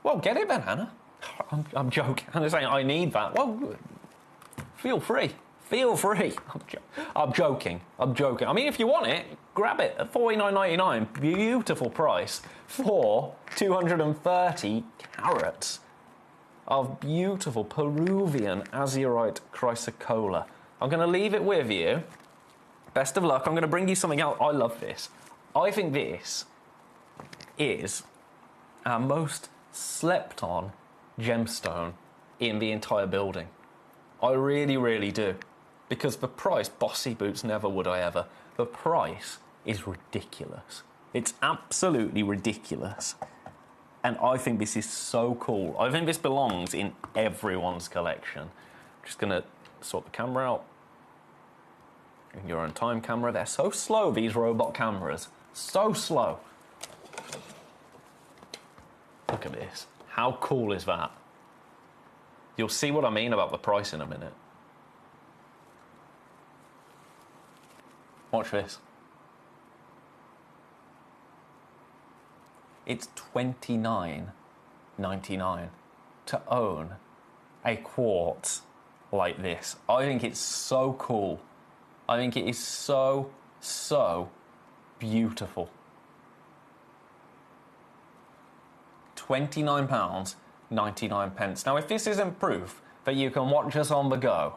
Well, get it then, Hannah. I'm joking. Hannah's saying, I need that. Well, feel free. Feel free. I'm joking. I'm joking. I mean, if you want it, grab it at $49.99. Beautiful price for 230 carats of beautiful Peruvian azurite chrysocolla. I'm going to leave it with you. Best of luck. I'm going to bring you something else. I love this. I think this is our most slept on gemstone in the entire building. I really, really do. Because the price, bossy boots, never would I ever. The price is ridiculous. It's absolutely ridiculous. And I think this is so cool. I think this belongs in everyone's collection. I'm just going to sort the camera out. your own time camera. They're so slow, these robot cameras. So slow. Look at this. How cool is that? You'll see what I mean about the price in a minute. Watch this. It's $29.99 to own a quartz like this. I think it's so cool. I think it is so, so beautiful. £29.99. Now, if this isn't proof that you can watch us on the go,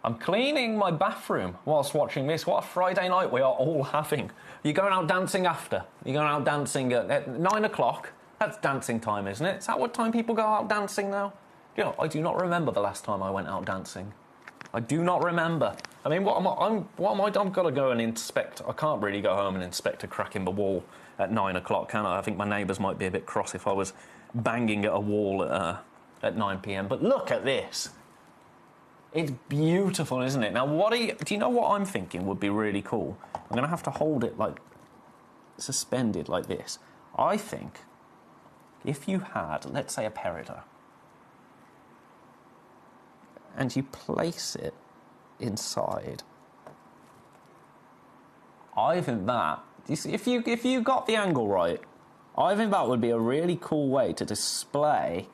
I'm cleaning my bathroom whilst watching this. What a Friday night we are all having. You're going out dancing after. You're going out dancing at 9 o'clock. That's dancing time, isn't it? Is that what time people go out dancing now? You know, I do not remember the last time I went out dancing. I do not remember. I mean, I'm got to go and inspect. I can't really go home and inspect a crack in the wall at 9 o'clock, can I? I think my neighbours might be a bit cross if I was banging at a wall at 9 p.m. But look at this. It's beautiful, isn't it? Now, do you know what I'm thinking would be really cool? I'm going to have to hold it, like, suspended like this. I think if you had, let's say, a peridot, and you place it inside, I think that, if you got the angle right, I think that would be a really cool way to display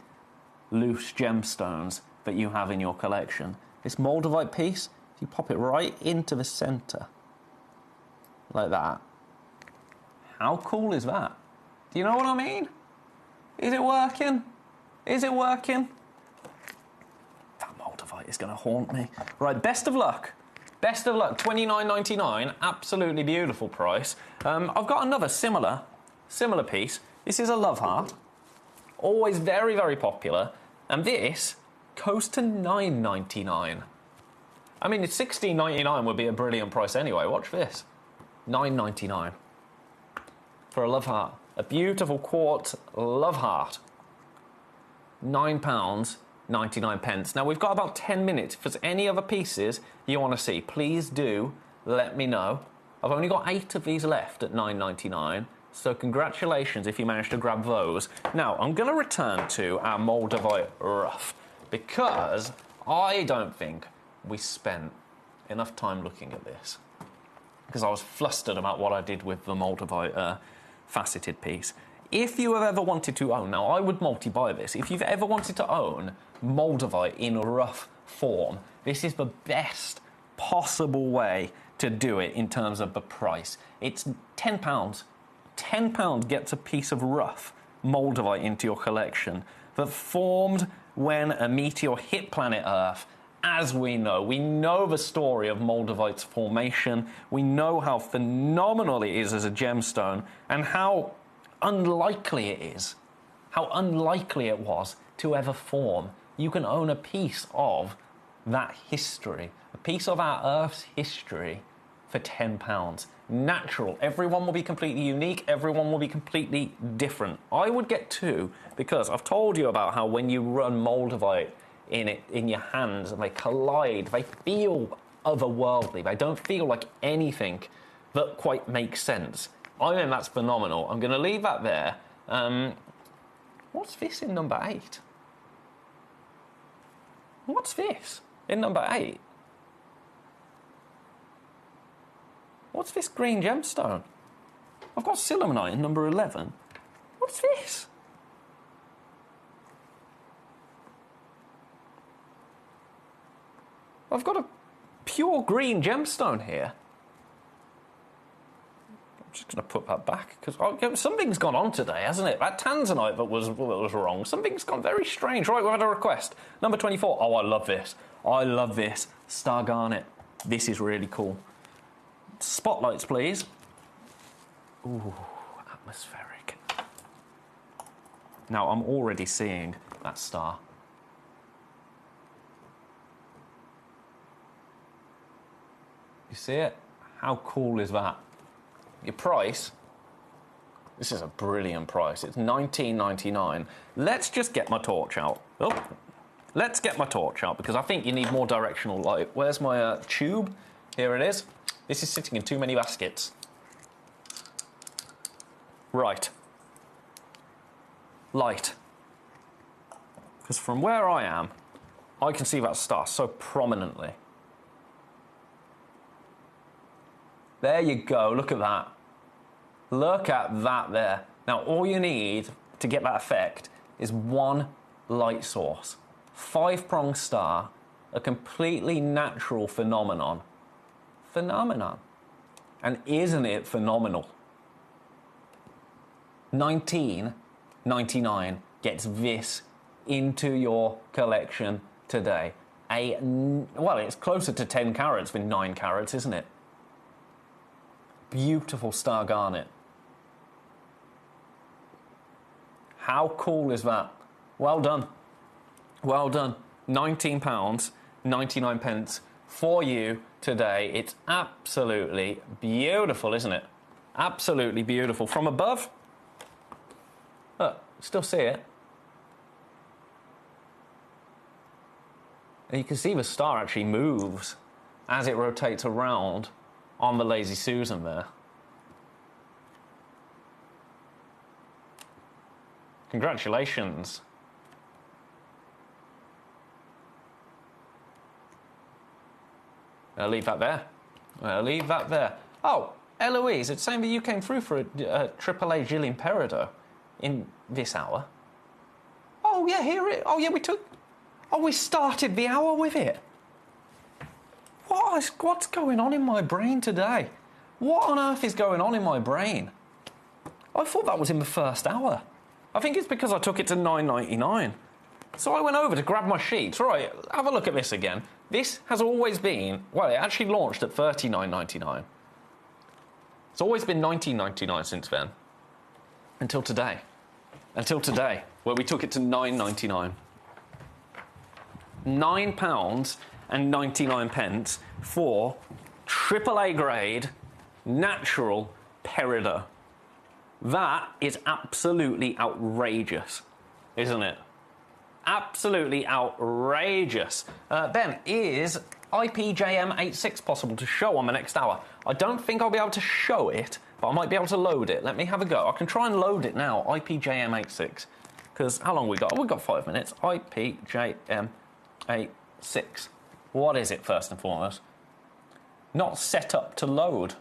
loose gemstones that you have in your collection. This Moldavite piece, if you pop it right into the centre, like that, how cool is that? Do you know what I mean? Is it working? Is it working? That Moldavite is going to haunt me. Right, best of luck. Best of luck. $29.99, absolutely beautiful price. I've got another similar piece. This is a love heart. Always very, very popular. And this goes to $9.99. I mean, $16.99 would be a brilliant price anyway. Watch this. $9.99 for a love heart. A beautiful quartz love heart. £9.99. Now, we've got about 10 minutes. If there's any other pieces you want to see, please do let me know. I've only got 8 of these left at $9.99. So congratulations if you managed to grab those. Now, I'm going to return to our Moldavite rough, because I don't think we spent enough time looking at this, because I was flustered about what I did with the Moldavite faceted piece. If you have ever wanted to own, now I would multi-buy this, if you've ever wanted to own Moldavite in a rough form, this is the best possible way to do it in terms of the price. It's £10. £10 gets a piece of rough Moldavite into your collection that formed when a meteor hit planet Earth. As we know the story of Moldavite's formation. We know how phenomenal it is as a gemstone, and how unlikely it is, how unlikely it was to ever form. You can own a piece of that history, a piece of our Earth's history, for £10. Natural. Everyone will be completely unique. Everyone will be completely different. I would get 2, because I've told you about how when you run Moldavite in your hands and they collide, they feel otherworldly. They don't feel like anything that quite makes sense. I think that's phenomenal. I'm going to leave that there. What's this in number 8? What's this in number 8? What's this green gemstone? I've got sillimanite in number 11. What's this? I've got a pure green gemstone here. I'm just going to put that back, because something's gone on today, hasn't it? That tanzanite that was wrong. Something's gone very strange. Right, we've had a request. Number 24. Oh, I love this. I love this. Star garnet. This is really cool. Spotlights, please. Ooh, atmospheric. Now, I'm already seeing that star. You see it? How cool is that? Your price? This is a brilliant price. It's $19.99. Let's just get my torch out. Oh, Let's get my torch out, because I think you need more directional light. Where's my tube? Here it is. This is sitting in too many baskets. Right. Light. Because from where I am, I can see that star so prominently. There you go, look at that. Look at that there. Now, all you need to get that effect is one light source. 5-pronged star, a completely natural phenomenon. And isn't it phenomenal? $19.99 gets this into your collection today. Well, it's closer to 10 carats than 9 carats, isn't it? Beautiful star garnet. How cool is that? Well done. Well done. £19, 99 pence for you today. It's absolutely beautiful, isn't it? Absolutely beautiful. From above, look, still see it. And you can see the star actually moves as it rotates around on the Lazy Susan there. Congratulations. I'll leave that there. I'll leave that there. Oh, Eloise, it's saying that you came through for a AAA Gillian Peridot in this hour. Oh, yeah, here it... Oh, yeah, we started the hour with it. What's going on in my brain today? What on earth is going on in my brain? I thought that was in the first hour. I think it's because I took it to $9.99. So I went over to grab my sheets. Right, have a look at this again. This has always been... Well, it actually launched at $39.99. It's always been $19.99 since then. Until today. Until today, where we took it to $9.99. £9.99 for AAA grade natural peridot. That is absolutely outrageous, isn't it? Absolutely outrageous. Ben, is IPJM86 possible to show on the next hour? I don't think I'll be able to show it, but I might be able to load it. Let me have a go. I can try and load it now, IPJM86. Because how long have we got? We've got 5 minutes. IPJM86. What is it, first and foremost? Not set up to load.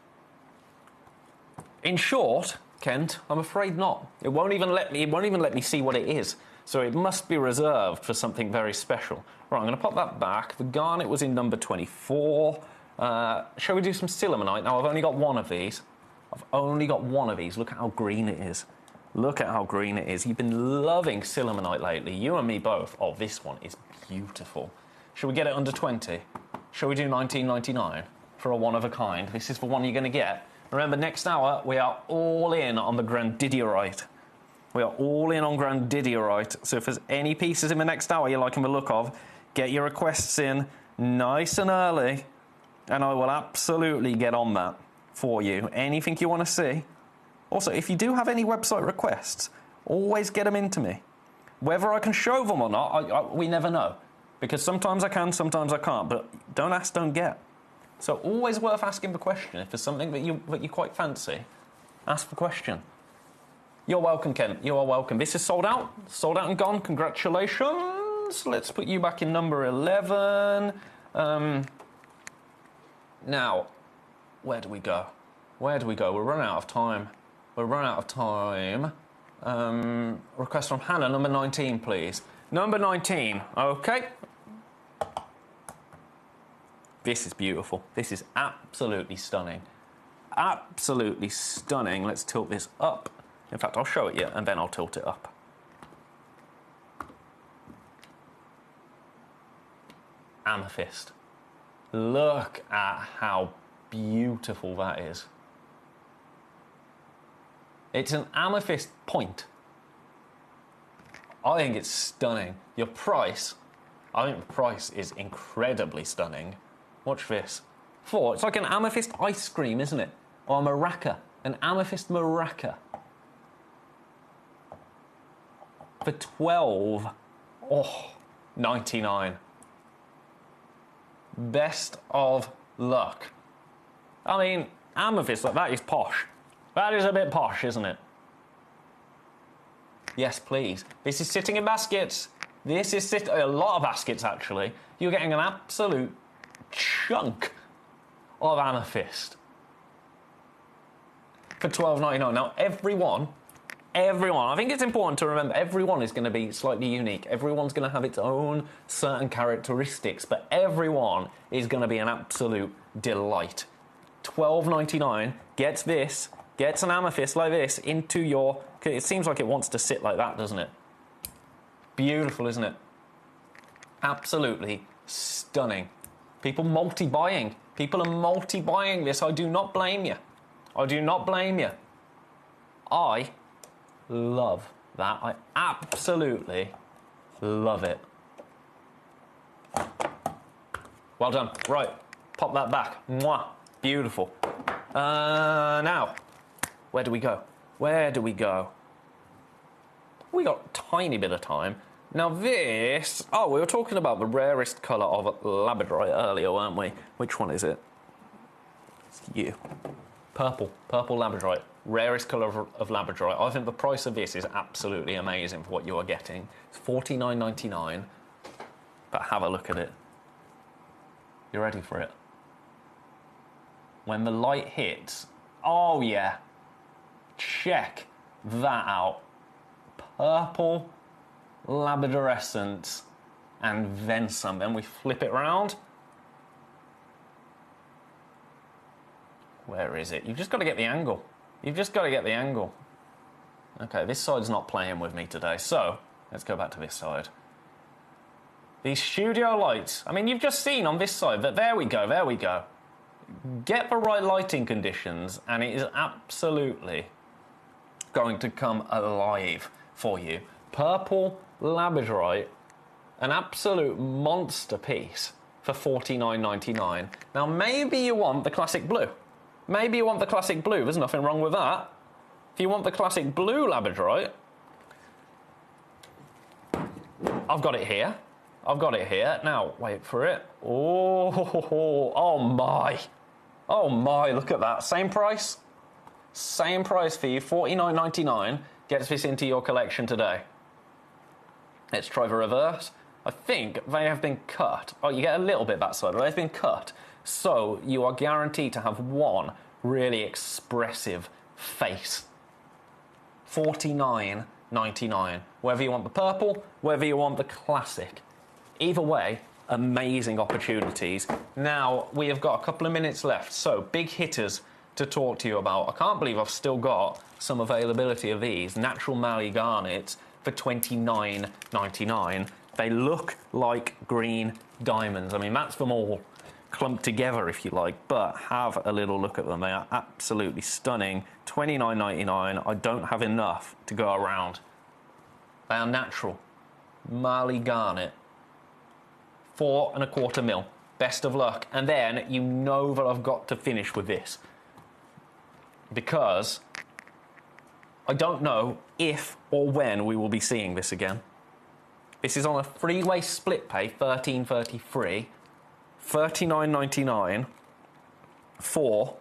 In short, Kent, I'm afraid not. It won't even let me see what it is. So it must be reserved for something very special. Right, I'm going to pop that back. The garnet was in number 24. Shall we do some sillimanite? Now, I've only got one of these. I've only got one of these. Look at how green it is. Look at how green it is. You've been loving sillimanite lately. You and me both. Oh, this one is beautiful. Shall we get it under 20? Shall we do $19.99 for a one-of-a-kind? This is the one you're going to get. Remember, next hour, we are all in on the grandidierite. We are all in on grandidierite. So if there's any pieces in the next hour you're liking the look of, get your requests in nice and early, and I will absolutely get on that for you. Anything you want to see. Also, if you do have any website requests, always get them into me. Whether I can show them or not, we never know. Because sometimes I can, sometimes I can't. But don't ask, don't get. So always worth asking the question. If there's something that you quite fancy, ask the question. You're welcome, Kent. You are welcome. This is sold out. Sold out and gone. Congratulations. Let's put you back in number 11. Now, where do we go? Where do we go? We're running out of time. We're running out of time. Request from Hannah, number 19, please. Number 19. Okay. This is beautiful. This is absolutely stunning. Absolutely stunning. Let's tilt this up. In fact, I'll show it you, and then I'll tilt it up. Amethyst. Look at how beautiful that is. It's an amethyst point. I think it's stunning. Your price, I think the price is incredibly stunning. Watch this. It's like an amethyst ice cream, isn't it? Or a maraca. An amethyst maraca. For 12. Oh, $14.99. Best of luck. I mean, amethyst like that is posh. That is a bit posh, isn't it? Yes, please. This is sitting in baskets. This is a lot of baskets, actually. You're getting an absolute chunk of amethyst for $12.99. Now, everyone, I think it's important to remember, everyone is going to be slightly unique. Everyone's going to have its own certain characteristics, but everyone is going to be an absolute delight. $12.99 gets this, gets an amethyst like this into your... It seems like it wants to sit like that, doesn't it? Beautiful, isn't it? Absolutely stunning. People multi-buying. People are multi-buying this. I do not blame you. I do not blame you. I love that. I absolutely love it. Well done. Right. Pop that back. Mwah. Beautiful. Now, where do we go? Where do we go? We got a tiny bit of time. Now this... Oh, we were talking about the rarest colour of labradorite earlier, weren't we? Which one is it? It's you. Purple. Purple labradorite. Rarest colour of labradorite. I think the price of this is absolutely amazing for what you are getting. It's $49.99. But have a look at it. You ready for it? When the light hits... Oh, yeah. Check that out. Purple, labradorescent, and then some. Then we flip it round. Where is it? You've just got to get the angle. You've just got to get the angle. Okay, this side's not playing with me today, so let's go back to this side. These studio lights. I mean, you've just seen on this side that there we go, there we go. Get the right lighting conditions, and it is absolutely going to come alive for you. Purple labradorite, an absolute monster piece for $49.99. Now, maybe you want the classic blue. Maybe you want the classic blue. There's nothing wrong with that. If you want the classic blue labradorite, I've got it here. I've got it here. Now, wait for it. Oh my. Oh my, look at that. Same price. Same price for you, $49.99. Gets this into your collection today. Let's try the reverse. I think they have been cut. Oh, you get a little bit that side, but they've been cut. So you are guaranteed to have one really expressive face. $49.99. Whether you want the purple, whether you want the classic. Either way, amazing opportunities. Now, we have got a couple of minutes left, so big hitters to talk to you about. I can't believe I've still got some availability of these natural Mali garnets for $29.99. They look like green diamonds. I mean, that's them all clumped together, if you like, but have a little look at them. They are absolutely stunning. $29.99. I don't have enough to go around. They are natural Mali garnet. 4.25 mil. Best of luck. And then you know that I've got to finish with this, because I don't know if or when we will be seeing this again. This is on a three-way split pay, $13.33, $39.99 for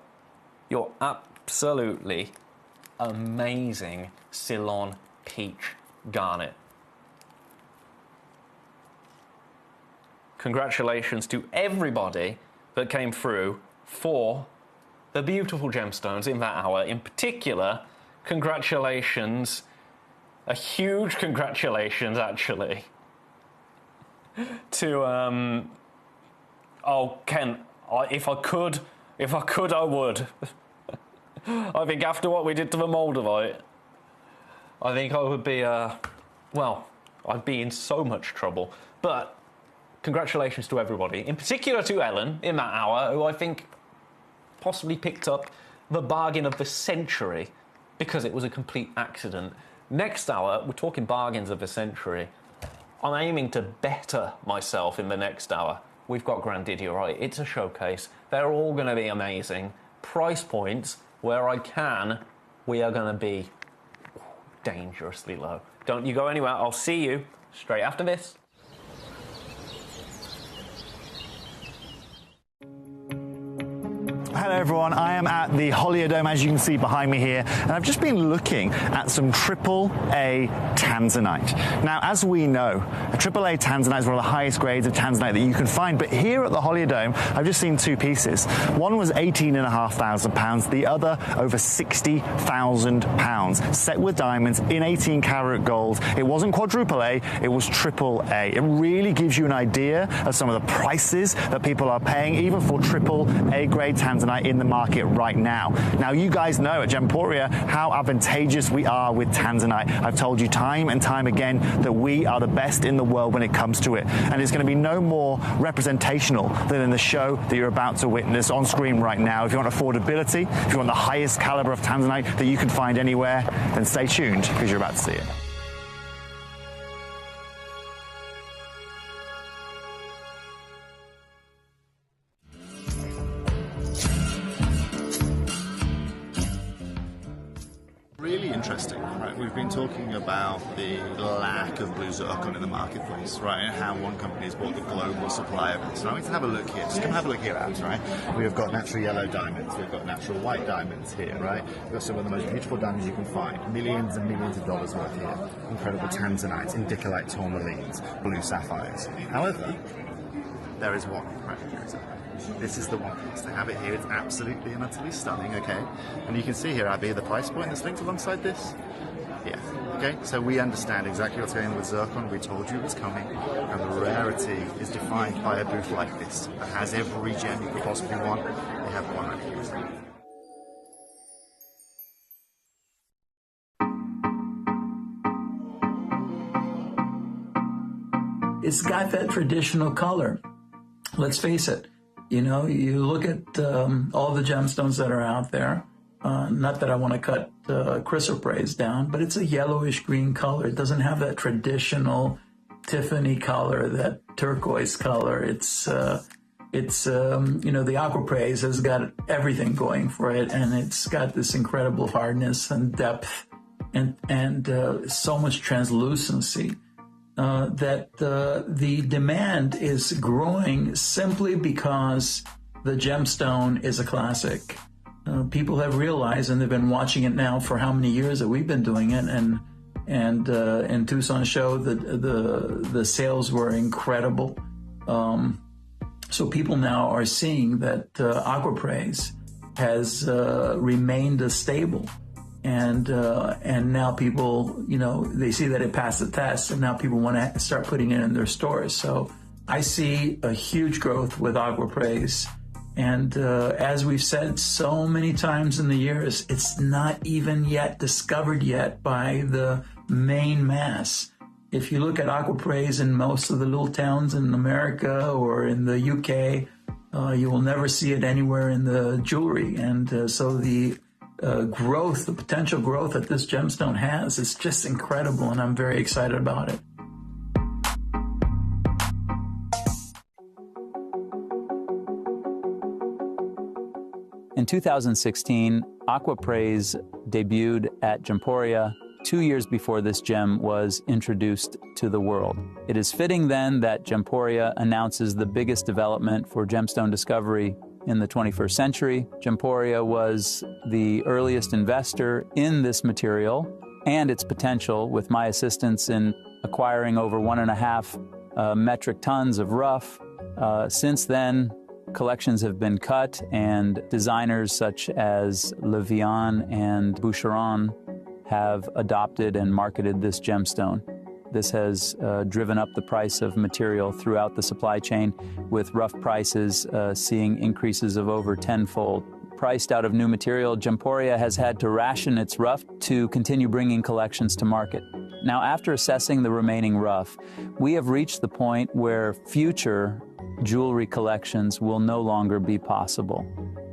your absolutely amazing Ceylon Peach Garnet. Congratulations to everybody that came through for the beautiful gemstones in that hour. In particular, congratulations, a huge congratulations actually, to oh Ken, if I could I would. I think after what we did to the Moldavite, I think I would be well, I'd be in so much trouble. But congratulations to everybody, in particular to Ellen in that hour, who I think possibly picked up the bargain of the century, because it was a complete accident. Next hour, we're talking bargains of the century. I'm aiming to better myself in the next hour. We've got Grandidierite. It's a showcase. They're all going to be amazing. Price points, where I can, we are going to be dangerously low. Don't you go anywhere. I'll see you straight after this. Hello everyone, I am at the Holiodome, as you can see behind me here, and I've just been looking at some AAA tanzanite. Now, as we know, a AAA tanzanite is one of the highest grades of tanzanite that you can find, but here at the Holiodome, I've just seen two pieces. One was £18,500, the other over £60,000, set with diamonds in 18 karat gold. It wasn't quadruple A, it was AAA. It really gives you an idea of some of the prices that people are paying, even for AAA grade tanzanite in the market right now. Now, you guys know at Gemporia how advantageous we are with tanzanite. I've told you time and time again that we are the best in the world when it comes to it. And it's going to be no more representational than in the show that you're about to witness on screen right now. If you want affordability, if you want the highest caliber of tanzanite that you can find anywhere, then stay tuned because you're about to see it. Really interesting, right? We've been talking about the lack of blue zircon in the marketplace, right? And how one company has bought the global supply of it. So now we can have a look here. Just come have a look here, Abs, right? We've got natural yellow diamonds. We've got natural white diamonds here, right? We've got some of the most beautiful diamonds you can find. Millions and millions of dollars worth here. Incredible tanzanites, indicolite tourmalines, blue sapphires. However, there is one right here. This is the one piece. They have it here. It's absolutely and utterly stunning, okay? And you can see here, Abby, the price point that's linked alongside this. Yeah, okay? So we understand exactly what's going on with zircon. We told you it was coming. And the rarity is defined by a booth like this that has every gem you could possibly want. They have one right here. It's got that traditional color. Let's face it. You know, you look at all the gemstones that are out there, not that I want to cut chrysoprase down, but it's a yellowish green color. It doesn't have that traditional Tiffany color, that turquoise color. It's you know, the aquaprase has got everything going for it, and it's got this incredible hardness and depth and so much translucency. That the demand is growing simply because the gemstone is a classic. People have realized, and they've been watching it now for how many years that we've been doing it, and in Tucson show the sales were incredible. So people now are seeing that aquaprase has remained stable. And now people, you know, they see that it passed the test, and now people want to start putting it in their stores. So I see a huge growth with aquaprase. And as we've said so many times in the years, it's not even yet discovered yet by the main mass. If you look at aquaprase in most of the little towns in America or in the UK, you will never see it anywhere in the jewelry. And so the growth, the potential growth that this gemstone has is just incredible, and I'm very excited about it. In 2016, aquaprase debuted at Gemporia 2 years before this gem was introduced to the world. It is fitting then that Gemporia announces the biggest development for gemstone discovery in the 21st century. Gemporia was the earliest investor in this material and its potential, with my assistance in acquiring over 1.5 metric tons of rough. Since then, collections have been cut, and designers such as Levian and Boucheron have adopted and marketed this gemstone. This has driven up the price of material throughout the supply chain, with rough prices seeing increases of over tenfold. Priced out of new material, Gemporia has had to ration its rough to continue bringing collections to market. Now, after assessing the remaining rough, we have reached the point where future jewelry collections will no longer be possible.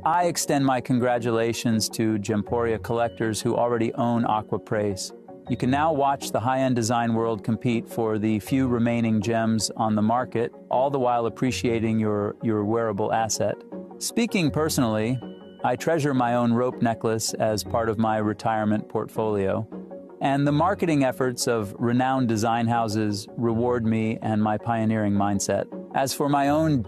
I extend my congratulations to Gemporia collectors who already own aquaprase. You can now watch the high-end design world compete for the few remaining gems on the market, all the while appreciating your wearable asset. Speaking personally, I treasure my own rope necklace as part of my retirement portfolio, and the marketing efforts of renowned design houses reward me and my pioneering mindset. As for my own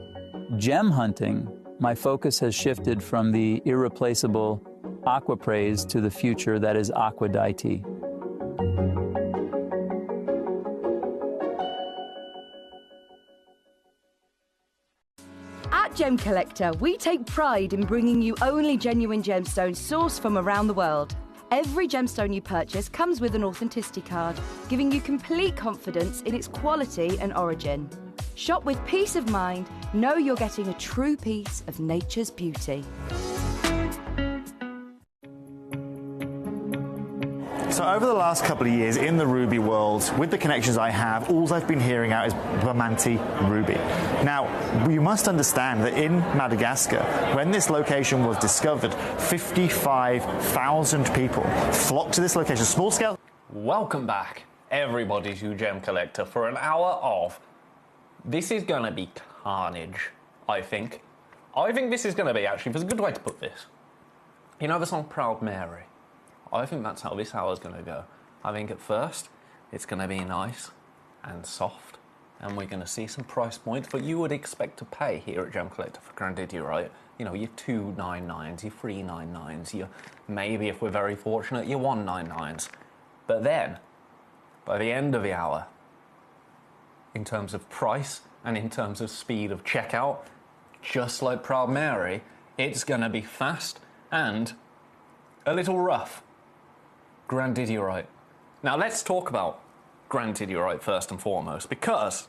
gem hunting, my focus has shifted from the irreplaceable aquapraise to the future that is aquadite. At Gemcollector, we take pride in bringing you only genuine gemstones sourced from around the world. Every gemstone you purchase comes with an authenticity card, giving you complete confidence in its quality and origin. Shop with peace of mind, know you're getting a true piece of nature's beauty. So over the last couple of years in the ruby world, with the connections I have, all I've been hearing out is Bamante ruby. Now, you must understand that in Madagascar, when this location was discovered, 55,000 people flocked to this location, small scale. Welcome back, everybody, to Gemcollector for an hour of... This is going to be carnage, I think. I think this is going to be, actually, there's a good way to put this. You know the song Proud Mary? I think that's how this hour is going to go. I think at first, it's going to be nice and soft, and we're going to see some price points that you would expect to pay here at Gemcollector for Grandidierite. You know, your 299s, your 399s, your, maybe if we're very fortunate, your 199s. But then, by the end of the hour, in terms of price and in terms of speed of checkout, just like Proud Mary, it's going to be fast and a little rough. Grandidierite. Now let's talk about Grandidierite first and foremost, because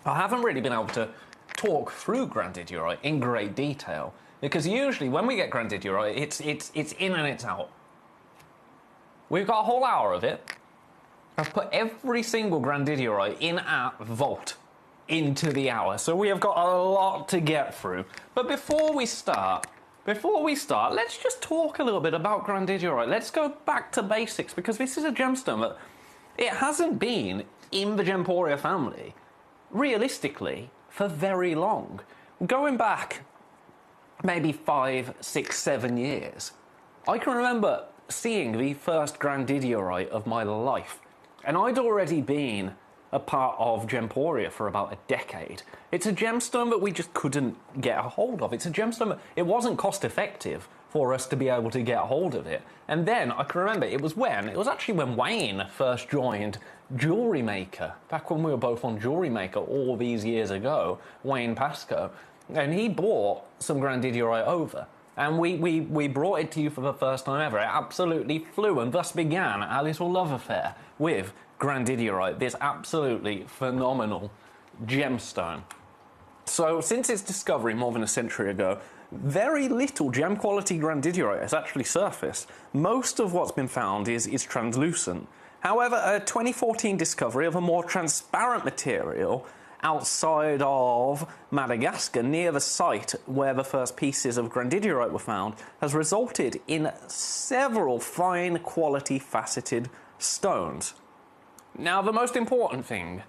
I haven't really been able to talk through Grandidierite in great detail, because usually when we get Grandidierite, it's in and it's out. We've got a whole hour of it. I've put every single Grandidierite in our vault into the hour, so we have got a lot to get through. But before we start, let's just talk a little bit about Grandidierite. Let's go back to basics, because this is a gemstone that it hasn't been in the Gemporia family, realistically, for very long. Going back maybe 5, 6, 7 years, I can remember seeing the first Grandidierite of my life, and I'd already been a part of Gemporia for about a decade. It's a gemstone that we just couldn't get a hold of. It's a gemstone that it wasn't cost effective for us to be able to get a hold of it. And then I can remember it was actually when Wayne first joined Jewelry Maker, back when we were both on Jewelry Maker all these years ago, Wayne Pascoe, and he brought some Grandidierite over. And we brought it to you for the first time ever. It absolutely flew, and thus began our little love affair with Grandidierite, this absolutely phenomenal gemstone. So since its discovery more than a century ago, very little gem quality Grandidierite has actually surfaced. Most of what's been found is translucent. However, a 2014 discovery of a more transparent material outside of Madagascar, near the site where the first pieces of Grandidierite were found, has resulted in several fine quality faceted stones. Now, the most important thing,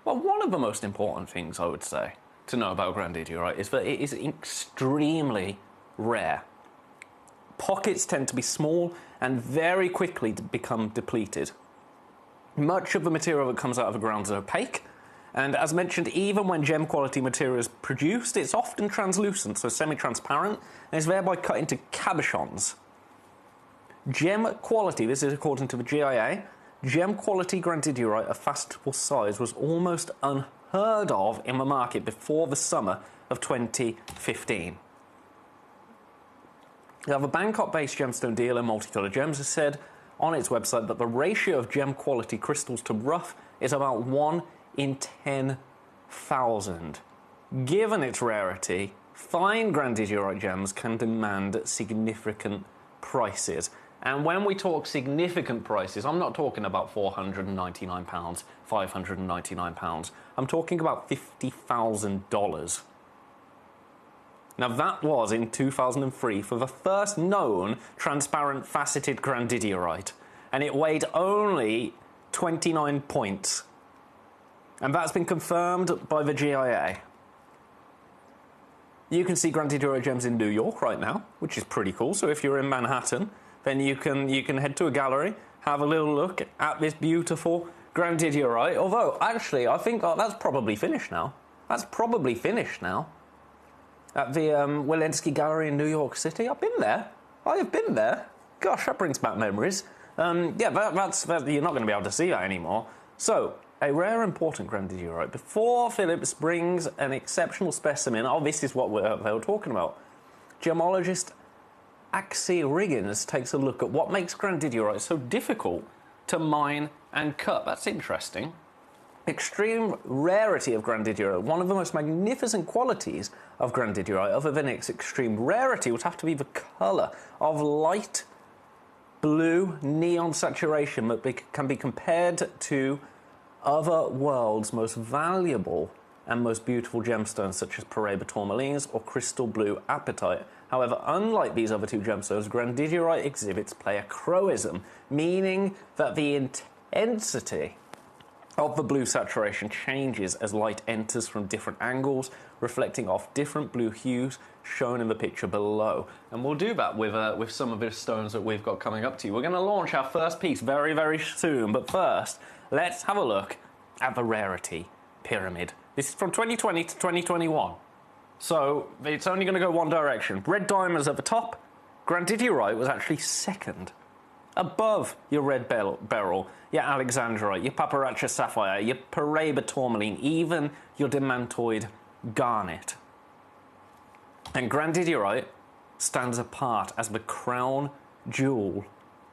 well, one of the most important things I would say to know about Grandidierite is that it is extremely rare. Pockets tend to be small and very quickly become depleted. Much of the material that comes out of the ground is opaque, and as mentioned, even when gem quality material is produced, it's often translucent, so semi-transparent, and is thereby cut into cabochons. Gem quality, this is according to the GIA, gem quality Grandidierite of fastable size was almost unheard of in the market before the summer of 2015. Now, the Bangkok-based gemstone dealer Multicolour Gems has said on its website that the ratio of gem quality crystals to rough is about 1 in 10,000. Given its rarity, fine Grandidierite gems can demand significant prices. And when we talk significant prices, I'm not talking about £499, £599. I'm talking about $50,000. Now that was in 2003 for the first known transparent faceted Grandidierite, and it weighed only 29 points. And that's been confirmed by the GIA. You can see Grandidierite gems in New York right now, which is pretty cool. So if you're in Manhattan, then you can head to a gallery, have a little look at this beautiful Grandidierite. Although, actually, I think that's probably finished now. That's probably finished now. At the Walensky Gallery in New York City. I've been there. I have been there. Gosh, that brings back memories. Yeah, that's you're not going to be able to see that anymore. So, a rare important grandidierite. Before Phillips brings an exceptional specimen, oh, this is what they were talking about. Gemologist Axie Riggins takes a look at what makes grandidierite so difficult to mine and cut. That's interesting. Extreme rarity of grandidierite. One of the most magnificent qualities of grandidierite, other than its extreme rarity, would have to be the colour of light blue neon saturation that can be compared to other world's most valuable and most beautiful gemstones, such as Paraiba tourmalines or crystal blue apatite. However, unlike these other two gemstones, grandidierite exhibits pleochroism, meaning that the intensity of the blue saturation changes as light enters from different angles, reflecting off different blue hues shown in the picture below. And we'll do that with some of the stones that we've got coming up to you. We're going to launch our first piece very, very soon, but first, let's have a look at the rarity pyramid. This is from 2020 to 2021, so it's only going to go one direction. Red diamonds at the top. Grandidierite was actually second, above your red beryl, your alexandrite, your papyracha sapphire, your Paraiba tourmaline, even your demantoid garnet. And grandidierite stands apart as the crown jewel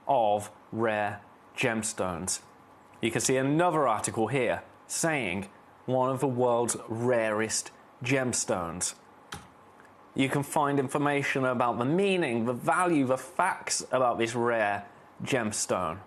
of rare gemstones. You can see another article here saying one of the world's rarest gemstones. You can find information about the meaning, the value, the facts about this rare gemstone.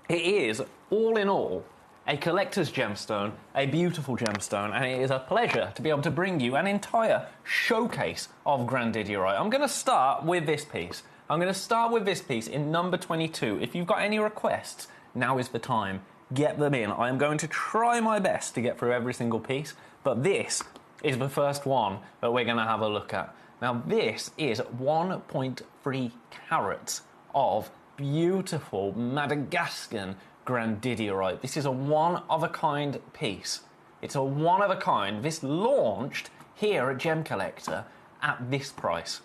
It is, all in all, a collector's gemstone, a beautiful gemstone, and it is a pleasure to be able to bring you an entire showcase of grandidierite. I'm going to start with this piece. I'm going to start with this piece in number 22. If you've got any requests, now is the time. Get them in. I am going to try my best to get through every single piece, but this is the first one that we're going to have a look at. Now, this is 1.3 carats of beautiful Madagascan grandidierite. This is a one-of-a-kind piece. It's a one-of-a-kind. This launched here at Gemcollector at this price.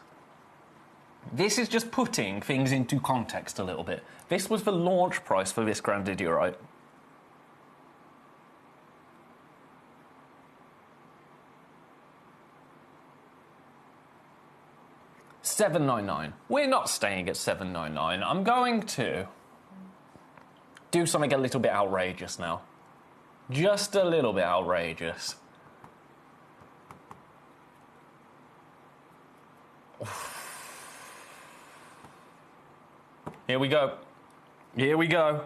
This is just putting things into context a little bit. This was the launch price for this grandidierite. $799. We're not staying at $799. I'm going to do something a little bit outrageous now. Just a little bit outrageous. Here we go. Here we go.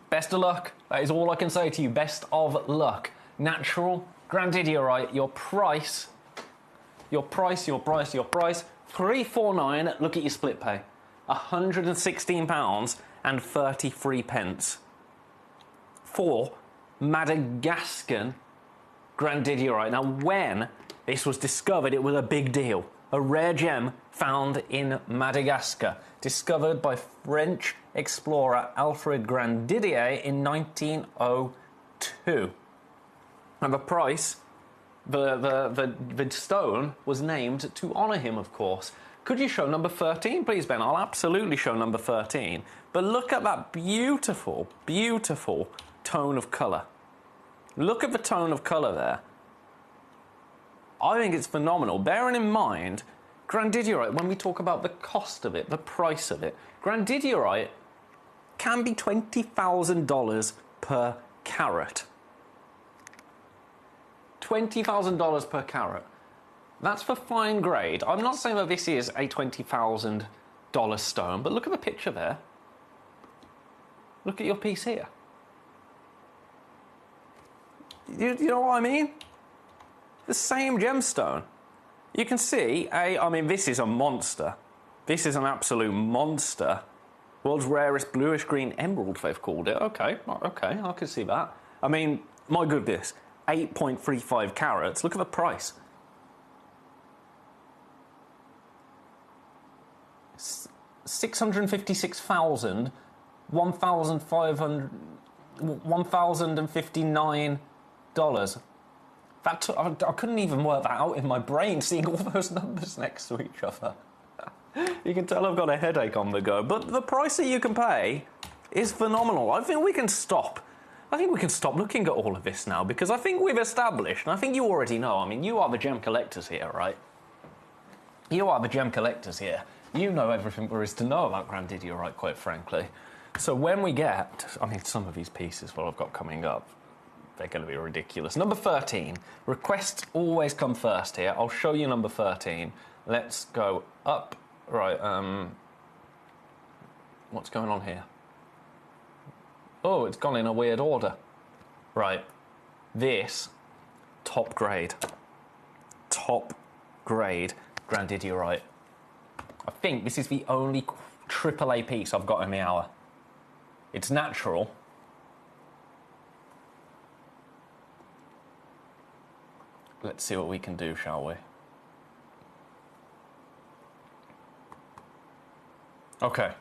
Best of luck. That is all I can say to you. Best of luck. Natural grandidierite. Your price. $349. Look at your split pay. £116 and 33 pence for Madagascan grandidierite. Now, when this was discovered, it was a big deal. A rare gem found in Madagascar, discovered by French explorer Alfred Grandidier in 1902. And the price, the stone was named to honour him, of course. Could you show number 13, please, Ben? I'll absolutely show number 13. But look at that beautiful, beautiful tone of colour. Look at the tone of colour there. I think it's phenomenal. Bearing in mind, grandidierite, when we talk about the cost of it, the price of it, grandidierite can be $20,000 per carat. $20,000 per carat. That's for fine grade. I'm not saying that this is a $20,000 stone, but look at the picture there. Look at your piece here. You know what I mean? The same gemstone. You can see, I mean, this is a monster. This is an absolute monster. World's rarest bluish-green emerald, they've called it. Okay, I can see that. I mean, my goodness, 8.35 carats. Look at the price. $656,000, 1,059 I couldn't even work that out in my brain, seeing all those numbers next to each other. You can tell I've got a headache on the go. But the price that you can pay is phenomenal. I think we can stop looking at all of this now, because I think we've established, and I think you already know, I mean, you are the gem collectors here, right? You are the gem collectors here. You know everything there is to know about Grandidierite, quite frankly. So when we get, I mean, some of these pieces, what I've got coming up, they're going to be ridiculous. Number 13. Requests always come first here. I'll show you number 13. Let's go up. Right, what's going on here? Oh, it's gone in a weird order. Right, this, top grade Grandidierite. I think this is the only AAA piece I've got in the hour. It's natural. Let's see what we can do, shall we? Okay.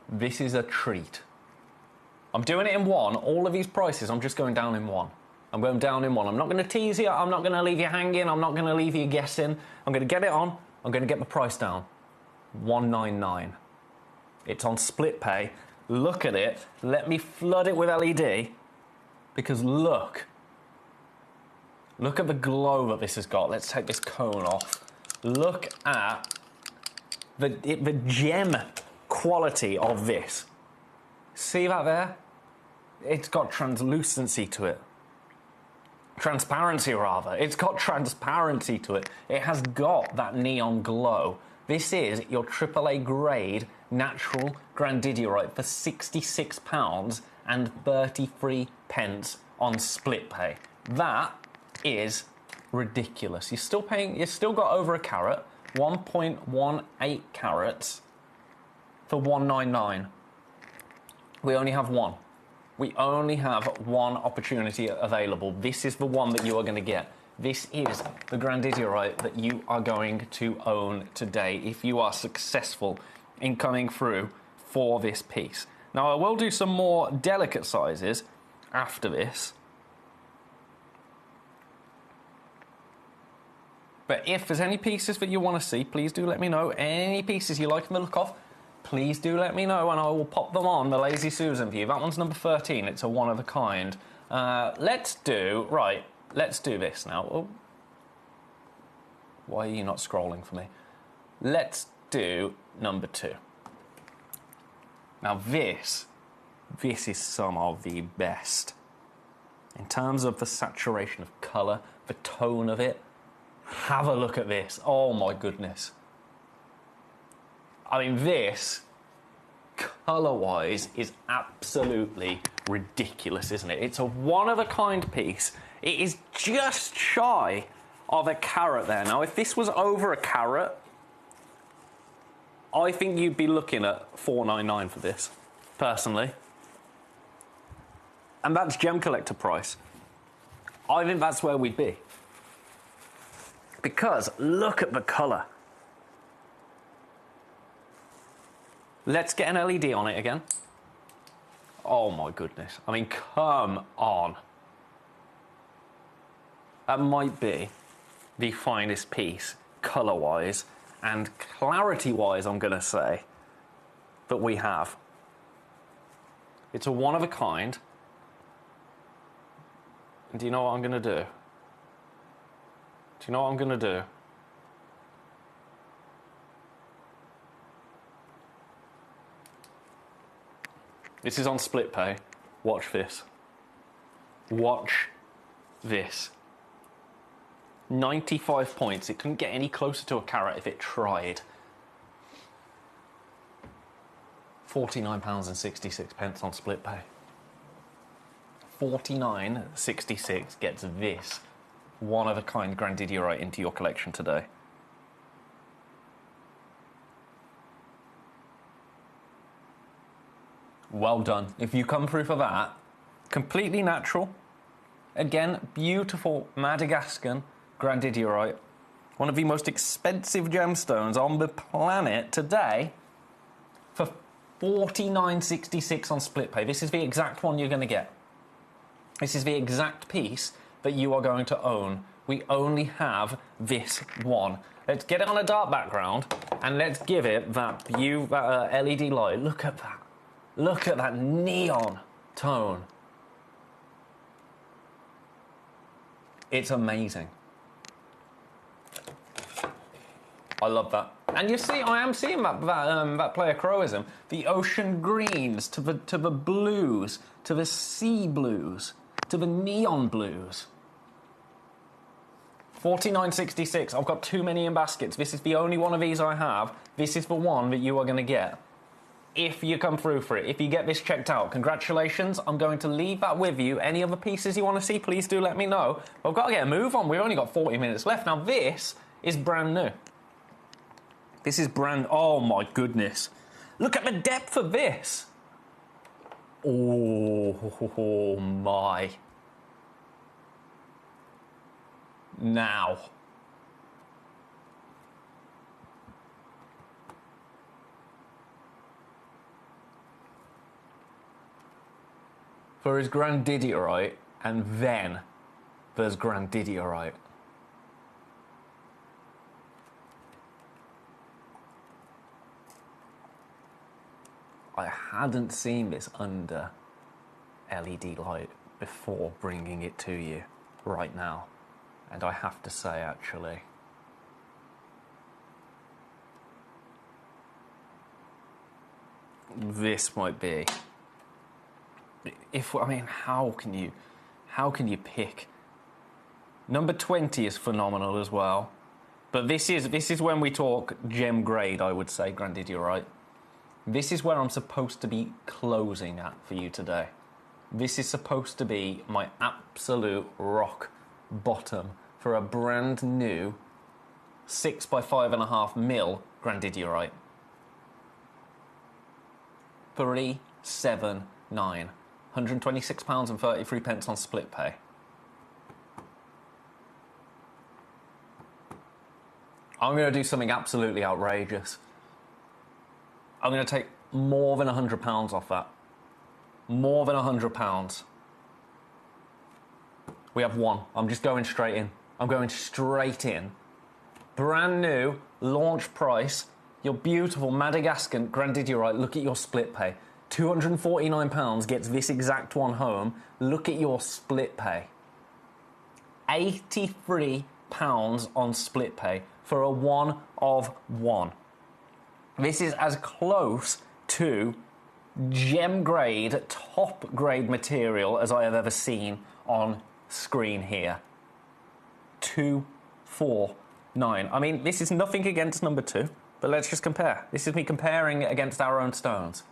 This is a treat. I'm doing it in one. All of these prices, I'm just going down in one. I'm going down in one. I'm not going to tease you. I'm not going to leave you hanging. I'm not going to leave you guessing. I'm going to get it on. I'm going to get the price down. $199. It's on split pay. Look at it. Let me flood it with LED. Because look. Look at the glow that this has got. Let's take this cone off. Look at the gem quality of this. See that there? It's got translucency to it. Transparency, rather. It's got transparency to it. It has got that neon glow. This is your AAA grade natural Grandidierite for £66.33 on split pay. That is ridiculous. You've still got over a carat, 1.18 carats for $199. We only have one. We only have one opportunity available. This is the one that you are going to get. This is the Grandidierite that you are going to own today if you are successful in coming through for this piece. Now, I will do some more delicate sizes after this. But if there's any pieces that you want to see, please do let me know. Any pieces you like the look of, please do let me know and I will pop them on the Lazy Susan view. That one's number 13. It's a one of a kind. Let's do this now. Oh. Why are you not scrolling for me? Let's do number 2. Now this is some of the best. In terms of the saturation of colour, the tone of it, have a look at this. Oh my goodness. I mean, this, colour-wise, is absolutely ridiculous, isn't it? It's a one-of-a-kind piece. It is just shy of a carat there. Now, if this was over a carat, I think you'd be looking at $499 for this, personally. And that's Gem Collector price. I think that's where we'd be. Because look at the colour. Let's get an LED on it again. Oh my goodness. I mean, come on. That might be the finest piece, colour-wise and clarity-wise, I'm going to say, that we have. It's a one-of-a-kind. And do you know what I'm going to do? Do you know what I'm going to do? This is on split pay. Watch this. Watch this. 95 points. It couldn't get any closer to a carat if it tried. £49.66 on split pay. $49.66 gets this one-of-a-kind Grandidierite into your collection today. Well done. If you come through for that, completely natural. Again, beautiful Madagascan Grandidierite. One of the most expensive gemstones on the planet today for $49.66 on split pay. This is the exact one you're going to get. This is the exact piece that you are going to own. We only have this one. Let's get it on a dark background and let's give it that LED light. Look at that. Look at that neon tone. It's amazing. I love that. And you see, I am seeing that player Crowism. The ocean greens to the blues, to the sea blues, to the neon blues. $49.66. I've got too many in baskets. This is the only one of these I have. This is the one that you are going to get. If you come through for it, if you get this checked out, congratulations. I'm going to leave that with you. Any other pieces you want to see, please do let me know. But I've got to get a move on. We've only got 40 minutes left. Now, this is brand new. This is brand... Oh, my goodness. Look at the depth of this. Oh, my. Now. For his Grandidierite, and then there's Grandidierite. I hadn't seen this under LED light before bringing it to you right now. And I have to say, actually, this might be... how can you pick? Number 20 is phenomenal as well. But this is when we talk gem grade, I would say, Grandidierite. This is where I'm supposed to be closing at for you today. This is supposed to be my absolute rock bottom for a brand new 6 by 5.5 mil Grandidierite. 379. £126.33 on split pay. I'm going to do something absolutely outrageous. I'm going to take more than £100 off that. More than £100. We have one. I'm just going straight in. I'm going straight in. Brand new, launch price. Your beautiful Madagascan Grandidierite. Look at your split pay. £249 gets this exact one home. Look at your split pay. £83 on split pay for a one of one. This is as close to gem grade, top grade material as I have ever seen on screen here. 249. I mean, this is nothing against number 2, but let's just compare. This is me comparing it against our own stones.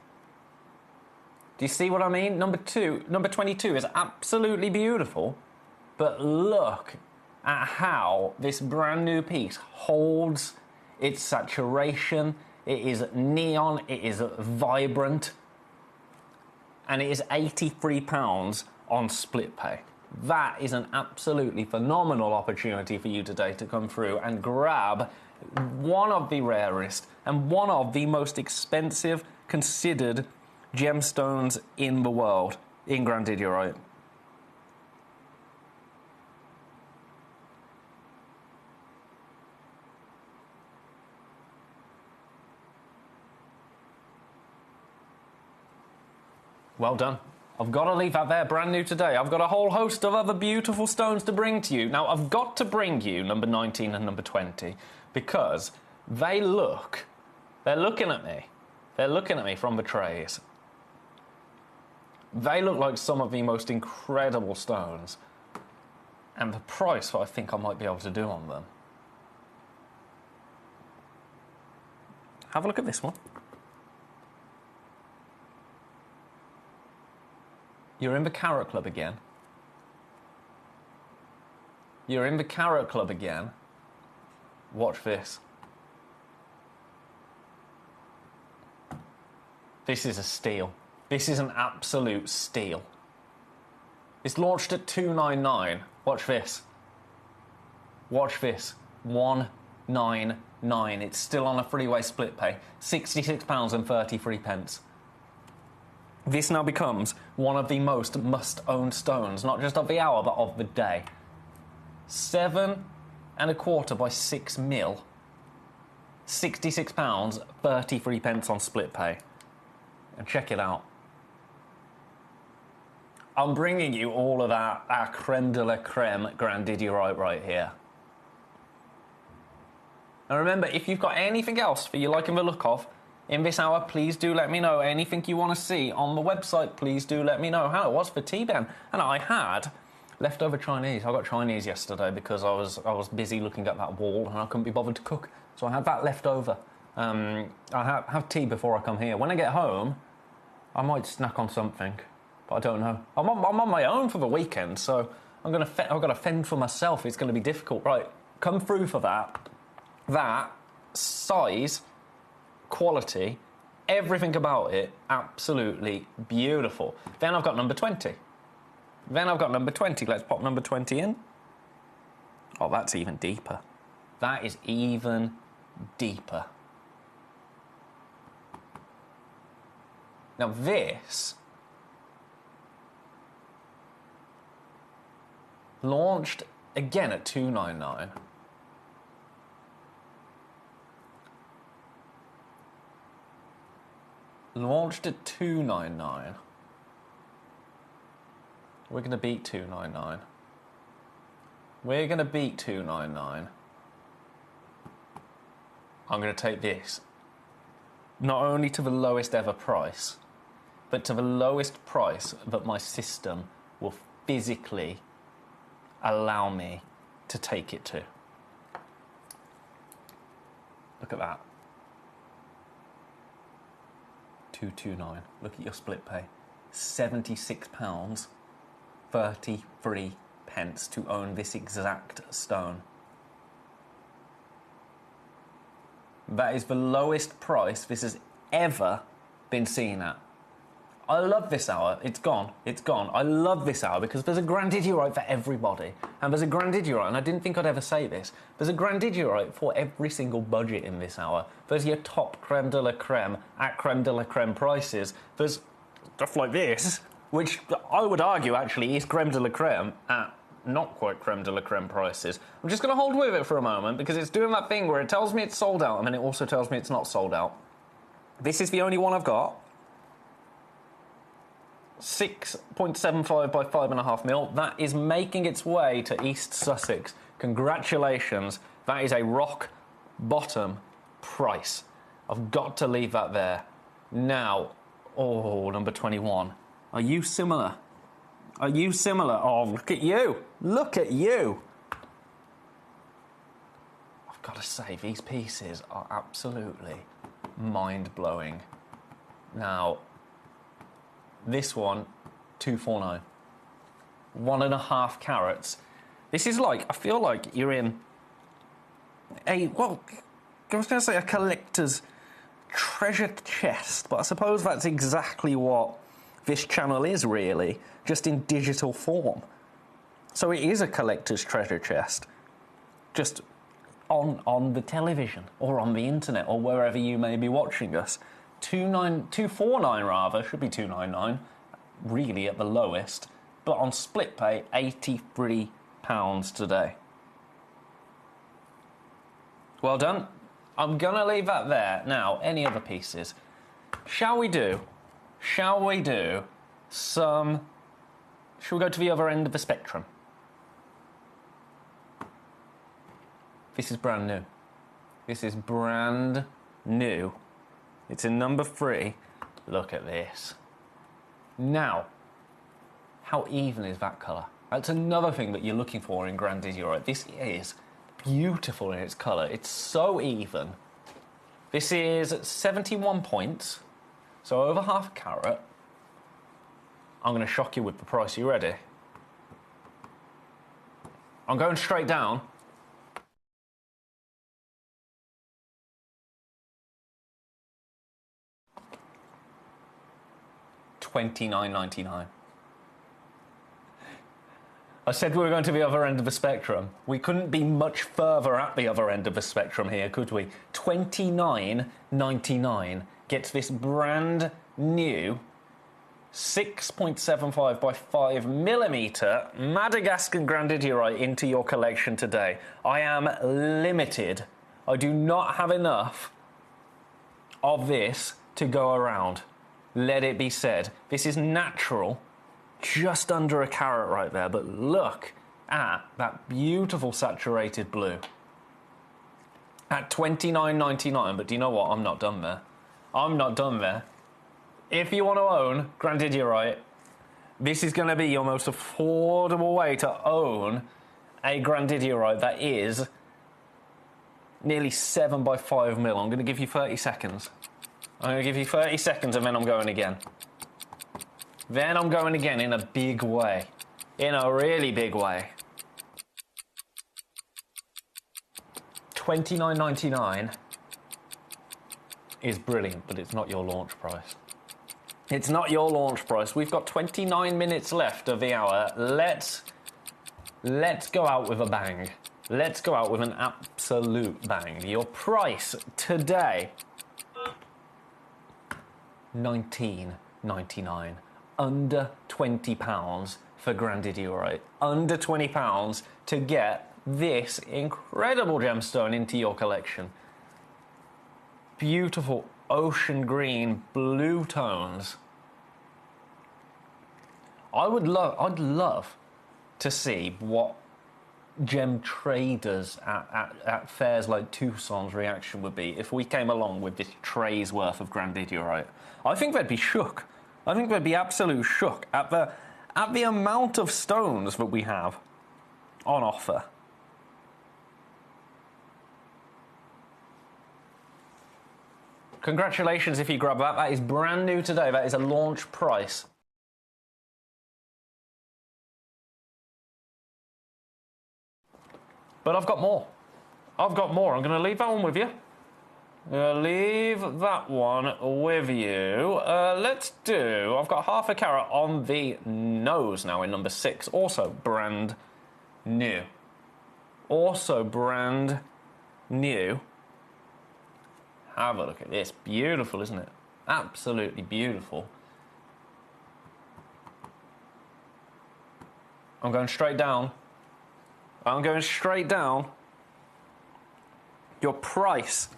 Do you see what I mean? Number 22 is absolutely beautiful, but look at how this brand new piece holds its saturation. It is neon, it is vibrant, and it is £83 on split pay. That is an absolutely phenomenal opportunity for you today to come through and grab one of the rarest and one of the most expensive considered gemstones in the world in Grandidierite. Well done. I've got to leave that there brand new today. I've got a whole host of other beautiful stones to bring to you. Now, I've got to bring you number 19 and number 20 because they're looking at me. They're looking at me from the trays. They look like some of the most incredible stones. And the price that I think I might be able to do on them. Have a look at this one. You're in the Carrot Club again. You're in the Carrot Club again. Watch this. This is a steal. This is an absolute steal. It's launched at $299. Watch this. Watch this. $199. It's still on a freeway split pay. £66.33. This now becomes one of the most must-own stones, not just of the hour, but of the day. 7¼ by 6 mil. £66, 33 pence on split pay. And check it out. I'm bringing you all of our creme de la creme grandidierite right here. Now remember, if you've got anything else that you're liking the look of in this hour, please do let me know. Anything you want to see on the website, please do let me know. How it was for T-Ben. And I had leftover Chinese. I got Chinese yesterday because I was busy looking at that wall and I couldn't be bothered to cook. So I had that left over. I have tea before I come here. When I get home, I might snack on something, but I don't know. I'm on my own for the weekend, so I've got to fend for myself. It's going to be difficult. Right, come through for that. That size, quality, everything about it, absolutely beautiful. Then I've got number 20. Let's pop number 20 in. Oh, that's even deeper. That is even deeper. Now this launched again at $299. Launched at $299. We're going to beat $299. We're going to beat $299. I'm going to take this not only to the lowest ever price, but to the lowest price that my system will physically allow me to take it to. Look at that. $229. Look at your split pay. £76, 33 pence to own this exact stone. That is the lowest price this has ever been seen at. I love this hour. It's gone. It's gone. I love this hour because there's a grandidierite for everybody. And there's a grandidierite, and I didn't think I'd ever say this, there's a grandidierite for every single budget in this hour. There's your top creme de la creme at creme de la creme prices. There's stuff like this, which I would argue actually is creme de la creme at not quite creme de la creme prices. I'm just going to hold with it for a moment because it's doing that thing where it tells me it's sold out and then it also tells me it's not sold out. This is the only one I've got. 6.75 by 5.5 mil. That is making its way to East Sussex. Congratulations. That is a rock bottom price. I've got to leave that there. Now, oh, number 21. Are you similar? Are you similar? Oh, look at you. Look at you. I've got to say, these pieces are absolutely mind-blowing. Now, this one, 249. 1.5 carats. This is like, I feel like you're in a, well, I was going to say a collector's treasure chest, but I suppose that's exactly what this channel is really, just in digital form. So it is a collector's treasure chest, just on the television or on the internet or wherever you may be watching us. 249 rather, should be 299, really at the lowest, but on split pay, £83 today. Well done. I'm gonna leave that there. Now, any other pieces? Shall we do some, shall we go to the other end of the spectrum? This is brand new. This is brand new. It's in number 3. Look at this. Now, how even is that colour? That's another thing that you're looking for in grandidierite. This is beautiful in its colour. It's so even. This is 71 points, so over half a carat. I'm going to shock you with the price. You ready? I'm going straight down. $29.99. I said we were going to the other end of the spectrum. We couldn't be much further at the other end of the spectrum here, could we? $29.99 gets this brand new 6.75 by 5 millimetre Madagascan grandidierite into your collection today. I am limited. I do not have enough of this to go around. Let it be said. This is natural, just under a carat right there, but look at that beautiful saturated blue. At $29.99, but do you know what? I'm not done there. I'm not done there. If you want to own grandidierite, this is going to be your most affordable way to own a grandidierite that is nearly 7 by 5 mil. I'm going to give you 30 seconds. I'm going to give you 30 seconds and then I'm going again. Then I'm going again in a big way. In a really big way. $29.99 is brilliant, but it's not your launch price. It's not your launch price. We've got 29 minutes left of the hour. Let's go out with a bang. Let's go out with an absolute bang. Your price today, $19.99. Under £20 for grandidierite. Under £20 to get this incredible gemstone into your collection. Beautiful ocean green, blue tones. I'd love to see what gem traders at fairs like Tucson's reaction would be if we came along with this tray's worth of grandidierite. I think they'd be shook. I think they'd be absolute shook at the amount of stones that we have on offer. Congratulations if you grab that. That is brand new today. That is a launch price. But I've got more. I've got more. I'm going to leave that one with you. I'm going to leave that one with you. Let's do... I've got half a carat on the nose now in number 6. Also brand new. Also brand new. Have a look at this. Beautiful, isn't it? Absolutely beautiful. I'm going straight down. I'm going straight down. Your price.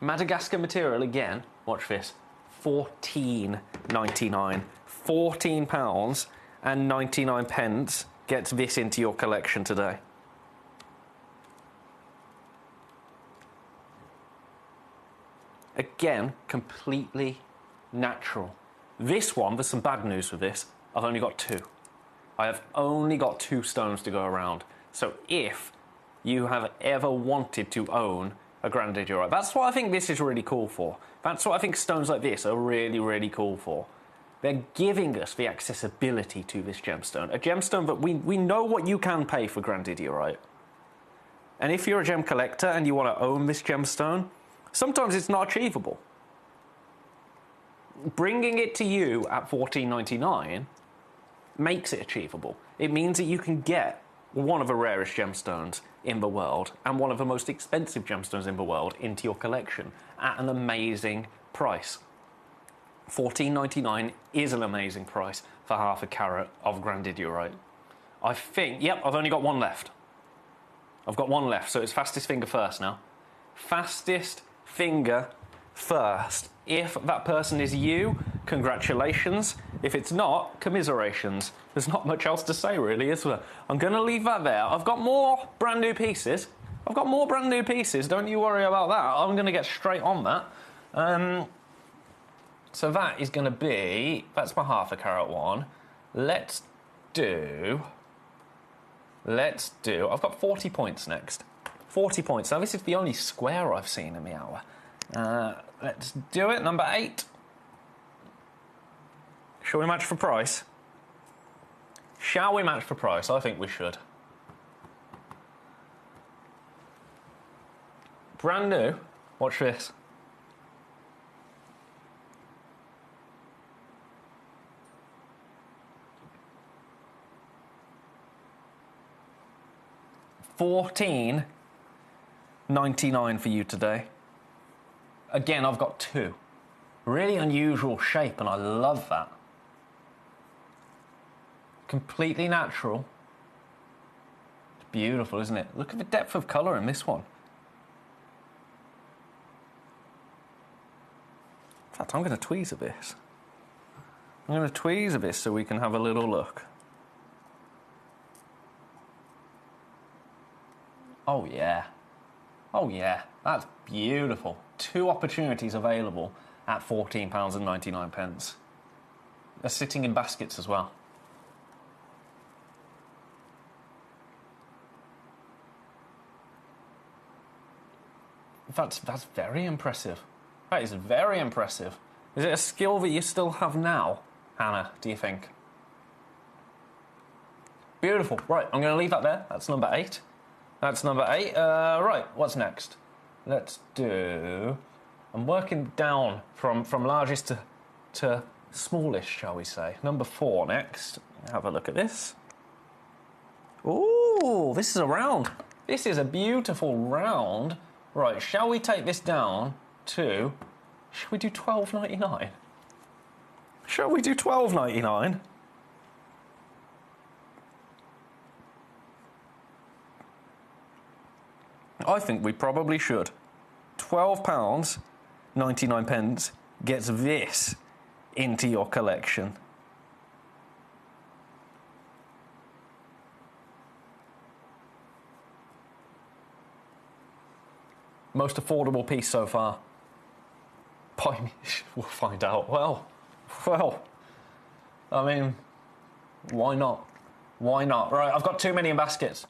Madagascar material again. Watch this. $14.99. £14 and 99 pence gets this into your collection today. Again, completely natural. This one, there's some bad news with this. I've only got 2. I have only got 2 stones to go around. So if you have ever wanted to own a grandidierite, that's what I think this is really cool for. That's what I think stones like this are really, really cool for. They're giving us the accessibility to this gemstone. A gemstone that we know what you can pay for grandidierite. And if you're a gem collector and you want to own this gemstone, sometimes it's not achievable. Bringing it to you at $14.99 makes it achievable. It means that you can get one of the rarest gemstones in the world and one of the most expensive gemstones in the world into your collection at an amazing price. $14.99 is an amazing price for half a carat of grandidierite. I think, yep, I've only got one left. I've got one left, so it's fastest finger first now. Fastest finger first. If that person is you, congratulations. If it's not, commiserations. There's not much else to say, really, is there? I'm going to leave that there. I've got more brand new pieces. Don't you worry about that. I'm going to get straight on that. So that is going to be... That's my half a carat one. Let's do... I've got 40 points next. 40 points. Now, this is the only square I've seen in the hour. Let's do it. Number 8. Shall we match for price? Shall we match for price? I think we should. Brand new. Watch this. $14.99 for you today. Again, I've got 2. Really unusual shape, and I love that. Completely natural. It's beautiful, isn't it? Look at the depth of colour in this one. In fact, I'm going to tweeze a bit. I'm going to tweeze a bit so we can have a little look. Oh yeah. Oh yeah, that's beautiful. 2 opportunities available at £14.99. They're sitting in baskets as well. That's very impressive. That is very impressive. Is it a skill that you still have now, Hannah, do you think? Beautiful. Right, I'm going to leave that there. That's number 8. That's number 8. Right, what's next? Let's do... I'm working down from largest to smallest, shall we say. Number 4 next. Have a look at this. Ooh, this is a round. This is a beautiful round. Right, shall we take this down to... Shall we do $12.99? Shall we do $12.99? I think we probably should. £12.99 gets this into your collection. Most affordable piece so far. We'll find out. Well, I mean, why not? Why not? Right, I've got too many in baskets.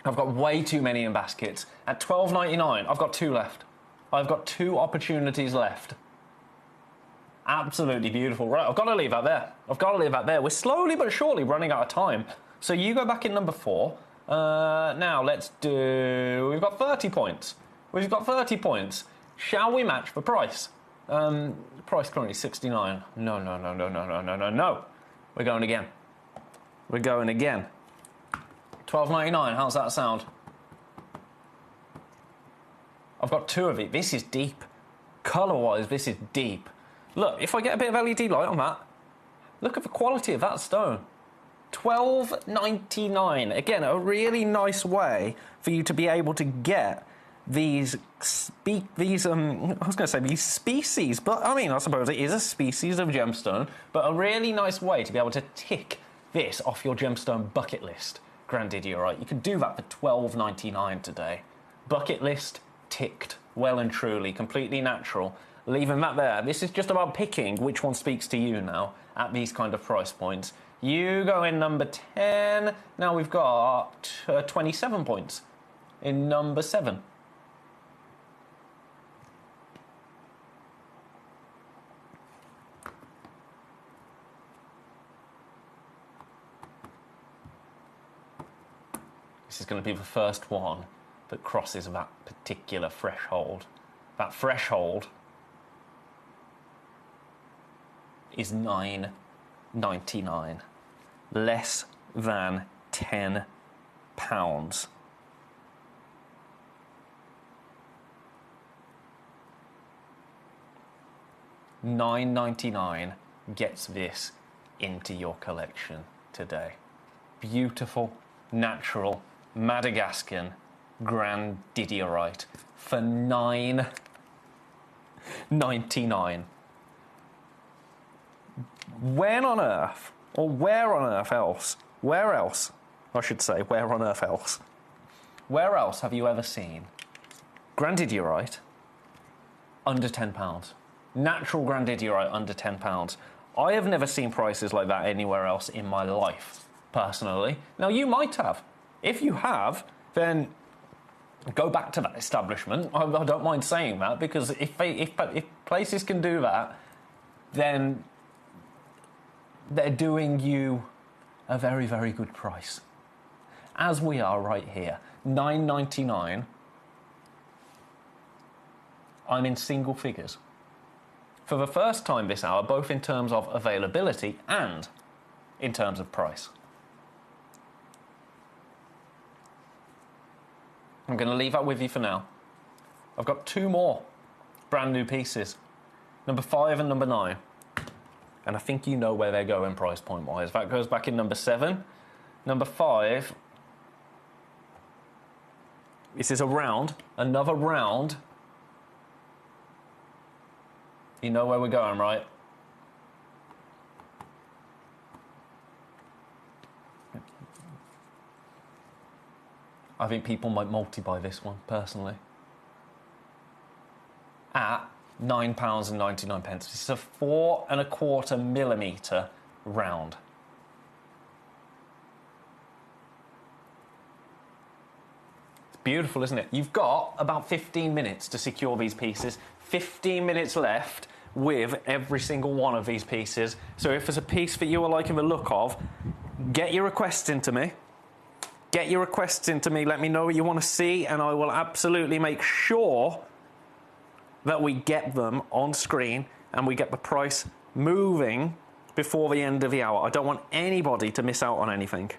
I've got way too many in baskets. At $12.99, I've got 2 left. I've got 2 opportunities left. Absolutely beautiful. Right, I've got to leave that there. I've got to leave that there. We're slowly but surely running out of time. So you go back in number 4. Now, let's do... We've got 30 points. We've got 30 points. Shall we match the price? Price currently 69. No. We're going again. We're going again. $12.99, how's that sound? I've got 2 of it. This is deep. Colour-wise, this is deep. Look, if I get a bit of LED light on that, look at the quality of that stone. $12.99. Again, a really nice way for you to be able to get these species, but I mean, I suppose it is a species of gemstone, but a really nice way to be able to tick this off your gemstone bucket list. Grandidierite. You can do that for $12.99 today. Bucket list ticked, well and truly, completely natural. Leaving that there. This is just about picking which one speaks to you now at these kind of price points. You go in number 10. Now we've got 27 points in number 7. This is going to be the first one that crosses that particular threshold. That threshold is $9.99. Less than £10. $9.99 gets this into your collection today. Beautiful, natural, Madagascan Grandidierite for $9.99. When on earth, or where on earth else, where else, I should say, where on earth else, where else have you ever seen Grandidierite under £10? Natural Grandidierite under £10. I have never seen prices like that anywhere else in my life, personally. Now, you might have. If you have, then go back to that establishment. I don't mind saying that, because if places can do that, then they're doing you a very, very good price. As we are right here, $9.99. I'm in single figures. For the first time this hour, both in terms of availability and in terms of price. I'm going to leave that with you for now. I've got 2 more brand new pieces. Number 5 and number 9. And I think you know where they're going price point wise. That goes back in number 7. Number 5. This is a round, another round. You know where we're going, right? I think people might multi-buy this one, personally. At £9.99. This is a 4¼ round. It's beautiful, isn't it? You've got about 15 minutes to secure these pieces. 15 minutes left with every single one of these pieces. So if there's a piece that you are liking the look of, get your requests into me. Get your requests into me. Let me know what you want to see, and I will absolutely make sure that we get them on screen and we get the price moving before the end of the hour. I don't want anybody to miss out on anything.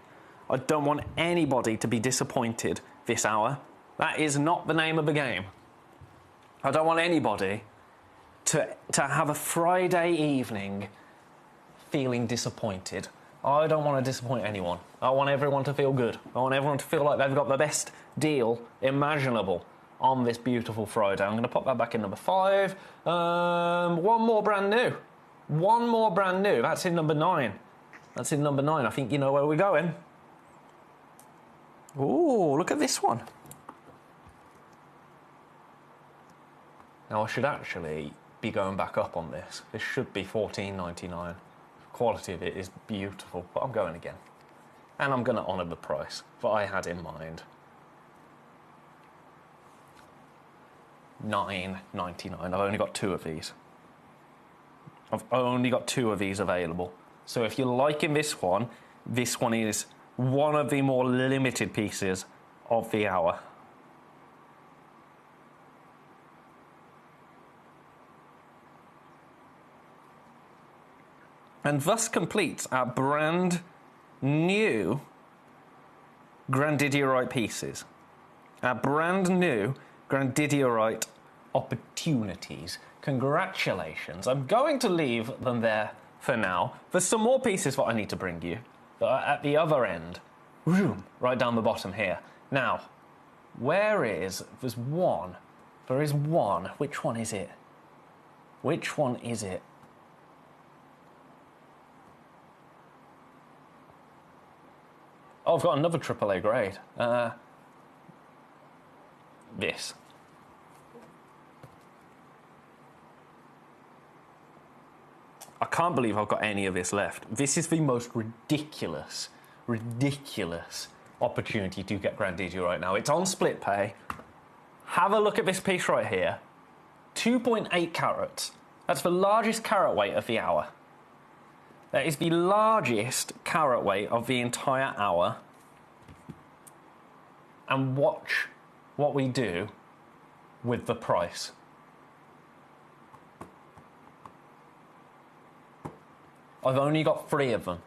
I don't want anybody to be disappointed this hour. That is not the name of the game. I don't want anybody to have a Friday evening feeling disappointed. I don't want to disappoint anyone. I want everyone to feel good. I want everyone to feel like they've got the best deal imaginable on this beautiful Friday. I'm going to pop that back in number 5. One more brand new. One more brand new. That's in number 9. That's in number 9. I think you know where we're going. Ooh, look at this one. Now, I should actually be going back up on this. This should be $14.99. Quality of it is beautiful, but I'm going again. And I'm going to honour the price that I had in mind. $9.99. I've only got 2 of these. I've only got 2 of these available. So if you're liking this one is one of the more limited pieces of the hour. And thus completes our brand new Grandidierite pieces. Our brand new Grandidierite opportunities. Congratulations. I'm going to leave them there for now. There's some more pieces that I need to bring you that are at the other end. Right down the bottom here. Now, there's one. There is one. Which one is it? Which one is it? Oh, I've got another AAA grade. This. I can't believe I've got any of this left. This is the most ridiculous opportunity to get Grandidierite right now. It's on split pay. Have a look at this piece right here. 2.8 carats. That's the largest carat weight of the hour. That is the largest carat weight of the entire hour. And watch what we do with the price. I've only got 3 of them.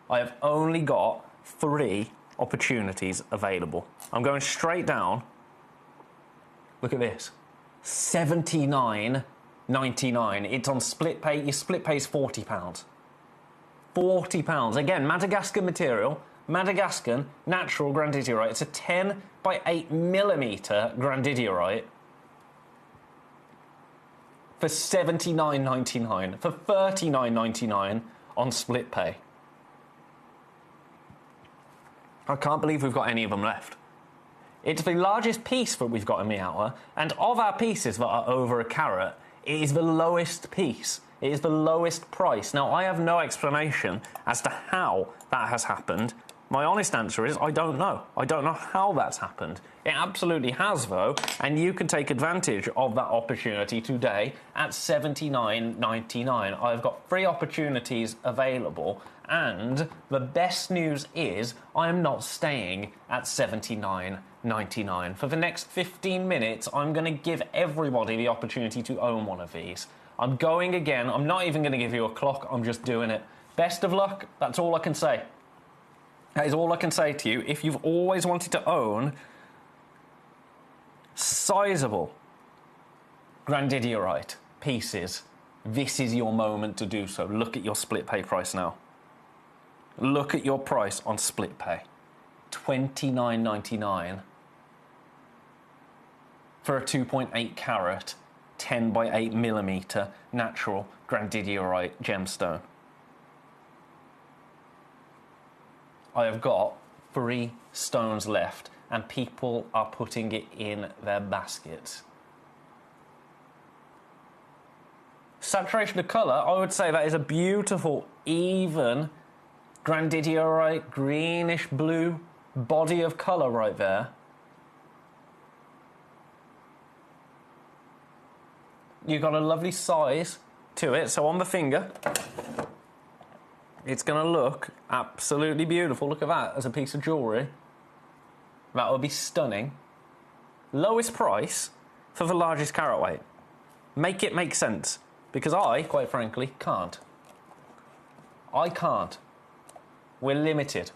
I have only got 3 opportunities available. I'm going straight down. Look at this. $79.99. It's on split pay. Your split pay is £40. £40. Again, Madagascar material, Madagascan natural Grandidierite. It's a 10 by 8 millimeter Grandidierite for $79.99, for $39.99 on split pay. I can't believe we've got any of them left. It's the largest piece that we've got in the hour, and of our pieces that are over a carat, it is the lowest piece. It is the lowest price. Now, I have no explanation as to how that has happened. My honest answer is I don't know. I don't know how that's happened. It absolutely has, though, and you can take advantage of that opportunity today at $79.99. I've got 3 opportunities available, and the best news is I am not staying at $79.99. For the next 15 minutes, I'm going to give everybody the opportunity to own one of these. I'm going again. I'm not even going to give you a clock. I'm just doing it. Best of luck. That's all I can say. That is all I can say to you. If you've always wanted to own sizable grandidierite pieces, this is your moment to do so. Look at your split pay price now. Look at your price on split pay. $29.99 for a 2.8 carat, 10 by 8 millimeter natural grandidierite gemstone. I have got 3 stones left and people are putting it in their baskets. Saturation of colour, I would say that is a beautiful, even grandidierite, greenish blue body of colour right there. You've got a lovely size to it, so on the finger, it's going to look absolutely beautiful. Look at that as a piece of jewellery. That would be stunning. Lowest price for the largest carat weight. Make it make sense, because I, quite frankly, can't. I can't. We're limited.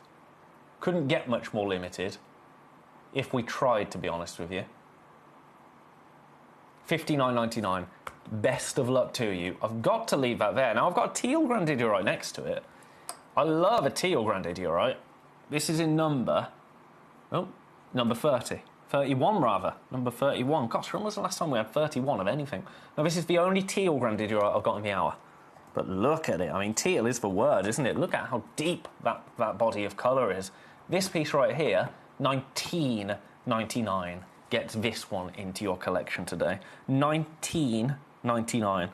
Couldn't get much more limited if we tried, to be honest with you. $59.99. Best of luck to you. I've got to leave that there. Now, I've got a teal grandidierite next to it. I love a teal grandidierite. This is in number 30. 31, rather. Number 31. Gosh, when was the last time we had 31 of anything? Now, this is the only teal grandidierite I've got in the hour. But look at it. I mean, teal is the word, isn't it? Look at how deep that body of colour is. This piece right here, $19.99. Get this one into your collection today. $19.99.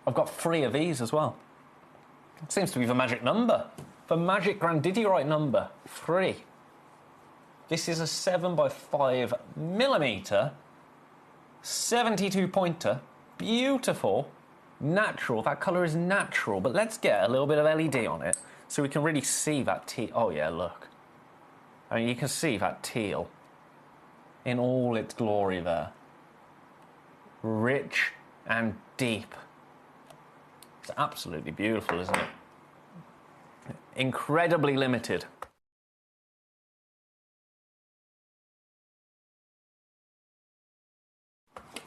I've got 3 of these as well. It seems to be the magic number. The magic grandidierite number, 3. This is a 7 by 5 millimeter, 72 pointer, beautiful, natural. That colour is natural, but let's get a little bit of LED on it so we can really see that teal. Oh yeah, look. I mean, you can see that teal in all its glory there. Rich and deep. It's absolutely beautiful, isn't it? Incredibly limited.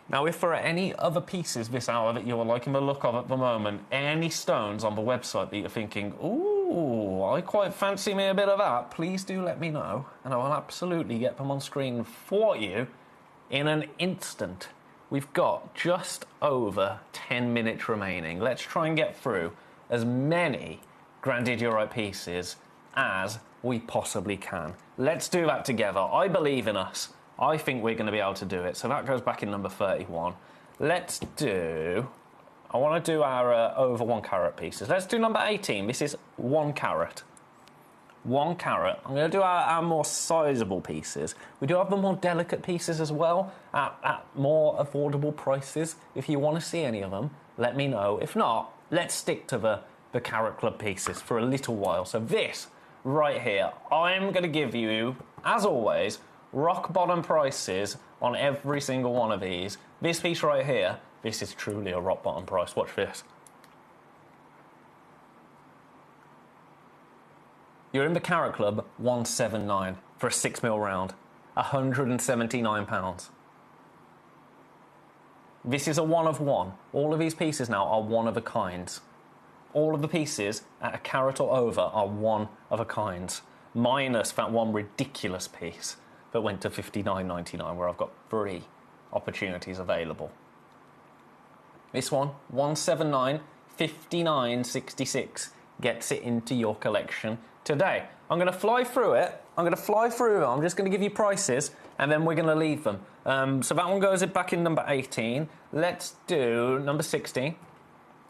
Now, if there are any other pieces this hour that you're liking the look of at the moment, any stones on the website that you're thinking, ooh, I quite fancy me a bit of that, please do let me know, and I will absolutely get them on screen for you in an instant. We've got just over 10 minutes remaining. Let's try and get through as many grandidierite pieces as we possibly can. Let's do that together. I believe in us. I think we're going to be able to do it. So that goes back in number 31. Let's do... I want to do our over 1 carat pieces. Let's do number 18. This is 1 carat. 1 carat. I'm going to do our more sizable pieces. We do have the more delicate pieces as well at more affordable prices. If you want to see any of them, let me know. If not, let's stick to the Carat Club pieces for a little while. So this right here, I'm going to give you, as always, rock bottom prices on every single one of these. This piece right here, this is truly a rock bottom price. Watch this. You're in the Carat Club, 179 for a 6mm round, £179. This is a one of one. All of these pieces now are one of a kind. All of the pieces at a carat or over are one of a kind, minus that one ridiculous piece that went to $59.99, where I've got 3 opportunities available. This one, 179, $59.66, gets it into your collection today. I'm going to fly through it. I'm just going to give you prices, and then we're going to leave them. So that one goes back in number 18. Let's do number 16.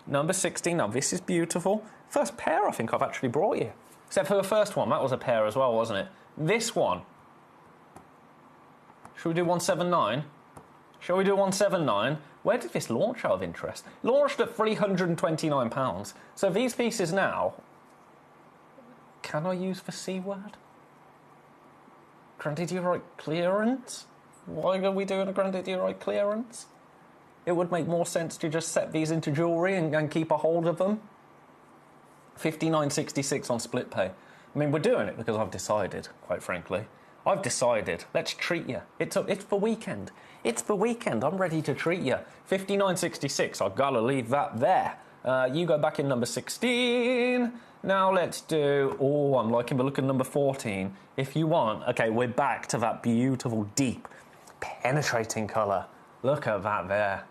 Number 16. Now, this is beautiful. First pair I think I've actually brought you. Except for the first one. That was a pair as well, wasn't it? This one. Should we do 179? Shall we do 179? Where did this launch out of interest? Launched at £329. So these pieces now... Can I use the C word? Grandidierite clearance? Why are we doing a grandidierite clearance? It would make more sense to just set these into jewellery and keep a hold of them. 59.66 on split pay. I mean, we're doing it because I've decided, quite frankly. I've decided. Let's treat you. It's for weekend. It's for weekend. I'm ready to treat you. 59.66. I've got to leave that there. You go back in number 16. Now let's do... Oh, I'm liking the look of number 14. If you want... Okay, we're back to that beautiful, deep, penetrating colour. Look at that there.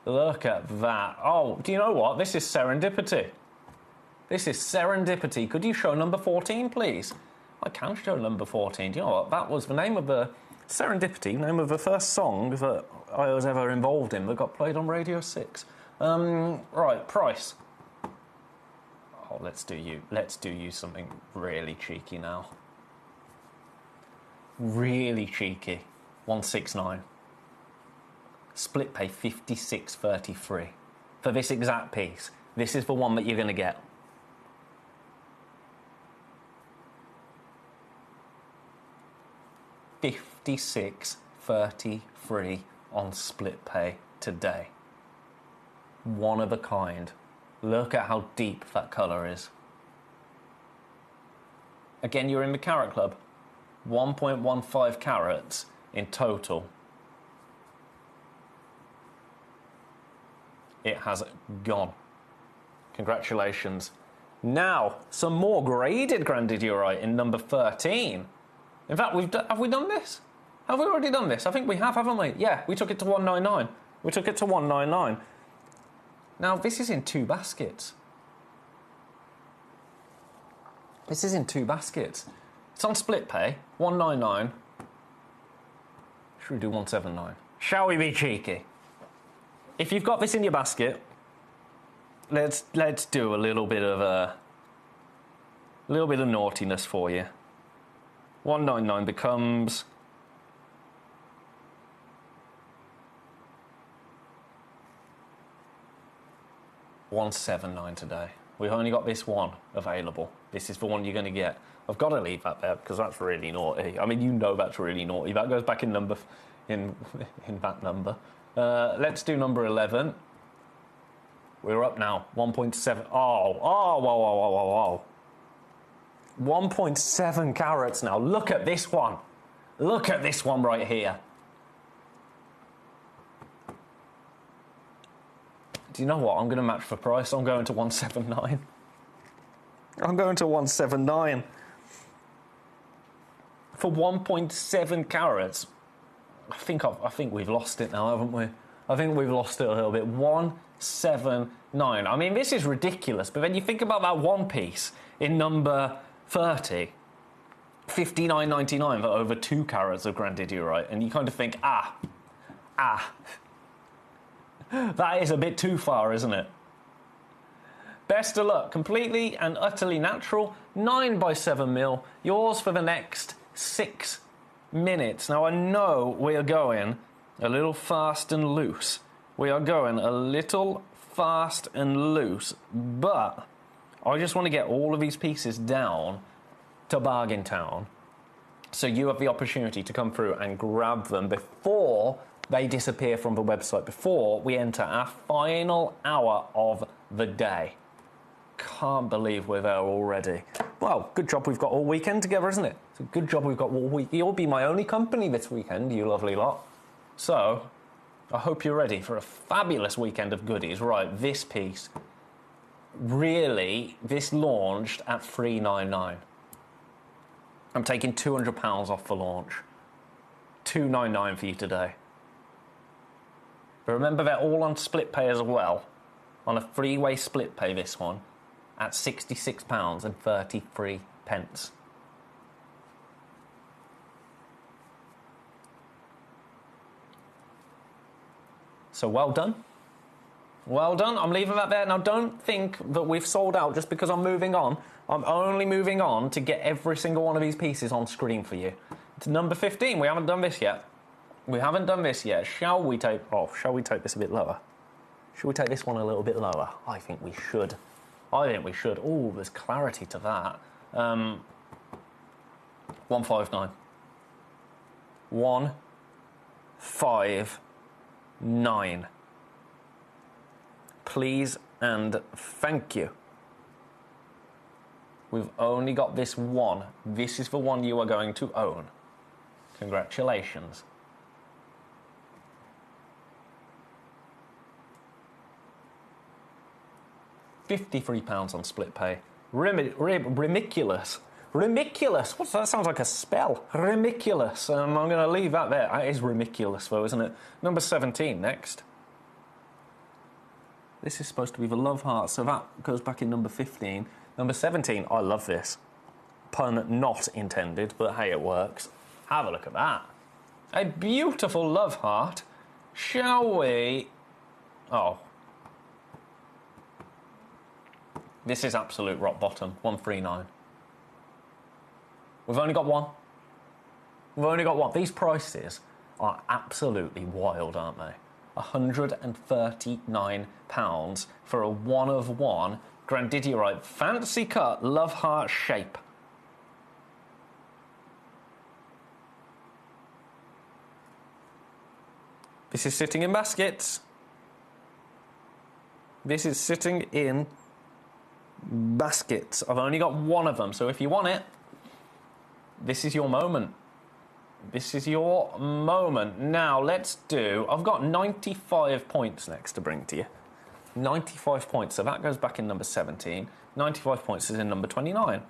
Look at that. Oh, do you know what? This is serendipity. This is serendipity. Could you show number 14, please? I can show number 14. Do you know what? That was the name of the... Serendipity, name of the first song that I was ever involved in that got played on Radio 6. Right, price. Oh, let's do you something really cheeky now. Really cheeky. 169. Split pay 56.33 for this exact piece. This is the one that you're going to get. $56.33 on split pay today. One of a kind. Look at how deep that colour is. Again, you're in the carat club. 1.15 carats in total. It has gone. Congratulations. Now, some more graded grandidierite in number 13. In fact, have we done this? Have we already done this? I think we have, haven't we? Yeah, we took it to 199. We took it to 199. Now, this is in 2 baskets. This is in 2 baskets. It's on split pay, 199. Should we do 179? Shall we be cheeky? If you've got this in your basket, let's do a little bit of naughtiness for you. 199 becomes 179 today. We've only got this one available. This is the one you're going to get. I've got to leave that there because that's really naughty. I mean, you know that's really naughty. That goes back in number in that number. Let's do number 11. We're up now. 1.7. Whoa. 1.7 carats now. Look at this one. Look at this one right here. Do you know what? I'm going to match for price. I'm going to 179. I'm going to 179. For 1.7 carats. I think we've lost it now, haven't we? I think we've lost it a little bit. 179. I mean, this is ridiculous. But then you think about that one piece in number 30. 59.99 for over 2 carats of grandidierite. And you kind of think, that is a bit too far, isn't it? Best of luck. Completely and utterly natural. 9x7mm. Yours for the next 6 minutes. Now, I know we are going a little fast and loose. We are going a little fast and loose. But I just want to get all of these pieces down to Bargain Town. So you have the opportunity to come through and grab them before they disappear from the website, before we enter our final hour of the day. Can't believe we're there already. Well, good job we've got all weekend together, isn't it? It's a good job we've got all week. You'll be my only company this weekend, you lovely lot. So, I hope you're ready for a fabulous weekend of goodies. Right, this piece, really, this launched at $399. I'm taking £200 off the launch. $299 for you today. But remember, they're all on split pay as well. On a three-way split pay, this one, at £66.33. So well done. Well done. I'm leaving that there. Now, don't think that we've sold out just because I'm moving on. I'm only moving on to get every single one of these pieces on screen for you. It's number 15. We haven't done this yet. We haven't done this yet. Shall we take this a bit lower? Should we take this one a little bit lower? I think we should. Oh, there's clarity to that. 159. 9. Please and thank you. We've only got this one. This is the one you are going to own. Congratulations. £53 on split pay. Remiculous. Remiculous. What's that? Sounds like a spell. Remiculous. I'm going to leave that there. That is remiculous, though, isn't it? Number 17 next. This is supposed to be the love heart, so that goes back in number 15. Number 17, I love this. Pun not intended, but hey, it works. Have a look at that. A beautiful love heart. Shall we... Oh. This is absolute rock bottom. 139. We've only got one. We've only got one. These prices are absolutely wild, aren't they? £139 for a one-of-one Grandidiorite fancy cut love heart shape. This is sitting in baskets. This is sitting in baskets. I've only got one of them, so if you want it, this is your moment. This is your moment. Now, let's do... I've got 95 points next to bring to you. 95 points, so that goes back in number 17. 95 points is in number 29.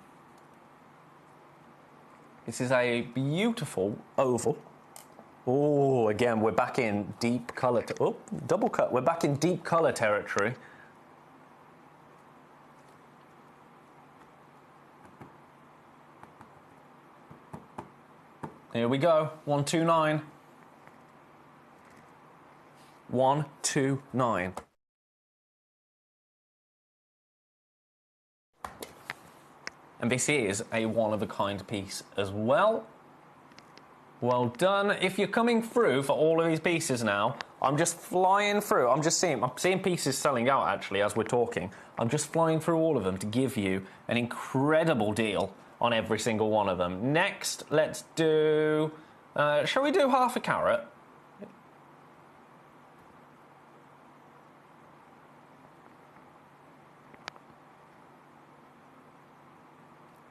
This is a beautiful oval. Oh, again, we're back in deep colour... Oh, double cut. We're back in deep colour territory. Here we go. 129. 129. And this is a one-of-a-kind piece as well. Well done. If you're coming through for all of these pieces now, I'm just flying through. I'm seeing pieces selling out, actually, as we're talking. I'm just flying through all of them to give you an incredible deal on every single one of them. Next, let's do... shall we do half a carat?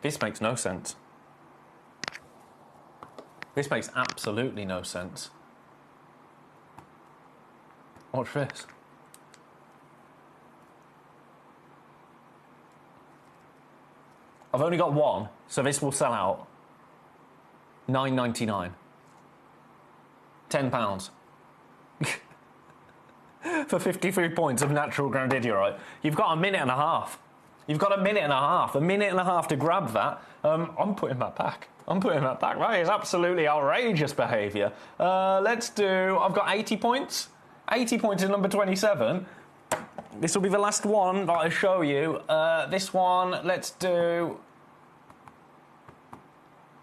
This makes no sense. This makes absolutely no sense. Watch this. I've only got one, so this will sell out. £9.99. £10. For 53 points of natural Grandidiorite. You've got a minute and a half. You've got a minute and a half. A minute and a half to grab that. I'm putting that back. I'm putting that back. That is absolutely outrageous behaviour. Let's do... I've got 80 points. 80 points in number 27. This will be the last one that I show you. This one, let's do...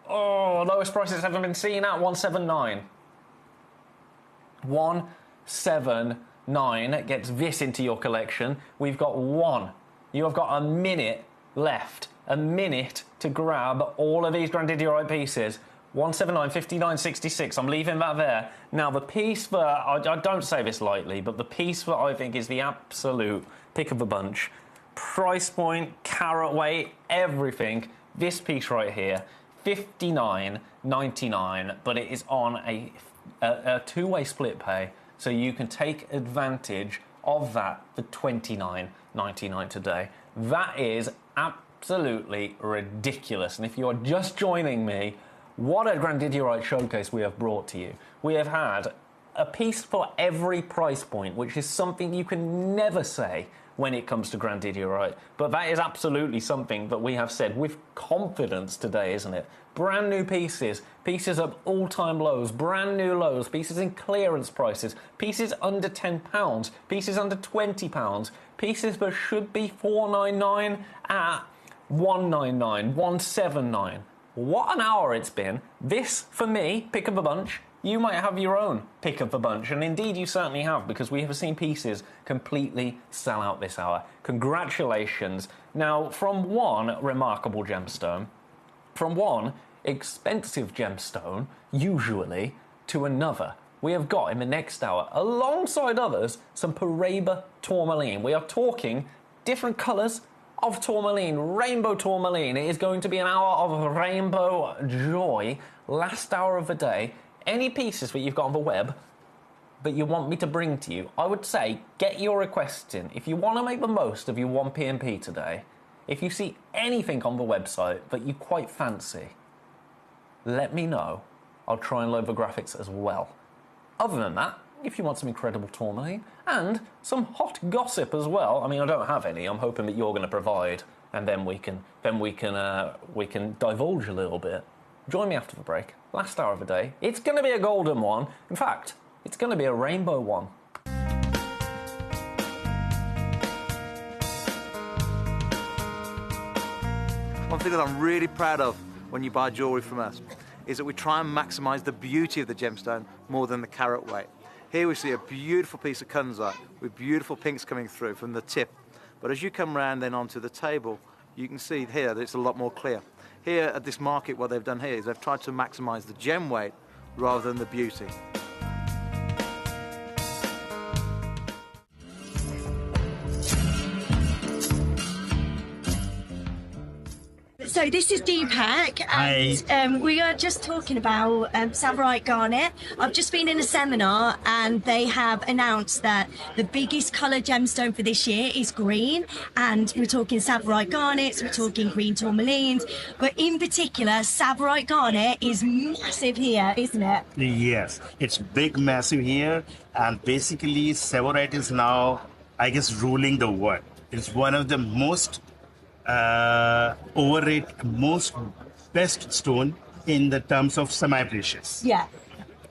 Oh, lowest price it's ever been seen at 179. 179 gets this into your collection. We've got one. You have got a minute left. A minute to grab all of these Grandidiorite pieces. 179, 59.66. I'm leaving that there. Now, the piece that... I don't say this lightly, but the piece that I think is the absolute pick of the bunch. Price point, carat weight, everything. This piece right here. $59.99, but it is on a two-way split pay, so you can take advantage of that for $29.99 today. That is absolutely ridiculous, and if you are just joining me, what a Grandidiorite showcase we have brought to you. We have had a piece for every price point, which is something you can never say when it comes to Grandidiorite, but that is absolutely something that we have said with confidence today, isn't it? Brand new pieces, pieces at all-time lows, brand new lows, pieces in clearance prices, pieces under £10, pieces under £20, pieces that should be $4.99 at $1.99, $1.79. What an hour it's been. This, for me, pick of the bunch. You might have your own pick of the bunch, and indeed you certainly have, because we have seen pieces completely sell out this hour. Congratulations. Now, from one remarkable gemstone, from one expensive gemstone, usually, to another we have got in the next hour, alongside others, some Paraiba tourmaline. We are talking different colours of tourmaline, rainbow tourmaline. It is going to be an hour of rainbow joy, last hour of the day. Any pieces that you've got on the web that you want me to bring to you, I would say get your requests in. If you want to make the most of your 1PMP today, if you see anything on the website that you quite fancy, let me know. I'll try and load the graphics as well. Other than that, if you want some incredible tourmaline and some hot gossip as well, I mean, I don't have any. I'm hoping that you're going to provide, and then we can divulge a little bit. Join me after the break. Last hour of the day. It's going to be a golden one. In fact, it's going to be a rainbow one. One thing that I'm really proud of when you buy jewellery from us is that we try and maximise the beauty of the gemstone more than the carat weight. Here we see a beautiful piece of kunzite with beautiful pinks coming through from the tip. But as you come round then onto the table, you can see here that it's a lot more clear. Here at this market, what they've done here is they've tried to maximise the gem weight rather than the beauty. So this is Deepak, and we are just talking about Tsavorite Garnet. I've just been in a seminar, and they have announced that the biggest colour gemstone for this year is green, and we're talking Tsavorite Garnets, we're talking green tourmalines, but in particular, Tsavorite Garnet is massive here, isn't it? Yes, it's big, massive here, and basically Tsavorite is now, I guess, ruling the world. It's one of the most overrated, most best stone in the terms of semi-precious. Yeah.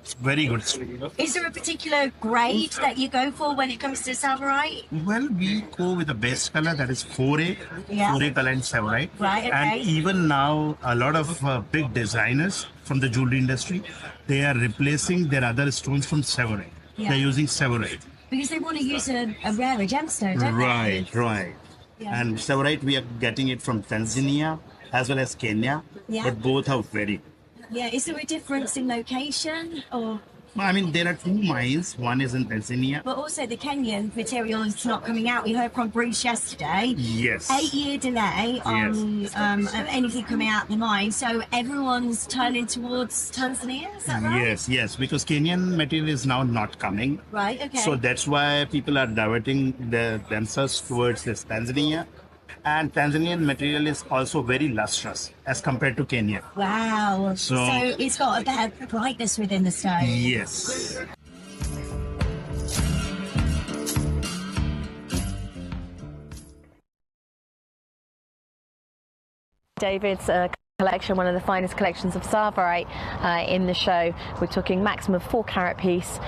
It's very good stone. Is there a particular grade that you go for when it comes to Tsavorite? Well, we go with the best color, that is 4A, Yeah. 4A color and Tsavorite. Right, okay. And even now, a lot of big designers from the jewelry industry, they are replacing their other stones from Tsavorite. Yeah. They're using Tsavorite. Because they want to use a rarer gemstone, don't they? Right. Yeah. And Tsavorite, we are getting it from Tanzania as well as Kenya, Yeah. but both are very good. Yeah, is there a difference in location, or? I mean, there are two mines. One is in Tanzania. But also the Kenyan material is not coming out. We heard from Bruce yesterday. Yes. 8-year delay on anything coming out of the mine. So everyone's turning towards Tanzania, is that right? Yes, because Kenyan material is now not coming. Right, okay. So that's why people are diverting themselves towards this Tanzania. And Tanzanian material is also very lustrous as compared to Kenya. Wow. So it's got a better brightness within the stone. Yes. David's collection, one of the finest collections of Tsavorite in the show. We're talking maximum 4-carat piece.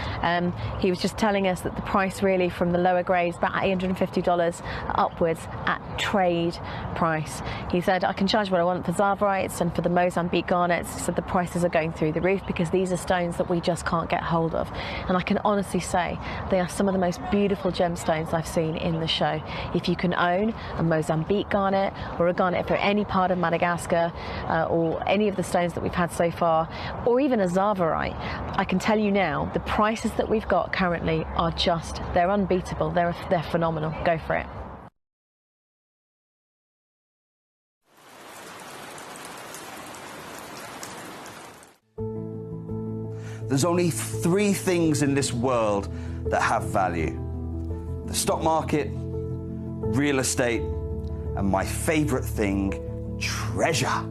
He was just telling us that the price really from the lower grades, about $850 upwards at trade price. He said, I can charge what I want for Tsavorites and for the Mozambique garnets. He said the prices are going through the roof because these are stones that we just can't get hold of. And I can honestly say they are some of the most beautiful gemstones I've seen in the show. If you can own a Mozambique garnet or a garnet for any part of Madagascar, or any of the stones that we've had so far, or even a Tsavorite, I can tell you now, the prices that we've got currently are they're unbeatable, they're phenomenal. Go for it. There's only 3 things in this world that have value: the stock market, real estate, and my favorite thing, treasure.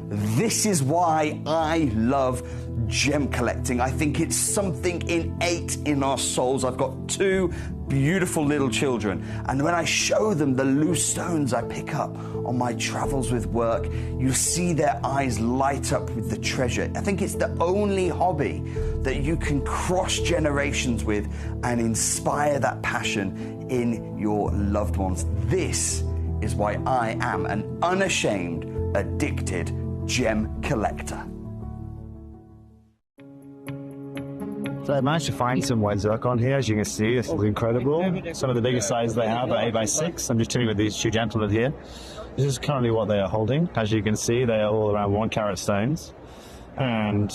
This is why I love gem collecting. I think it's something innate in our souls. I've got 2 beautiful little children, and when I show them the loose stones I pick up on my travels with work, you see their eyes light up with the treasure. I think it's the only hobby that you can cross generations with and inspire that passion in your loved ones. This is why I am an unashamed, addicted gem collector. So I managed to find some white zircon here, as you can see. This is incredible. Some of the biggest sizes they have are 8x6. I'm just chilling with these 2 gentlemen here. This is currently what they are holding. As you can see, they are all around 1-carat stones. And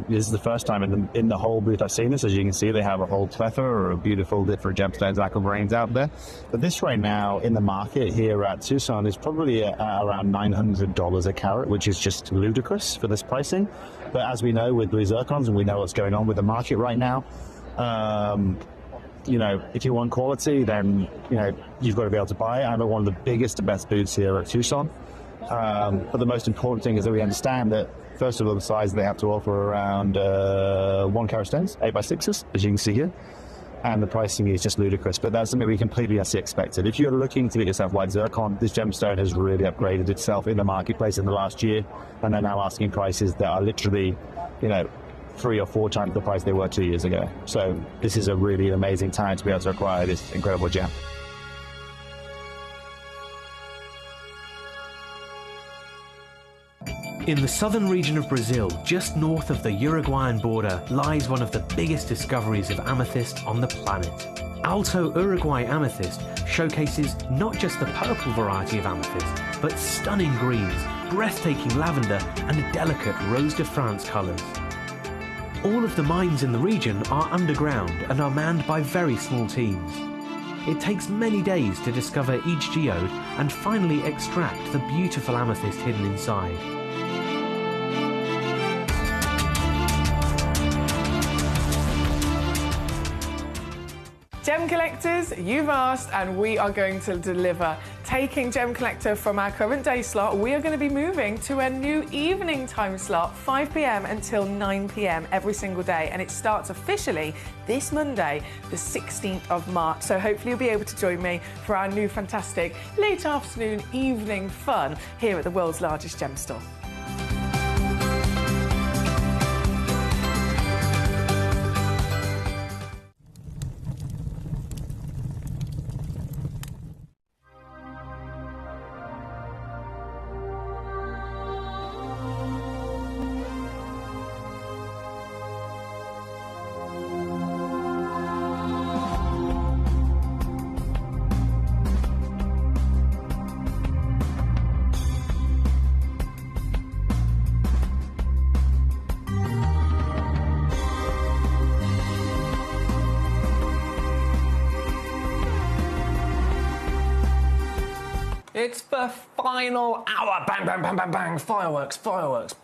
this is the first time in the whole booth I've seen this. As you can see, they have a whole plethora of beautiful different gemstones, aquamarines out there. But this right now in the market here at Tucson is probably around $900 a carat, which is just ludicrous for this pricing. But as we know with blue zircons, and we know what's going on with the market right now, you know, if you want quality, then, you know, you've got to be able to buy it. I'm at one of the biggest and best booths here at Tucson. But the most important thing is that we understand that, first of all, the size they have to offer around 1 carat stones, 8x6s, as you can see here. And the pricing is just ludicrous, but that's something we completely as expected. If you're looking to get yourself white zircon, this gemstone has really upgraded itself in the marketplace in the last year, and they're now asking prices that are literally, you know, 3 or 4 times the price they were 2 years ago. So this is a really amazing time to be able to acquire this incredible gem. In the southern region of Brazil, just north of the Uruguayan border, lies one of the biggest discoveries of amethyst on the planet. Alto Uruguay amethyst showcases not just the purple variety of amethyst, but stunning greens, breathtaking lavender, and a delicate Rose de France colours. All of the mines in the region are underground and are manned by very small teams. It takes many days to discover each geode and finally extract the beautiful amethyst hidden inside. Gem collectors, you've asked and we are going to deliver. Taking Gem Collector from our current day slot, we are going to be moving to a new evening time slot, 5 p.m. until 9 p.m. every single day, and it starts officially this Monday, the 16th of March. So hopefully you'll be able to join me for our new fantastic late afternoon evening fun here at the world's largest gem store. It's the final hour. Bang, bang, bang, bang, bang. Fireworks, fireworks.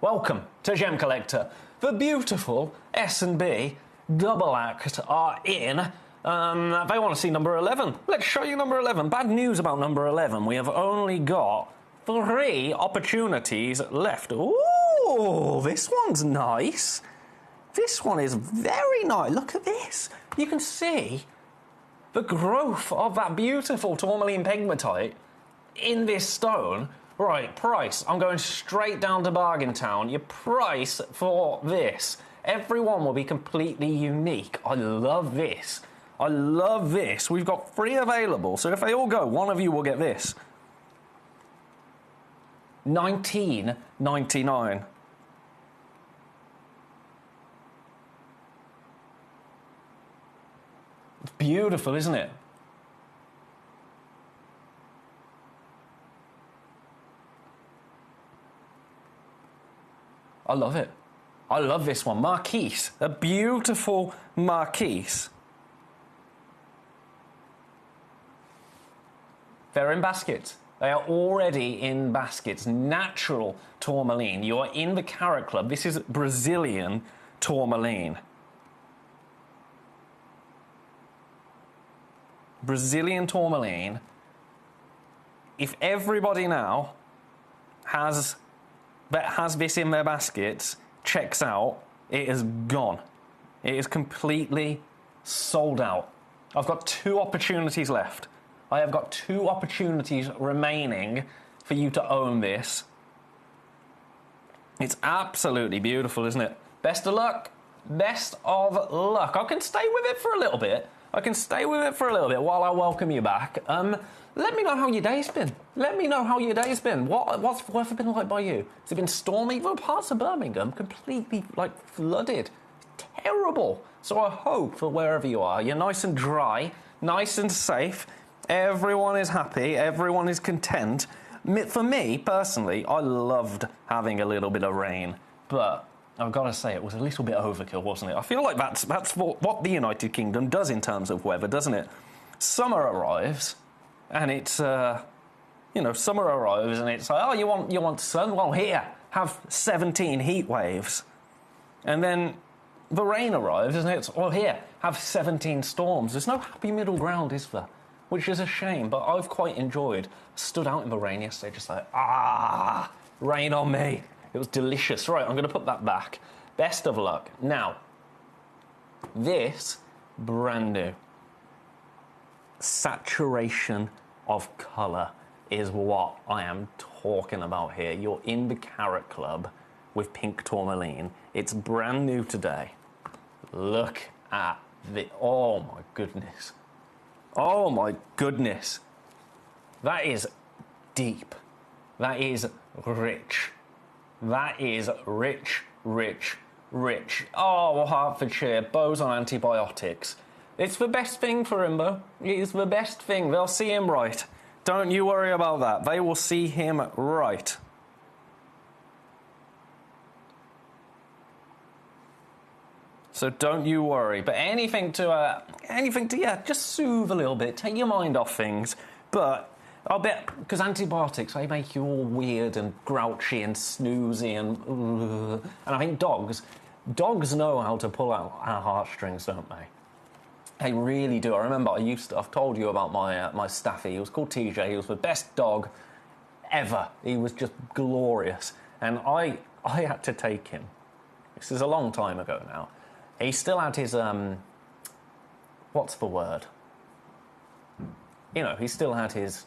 Welcome to Gem Collector. The beautiful S&B double act are in. They want to see number 11. Let's show you number 11. Bad news about number 11. We have only got 3 opportunities left. Ooh, this one's nice. This one is very nice. Look at this. You can see the growth of that beautiful tourmaline pegmatite in this stone. Right, price. I'm going straight down to Bargain Town. Your price for this. Everyone will be completely unique. I love this. I love this. We've got 3 available, so if they all go, one of you will get this. $19.99. It's beautiful, isn't it? I love it. I love this one. Marquise. A beautiful Marquise. They're in baskets. They are already in baskets. Natural tourmaline. You are in the Carat Club. This is Brazilian tourmaline. Brazilian tourmaline. If everybody now has this in their baskets, checks out, it is gone. It is completely sold out. I've got 2 opportunities left. I have got 2 opportunities remaining for you to own this. It's absolutely beautiful, isn't it? Best of luck. Best of luck. I can stay with it for a little bit. I can stay with it for a little bit while I welcome you back. Let me know how your day's been. Let me know how your day's been. What's it been like by you? Has it been stormy? Well, parts of Birmingham completely, flooded. Terrible. So I hope that wherever you are, you're nice and dry, nice and safe. Everyone is happy. Everyone is content. For me, personally, I loved having a little bit of rain, but I've got to say, it was a little bit overkill, wasn't it? I feel like that's what the United Kingdom does in terms of weather, doesn't it? Summer arrives, and it's, summer arrives, and it's like, oh, you want sun? Well, here, have 17 heat waves. And then the rain arrives, and it's, well, here, have 17 storms. There's no happy middle ground, is there? Which is a shame, but I've quite enjoyed. Stood out in the rain yesterday, just like, rain on me. It was delicious. Right, I'm going to put that back. Best of luck. Now, this, brand new. Saturation of colour is what I am talking about here. You're in the Carrot Club with pink tourmaline. It's brand new today. Look at the... Oh, my goodness. Oh, my goodness. That is deep. That is rich. That is rich, rich, rich. Oh, Hertfordshire, Beau's on antibiotics. It's the best thing for him, though. It's the best thing. They'll see him right. Don't you worry about that. They will see him right. So don't you worry. But anything to just soothe a little bit, take your mind off things. But I'll bet, because antibiotics, they make you all weird and grouchy and snoozy and I think dogs know how to pull out our heartstrings, don't they? They really do. I remember I've told you about my Staffy. He was called TJ. He was the best dog ever. He was just glorious. And I had to take him. This is a long time ago now. He still had his, what's the word? He still had his...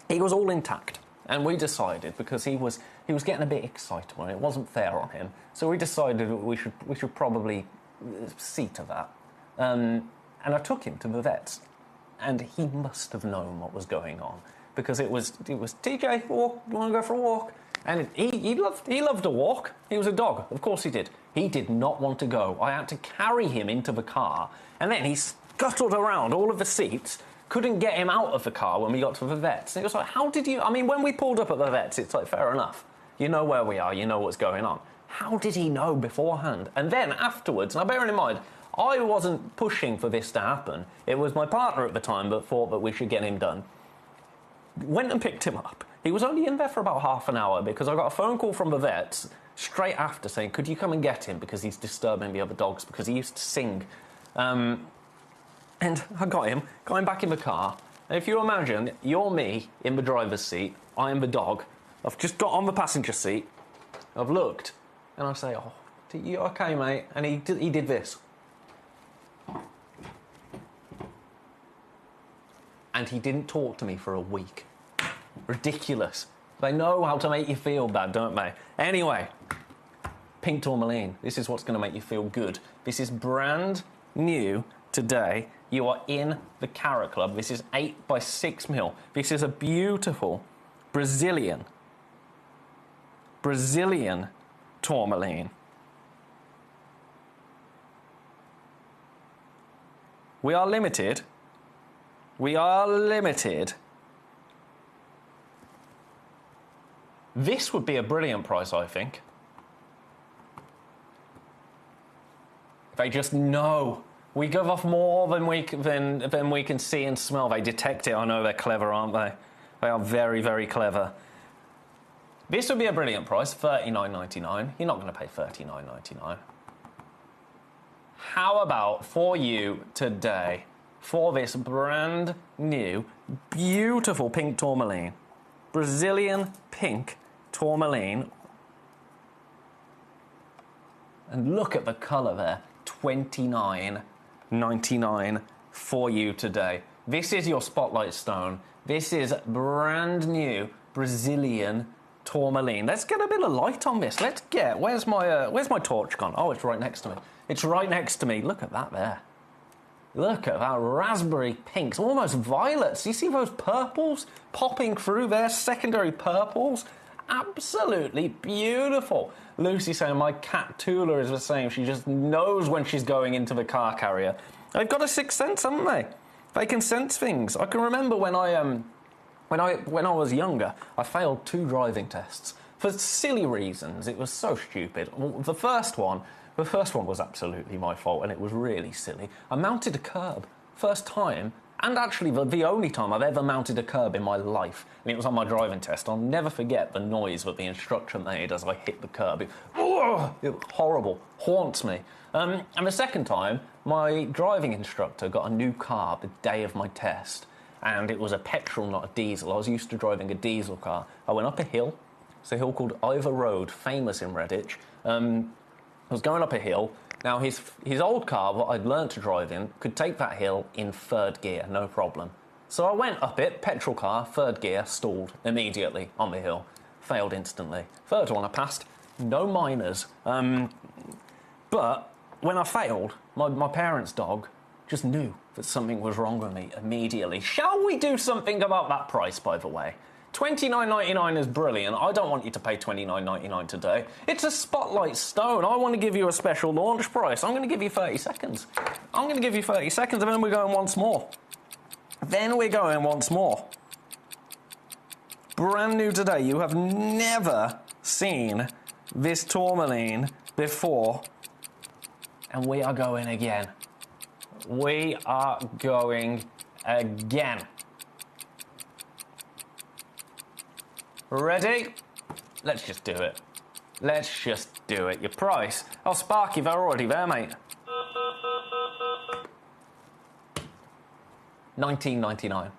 He was all intact, and we decided, because he was getting a bit excitable and it wasn't fair on him, so we decided we should probably see to that. And I took him to the vets, and he must have known what was going on, because it was TJ, walk, you want to go for a walk? And he loved a walk. He was a dog, of course he did. He did not want to go. I had to carry him into the car, and then he scuttled around all of the seats. Couldn't get him out of the car when we got to the vets. And it was like, how did you... I mean, when we pulled up at the vets, it's like, fair enough. You know where we are. You know what's going on. How did he know beforehand? And then afterwards, now bearing in mind, I wasn't pushing for this to happen. It was my partner at the time that thought that we should get him done. Went and picked him up. He was only in there for about half an hour because I got a phone call from the vets straight after saying, could you come and get him because he's disturbing the other dogs, because he used to sing. And I got him back in the car. And if you imagine, you're me in the driver's seat, I am the dog. I've just got on the passenger seat. I've looked, and I say, oh, you okay, mate? And he did this. And he didn't talk to me for a week. Ridiculous. They know how to make you feel bad, don't they? Anyway, pink tourmaline. This is what's going to make you feel good. This is brand new today. You are in the Carrot Club. This is 8 by 6 mil. This is a beautiful Brazilian tourmaline. We are limited. We are limited. This would be a brilliant price, I think. They just know. We give off more than we can see and smell. They detect it. I know they're clever, aren't they? They are very, very clever. This would be a brilliant price, $39.99. You're not going to pay $39.99. How about for you today, for this brand new, beautiful pink tourmaline, Brazilian pink tourmaline, and look at the colour there, $29.99 for you today. This is your spotlight stone. This is brand new Brazilian tourmaline. Let's get a bit of light on this. Let's get... Where's my torch gone? Oh, it's right next to me. It's right next to me. Look at that there. Look at that raspberry pinks, almost violets. You see those purples popping through there, secondary purples? Absolutely beautiful. Lucy saying my cat Tula is the same. She just knows when she's going into the car carrier. They've got a sixth sense, haven't they? They can sense things. I can remember when I When I was younger, I failed 2 driving tests for silly reasons. It was so stupid. The first one was absolutely my fault, and it was really silly. I mounted a curb, first time, and actually the only time I've ever mounted a curb in my life. And it was on my driving test. I'll never forget the noise that the instructor made as I hit the curb. It was horrible, haunts me. And the second time, my driving instructor got a new car the day of my test. And it was a petrol, not a diesel. I was used to driving a diesel car. I went up a hill. It's a hill called Ivor Road, famous in Redditch. I was going up a hill. Now, his old car, what I'd learned to drive in, could take that hill in 3rd gear, no problem. So I went up it, petrol car, 3rd gear, stalled immediately on the hill. Failed instantly. 3rd one I passed, no minors. But when I failed, my parents' dog just knew that something was wrong with me immediately. Shall we do something about that price, by the way? $29.99 is brilliant. I don't want you to pay $29.99 today. It's a spotlight stone. I want to give you a special launch price. I'm going to give you 30 seconds. I'm going to give you 30 seconds, and then we're going once more. Then we're going once more. Brand new today. You have never seen this tourmaline before. And we are going again. We are going again. Ready? Let's just do it. Let's just do it. Your price? Oh, Sparky, they're already there, mate. $19.99.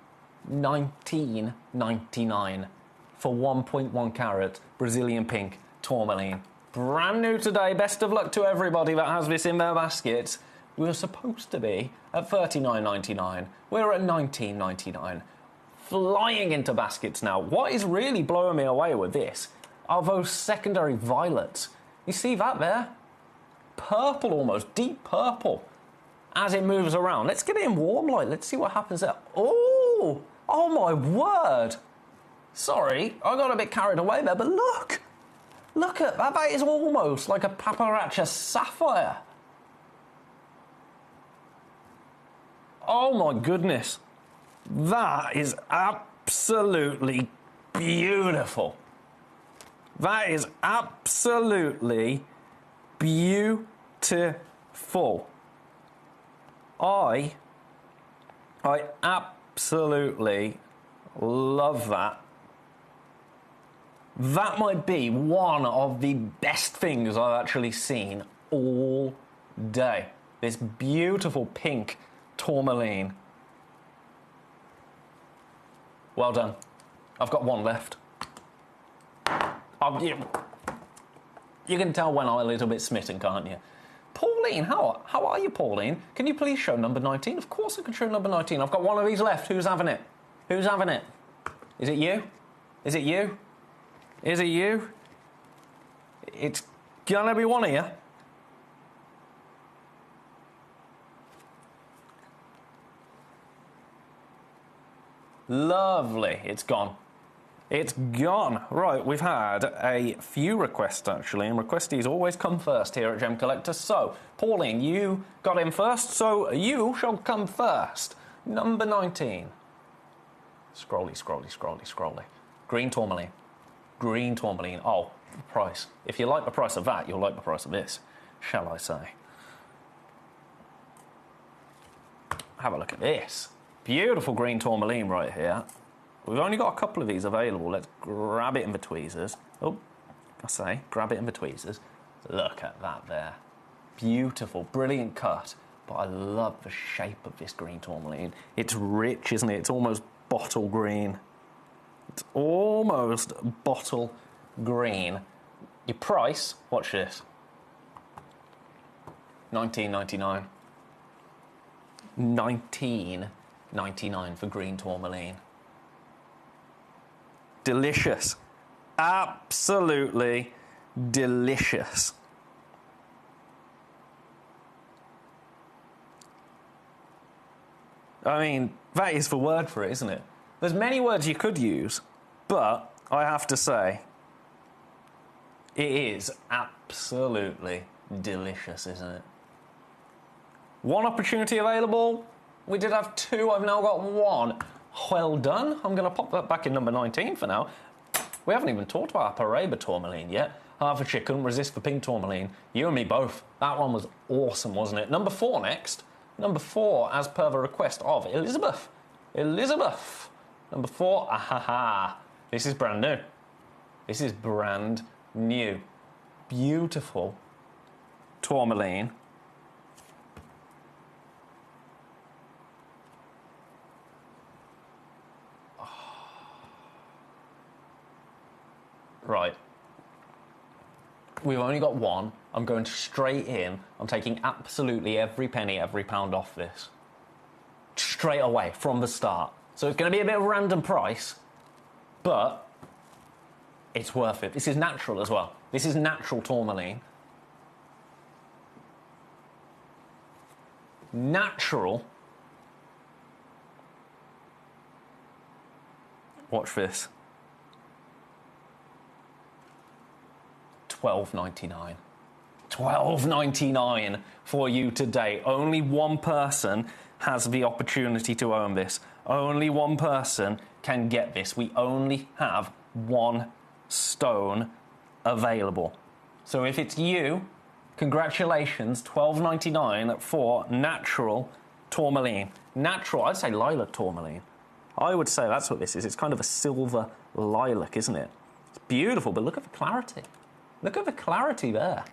$19.99 for 1.1 carat Brazilian pink tourmaline. Brand new today. Best of luck to everybody that has this in their baskets. We were supposed to be at $39.99. We're at $19.99. Flying into baskets now. What is really blowing me away with this are those secondary violets. You see that there? Purple almost, deep purple, as it moves around. Let's get it in warm light. Let's see what happens there. Oh my word. Sorry, I got a bit carried away there, but look. Look at that. That is almost like a paparazzi sapphire. Oh my goodness. That is absolutely beautiful. That is absolutely beautiful. I absolutely love that. That might be one of the best things I've actually seen all day. This beautiful pink tourmaline. Well done. I've got one left. You can tell when I'm a little bit smitten, can't you? Pauline, how are you, Pauline? Can you please show number 19? Of course I can show number 19. I've got one of these left. Who's having it? Who's having it? Is it you? Is it you? Is it you? It's gonna be one of you. Lovely. It's gone. It's gone. Right, we've had a few requests, actually, and requestees always come first here at Gemcollector. So, Pauline, you got in first, so you shall come first. Number 19. Scrolly, scrolly, scrolly, scrolly. Green tourmaline. Green tourmaline. Oh, the price. If you like the price of that, you'll like the price of this, shall I say. Have a look at this. Beautiful green tourmaline right here. We've only got a couple of these available. Let's grab it in the tweezers. Oh, I say, grab it in the tweezers. Look at that there. Beautiful, brilliant cut. But I love the shape of this green tourmaline. It's rich, isn't it? It's almost bottle green. It's almost bottle green. Your price, watch this. $19.99. $19.99 for green tourmaline. Delicious. Absolutely delicious. I mean, that is the word for it, isn't it? There's many words you could use, but I have to say, it is absolutely delicious, isn't it? One opportunity available. We did have two. I've now got one. Well done. I'm going to pop that back in number 19 for now. We haven't even talked about our Paraiba tourmaline yet. Hertfordshire couldn't resist the pink tourmaline. You and me both. That one was awesome, wasn't it? Number 4 next. Number 4, as per the request of Elizabeth. Elizabeth. Number 4, ahaha. This is brand new. This is brand new. Beautiful tourmaline. Right. We've only got one. I'm going straight in. I'm taking absolutely every penny, every pound off this. Straight away, from the start. So it's going to be a bit of a random price, but it's worth it. This is natural as well. This is natural tourmaline. Natural. Watch this. $12.99. $12.99 for you today. Only one person has the opportunity to own this. Only one person can get this. We only have one stone available. So if it's you, congratulations, $12.99 for natural tourmaline. Natural, I'd say lilac tourmaline. I would say that's what this is. It's kind of a silver lilac, isn't it? It's beautiful, but look at the clarity. Look at the clarity there.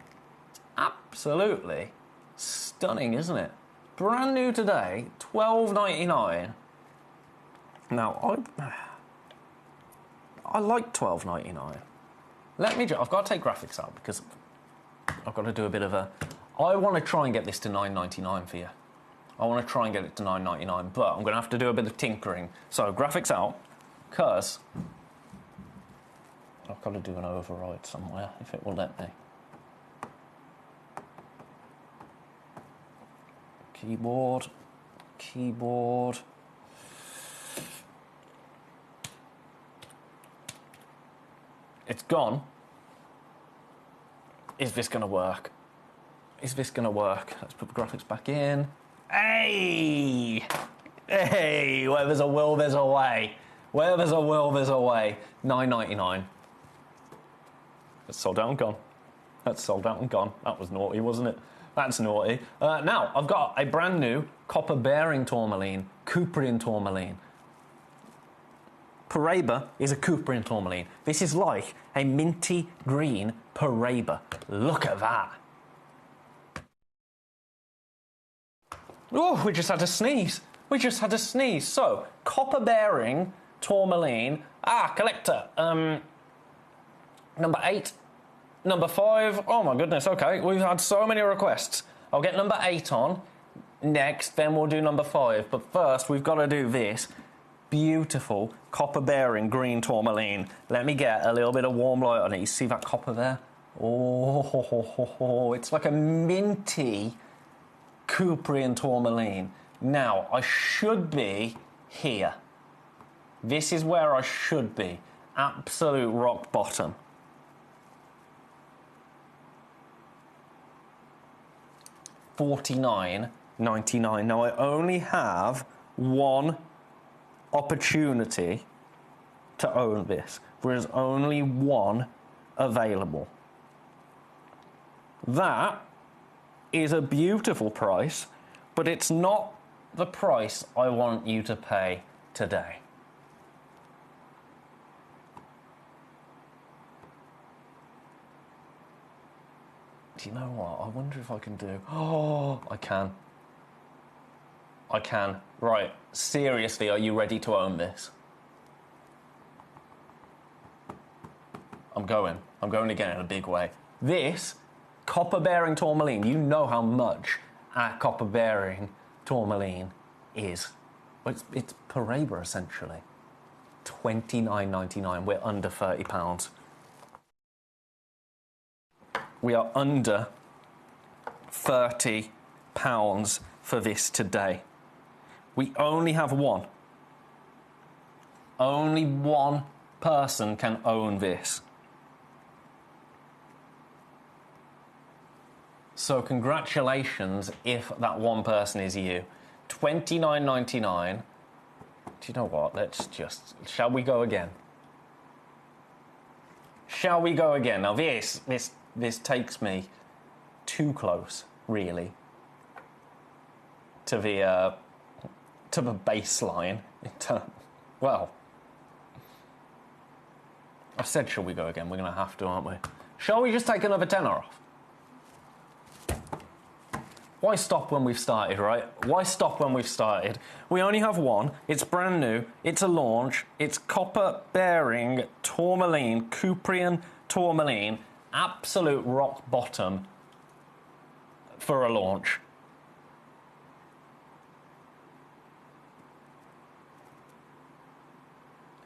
Absolutely stunning, isn't it? Brand new today, $12.99. Now, I like $12.99. I've got to take graphics out because I've got to do a bit of a... I want to try and get this to $9.99 for you. I want to try and get it to $9.99, but I'm going to have to do a bit of tinkering. So, graphics out, because I've got to do an override somewhere, if it will let me. Keyboard. It's gone. Is this going to work? Is this going to work? Let's put the graphics back in. Hey! Hey! Where there's a will, there's a way. Where there's a will, there's a way. $9.99. That's sold out and gone. That's sold out and gone. That was naughty, wasn't it? That's naughty. Now, I've got a brand new copper-bearing tourmaline, Couperin tourmaline. Paraiba is a Couperin tourmaline. This is like a minty green Paraiba. Look at that. Oh, we just had a sneeze. We just had a sneeze. So, copper-bearing tourmaline. Collector. Number 8. Number 5. Oh, my goodness. Okay, we've had so many requests. I'll get number 8 on next, then we'll do number 5. But first, we've got to do this beautiful copper-bearing green tourmaline. Let me get a little bit of warm light on it. You see that copper there? Oh, it's like a minty Couperin tourmaline. Now, I should be here. This is where I should be. Absolute rock bottom. $49.99. Now, I only have one opportunity to own this. There is only one available. That is a beautiful price, but it's not the price I want you to pay today. Do you know what? I wonder if I can do... Oh, I can. I can. Right, seriously, are you ready to own this? I'm going again in a big way. This copper-bearing tourmaline, you know how much a copper-bearing tourmaline is. It's Paraiba, essentially. $29.99. We're under £30. We are under £30 for this today. We only have one. Only one person can own this. So congratulations if that one person is you. $29.99 Do you know what? Let's just... Shall we go again? Shall we go again? Now this takes me too close, really, to the baseline. Well, I said, shall we go again? We're going to have to, aren't we? Shall we just take another tenner off? Why stop when we've started, right? Why stop when we've started? We only have one. It's brand new. It's a launch. It's copper bearing tourmaline, Cuprian tourmaline. Absolute rock bottom for a launch.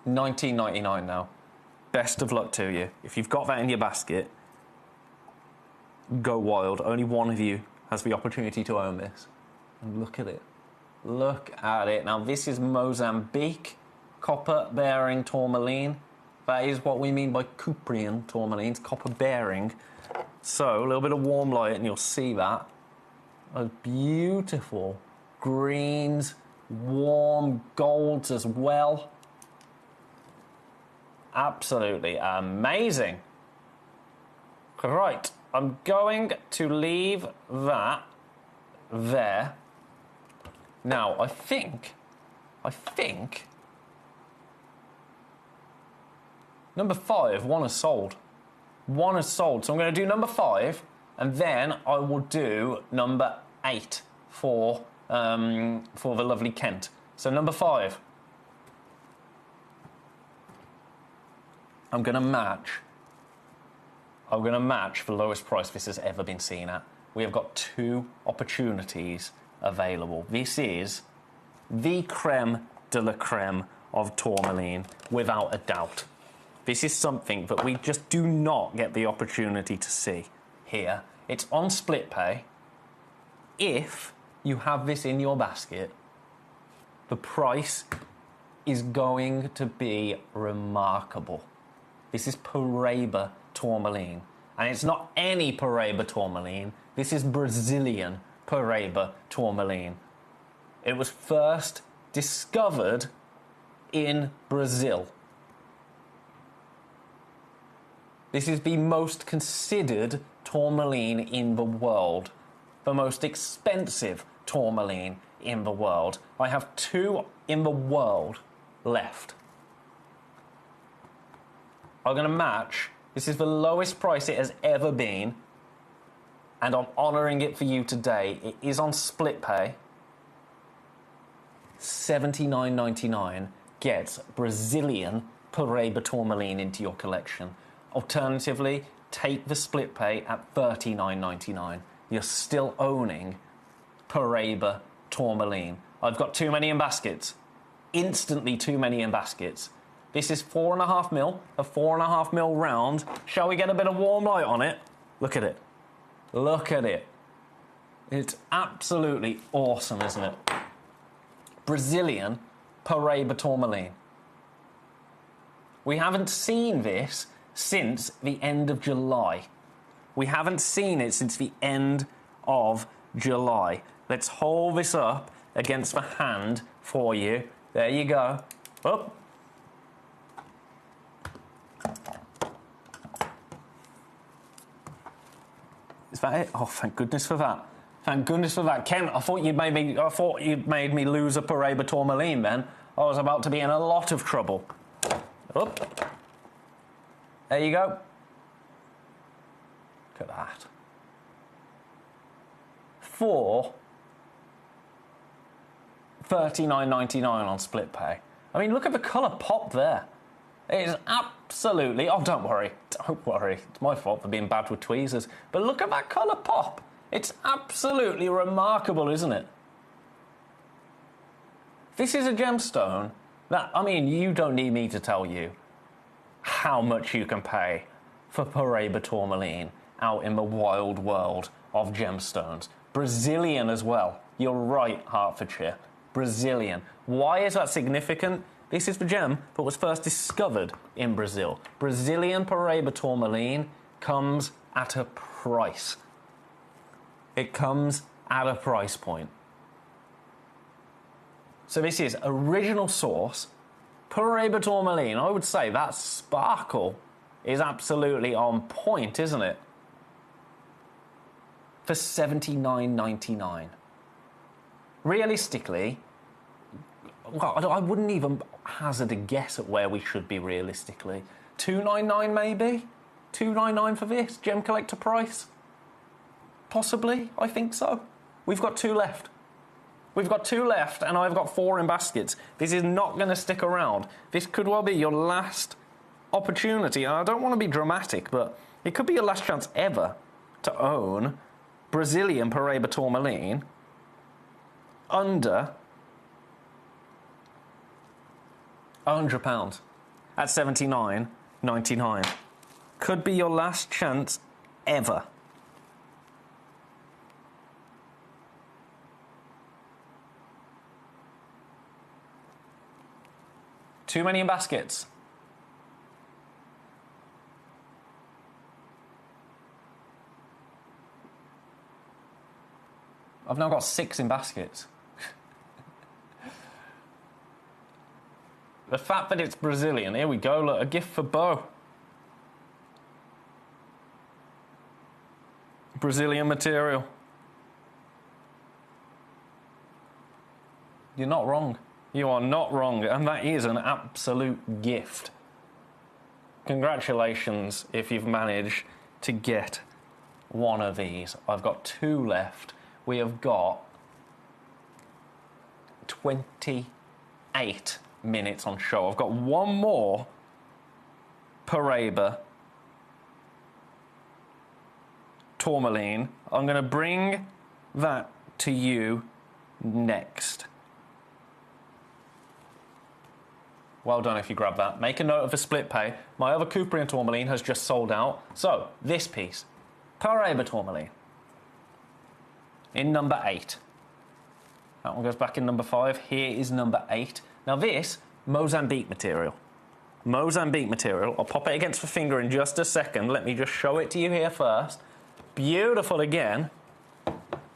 $19.99 now. Best of luck to you. If you've got that in your basket, go wild. Only one of you has the opportunity to own this. And look at it. Look at it. Now, this is Mozambique copper-bearing tourmaline. That is what we mean by Cuprian tourmalines, copper-bearing. So, a little bit of warm light and you'll see that. Those beautiful greens, warm golds as well. Absolutely amazing. Right, I'm going to leave that there. Now, I think number 5, one has sold. One has sold. So I'm going to do number 5, and then I will do number 8 for the lovely Kent. So number 5. I'm going to match the lowest price this has ever been seen at. We have got 2 opportunities available. This is the creme de la creme of tourmaline, without a doubt. This is something that we just do not get the opportunity to see here. It's on split pay. If you have this in your basket, the price is going to be remarkable. This is Paraíba tourmaline. And it's not any Paraíba tourmaline. This is Brazilian Paraíba tourmaline. It was first discovered in Brazil. This is the most considered tourmaline in the world. The most expensive tourmaline in the world. I have 2 in the world left. I'm going to match. This is the lowest price it has ever been, and I'm honouring it for you today. It is on split pay. $79.99 gets Brazilian Paraíba tourmaline into your collection. Alternatively, take the split pay at $39.99. You're still owning Paraíba tourmaline. I've got too many in baskets. Instantly too many in baskets. This is 4.5 mil, a 4.5 mil round. Shall we get a bit of warm light on it? Look at it. Look at it. It's absolutely awesome, isn't it? Brazilian Paraíba tourmaline. We haven't seen this since the end of July. We haven't seen it since the end of July. Let's hold this up against the hand for you. There you go. Oh. Is that it? Oh, thank goodness for that. Thank goodness for that. Ken, I thought you'd made me lose a Paraíba tourmaline then. I was about to be in a lot of trouble. Oop. There you go. Look at that. For $39.99 on split pay. I mean, look at the colour pop there. It is absolutely... Oh, don't worry. Don't worry. It's my fault for being bad with tweezers. But look at that colour pop. It's absolutely remarkable, isn't it? This is a gemstone that, I mean, you don't need me to tell you how much you can pay for Paraíba tourmaline out in the wild world of gemstones. Brazilian as well. You're right, Hertfordshire. Brazilian. Why is that significant? This is the gem that was first discovered in Brazil. Brazilian Paraíba tourmaline comes at a price. It comes at a price point. So this is original source, Paraiba tourmaline. I would say that sparkle is absolutely on point, isn't it? For $79.99. Realistically, well, I wouldn't even hazard a guess at where we should be realistically. $299 maybe? $299 for this gem collector price? Possibly, I think so. We've got 2 left. We've got 2 left, and I've got 4 in baskets. This is not going to stick around. This could well be your last opportunity. And I don't want to be dramatic, but it could be your last chance ever to own Brazilian Paraiba tourmaline under £100 at $79.99. Could be your last chance ever. Too many in baskets. I've now got 6 in baskets. The fact that it's Brazilian, here we go, look, a gift for Bo. Brazilian material. You're not wrong. You are not wrong, and that is an absolute gift. Congratulations if you've managed to get one of these. I've got 2 left. We have got 28 minutes on show. I've got 1 more Paraiba tourmaline. I'm going to bring that to you next. Well done if you grab that. Make a note of the split pay. My other Couperin tourmaline has just sold out. So, this piece, Paraiba tourmaline, in number 8. That one goes back in number 5. Here is number 8. Now this, Mozambique material. Mozambique material. I'll pop it against the finger in just a second. Let me just show it to you here first. Beautiful again.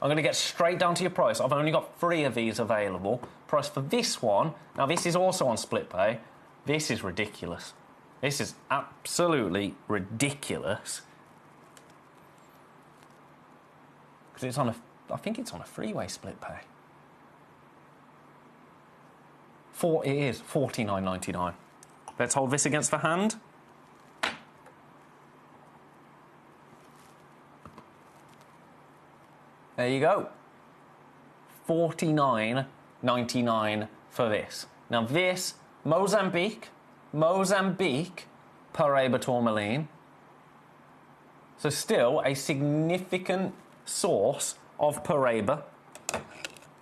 I'm going to get straight down to your price. I've only got 3 of these available. Price for this one, now this is also on split pay. This is ridiculous. This is absolutely ridiculous. Because it's on a, I think it's on a freeway split pay. It is $49.99. Let's hold this against the hand. There you go. $49.99 for this. Now this, Mozambique Paraiba tourmaline. So still a significant source of Paraiba.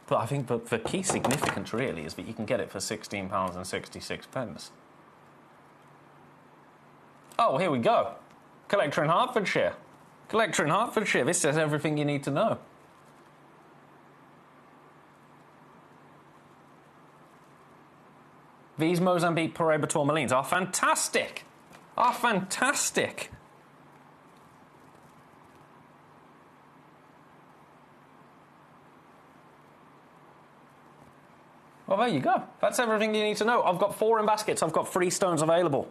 But I think the key significance really is that you can get it for £16.66. Oh, here we go. Collector in Hertfordshire. Collector in Hertfordshire. This says everything you need to know. These Mozambique Paraiba tourmalines are fantastic. Are fantastic. Well, there you go. That's everything you need to know. I've got 4 in baskets. I've got 3 stones available.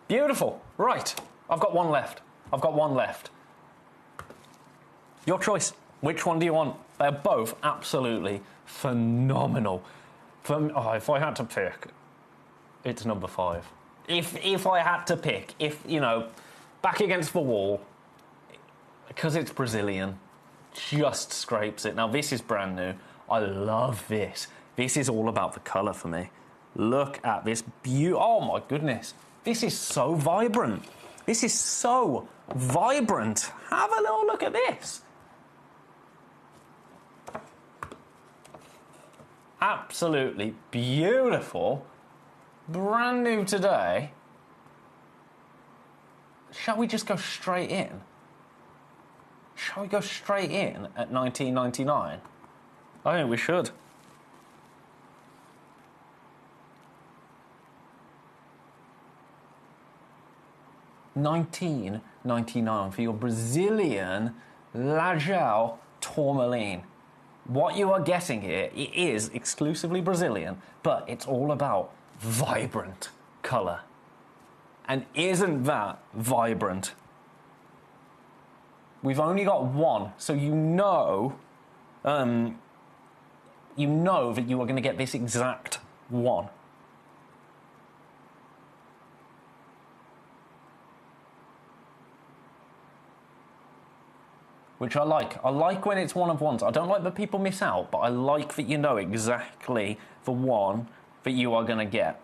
Beautiful. Right. I've got 1 left. I've got 1 left. Your choice. Which one do you want? They're both absolutely phenomenal. If I had to pick, it's number 5. If I had to pick, you know, back against the wall, because it's Brazilian, just scrapes it. Now, this is brand new. I love this. This is all about the colour for me. Look at this oh my goodness. This is so vibrant. This is so vibrant. Have a little look at this. Absolutely beautiful. Brand new today. Shall we just go straight in? Shall we go straight in at $19.99? I think we should. $19.99 for your Brazilian Lajau tourmaline. What you are getting here, it is exclusively Brazilian, but it's all about vibrant colour. And isn't that vibrant? We've only got one, so you know that you are going to get this exact one. Which I like. I like when it's one of ones. I don't like that people miss out, but I like that you know exactly the one that you are going to get.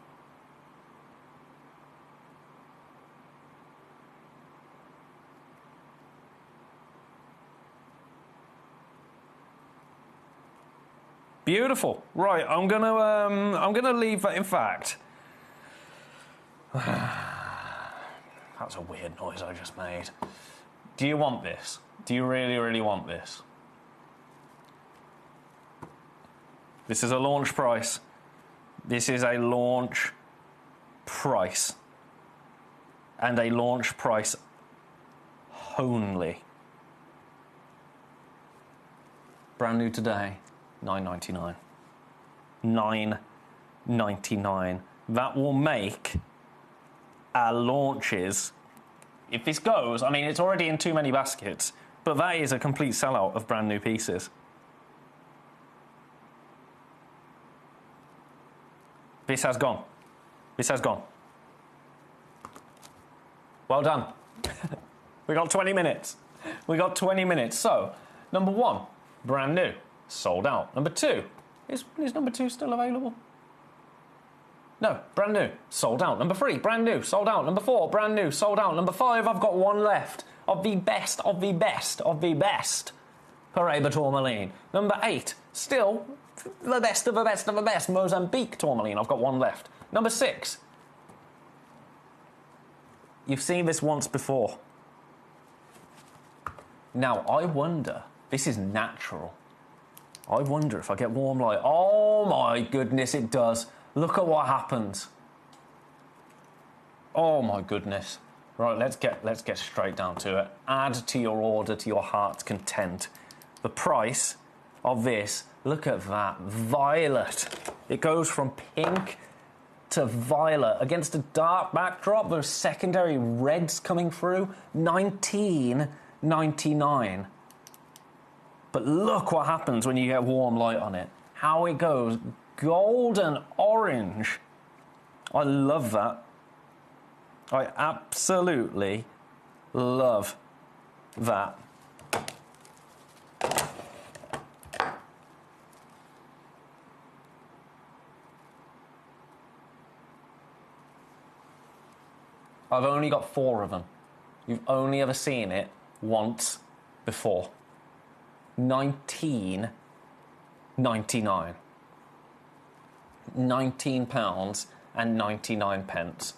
Beautiful. Right, I'm gonna leave that. In fact, that's a weird noise I just made. Do you want this? Do you really, really want this? This is a launch price. This is a launch price. And a launch price only. Brand new today, $9.99. $9.99. That will make our launches, if this goes, I mean, it's already in too many baskets, but that is a complete sellout of brand new pieces. This has gone. This has gone. Well done. We got 20 minutes. We got 20 minutes. So, number one, brand new, sold out. Number two, is number two still available? No, brand new, sold out. Number three, brand new, sold out. Number four, brand new, sold out. Number five, I've got one left of the best of the best of the best Paraiba tourmaline. Number eight, still the best of the best of the best Mozambique tourmaline. I've got one left. Number six, you've seen this once before. Now, I wonder, this is natural. I wonder if I get warm light. Oh my goodness, it does. Look at what happens. Oh my goodness. Right, let's get straight down to it. Add to your order to your heart's content. The price of this, look at that, violet. It goes from pink to violet against a dark backdrop. There's secondary reds coming through. $19.99. But look what happens when you get warm light on it. How it goes golden orange. I love that. I absolutely love that. I've only got 4 of them. You've only ever seen it once before. £19.99. £19.99.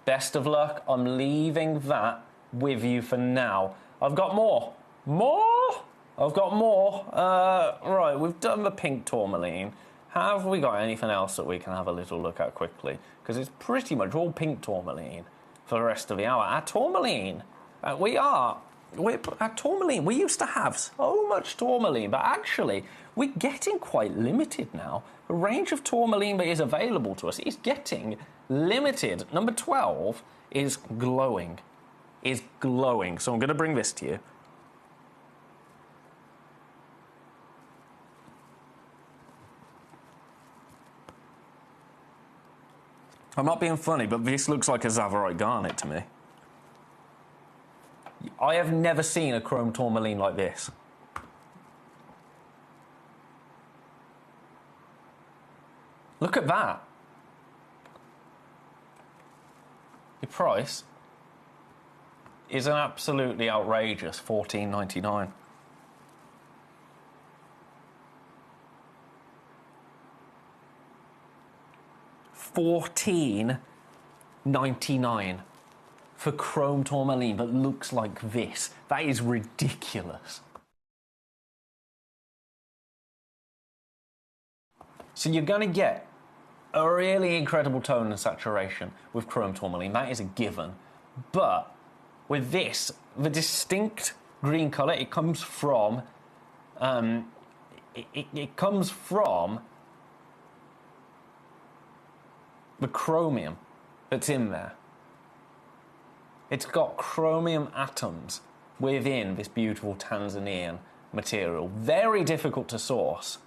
Best of luck. I'm leaving that with you for now. I've got more. More? I've got more. Right, we've done the pink tourmaline. Have we got anything else that we can have a little look at quickly? Because it's pretty much all pink tourmaline for the rest of the hour. Our tourmaline, our tourmaline, we used to have so much tourmaline, but actually we're getting quite limited now. The range of tourmaline that is available to us is getting limited. Number 12 is glowing. So I'm going to bring this to you. I'm not being funny, but this looks like a Zavarite garnet to me. I have never seen a chrome tourmaline like this. Look at that. The price is an absolutely outrageous $14.99. $14.99 for chrome tourmaline that looks like this. That is ridiculous. So you're going to get a really incredible tone and saturation with chrome tourmaline. That is a given. But with this, the distinct green colour, it comes from... it comes from the chromium that's in there. It's got chromium atoms within this beautiful Tanzanian material. Very difficult to source.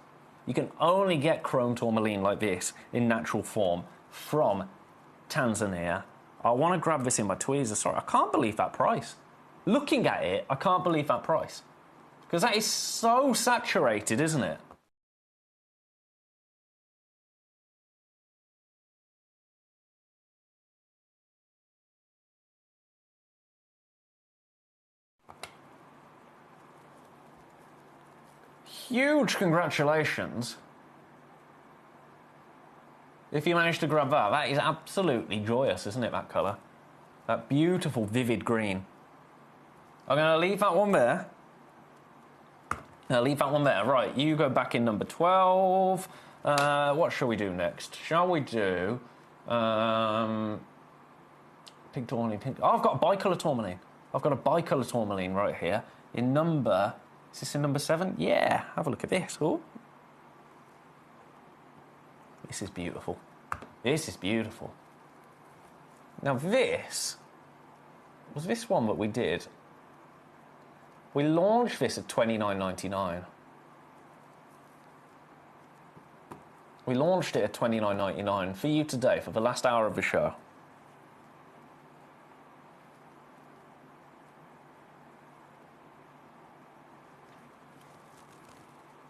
You can only get chrome tourmaline like this in natural form from Tanzania. I want to grab this in my tweezers. Sorry, I can't believe that price. Looking at it, I can't believe that price. Because that is so saturated, isn't it? Huge congratulations. If you managed to grab that, that is absolutely joyous, isn't it, that colour? That beautiful, vivid green. I'm going to leave that one there. I'll leave that one there. Right, you go back in number 12. What shall we do next? Shall we do... pink tourmaline, pink... Oh, I've got a bicolour tourmaline. I've got a bicolour tourmaline right here in number... Is this in number 7? Yeah, have a look at this. Oh. This is beautiful. This is beautiful. Now this... Was this one that we did? We launched this at $29.99. We launched it at $29.99 for you today, for the last hour of the show.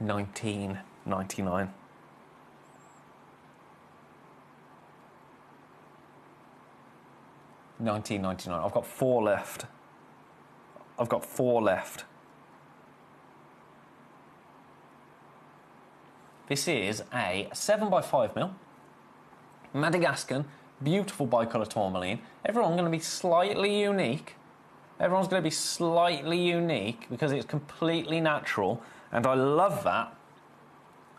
$19.99. $19.99. I've got 4 left. I've got 4 left. This is a 7x5mm Madagascan, beautiful bicolour tourmaline. Everyone's going to be slightly unique. Everyone's going to be slightly unique because it's completely natural, and I love that.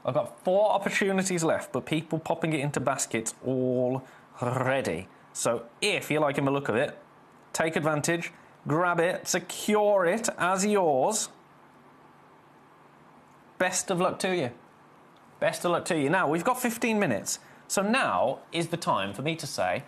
I've got 4 opportunities left, but people popping it into baskets already. So if you're liking the look of it, take advantage, grab it, secure it as yours. Best of luck to you. Best of luck to you. Now, we've got 15 minutes. So now is the time for me to say,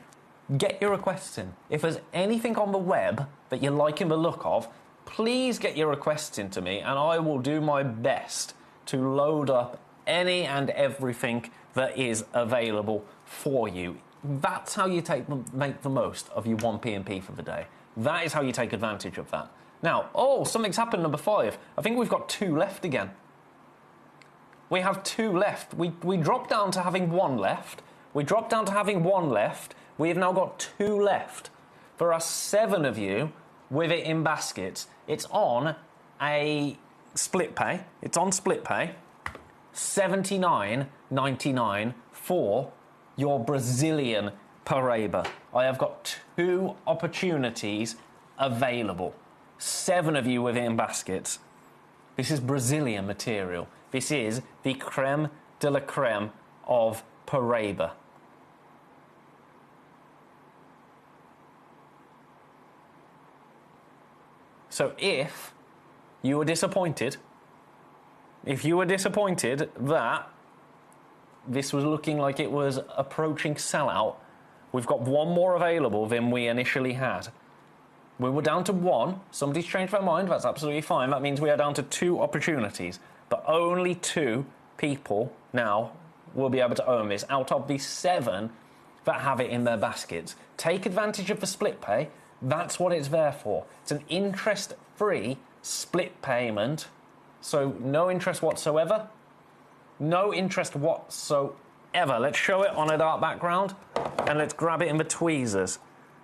get your requests in. If there's anything on the web that you're liking the look of, please get your requests into me, and I will do my best to load up any and everything that is available for you. That's how you make the most of your 1 P&P for the day. That is how you take advantage of that. Now, oh, something's happened, number 5. I think we've got 2 left again. We have 2 left. We dropped down to having 1 left. We dropped down to having 1 left. We have now got 2 left. There are 7 of you with it in baskets. It's on a split pay. It's on split pay. $79.99 for your Brazilian Paraiba. I have got 2 opportunities available. 7 of you with it in baskets. This is Brazilian material. This is the creme de la creme of Paraiba. So if you were disappointed, that this was looking like it was approaching sellout, we've got 1 more available than we initially had. We were down to 1. Somebody's changed their mind. That's absolutely fine. That means we are down to 2 opportunities. But only 2 people now will be able to own this out of the 7 that have it in their baskets. Take advantage of the split pay. That's what it's there for. It's an interest-free split payment. So no interest whatsoever. No interest whatsoever. Let's show it on a dark background and let's grab it in the tweezers.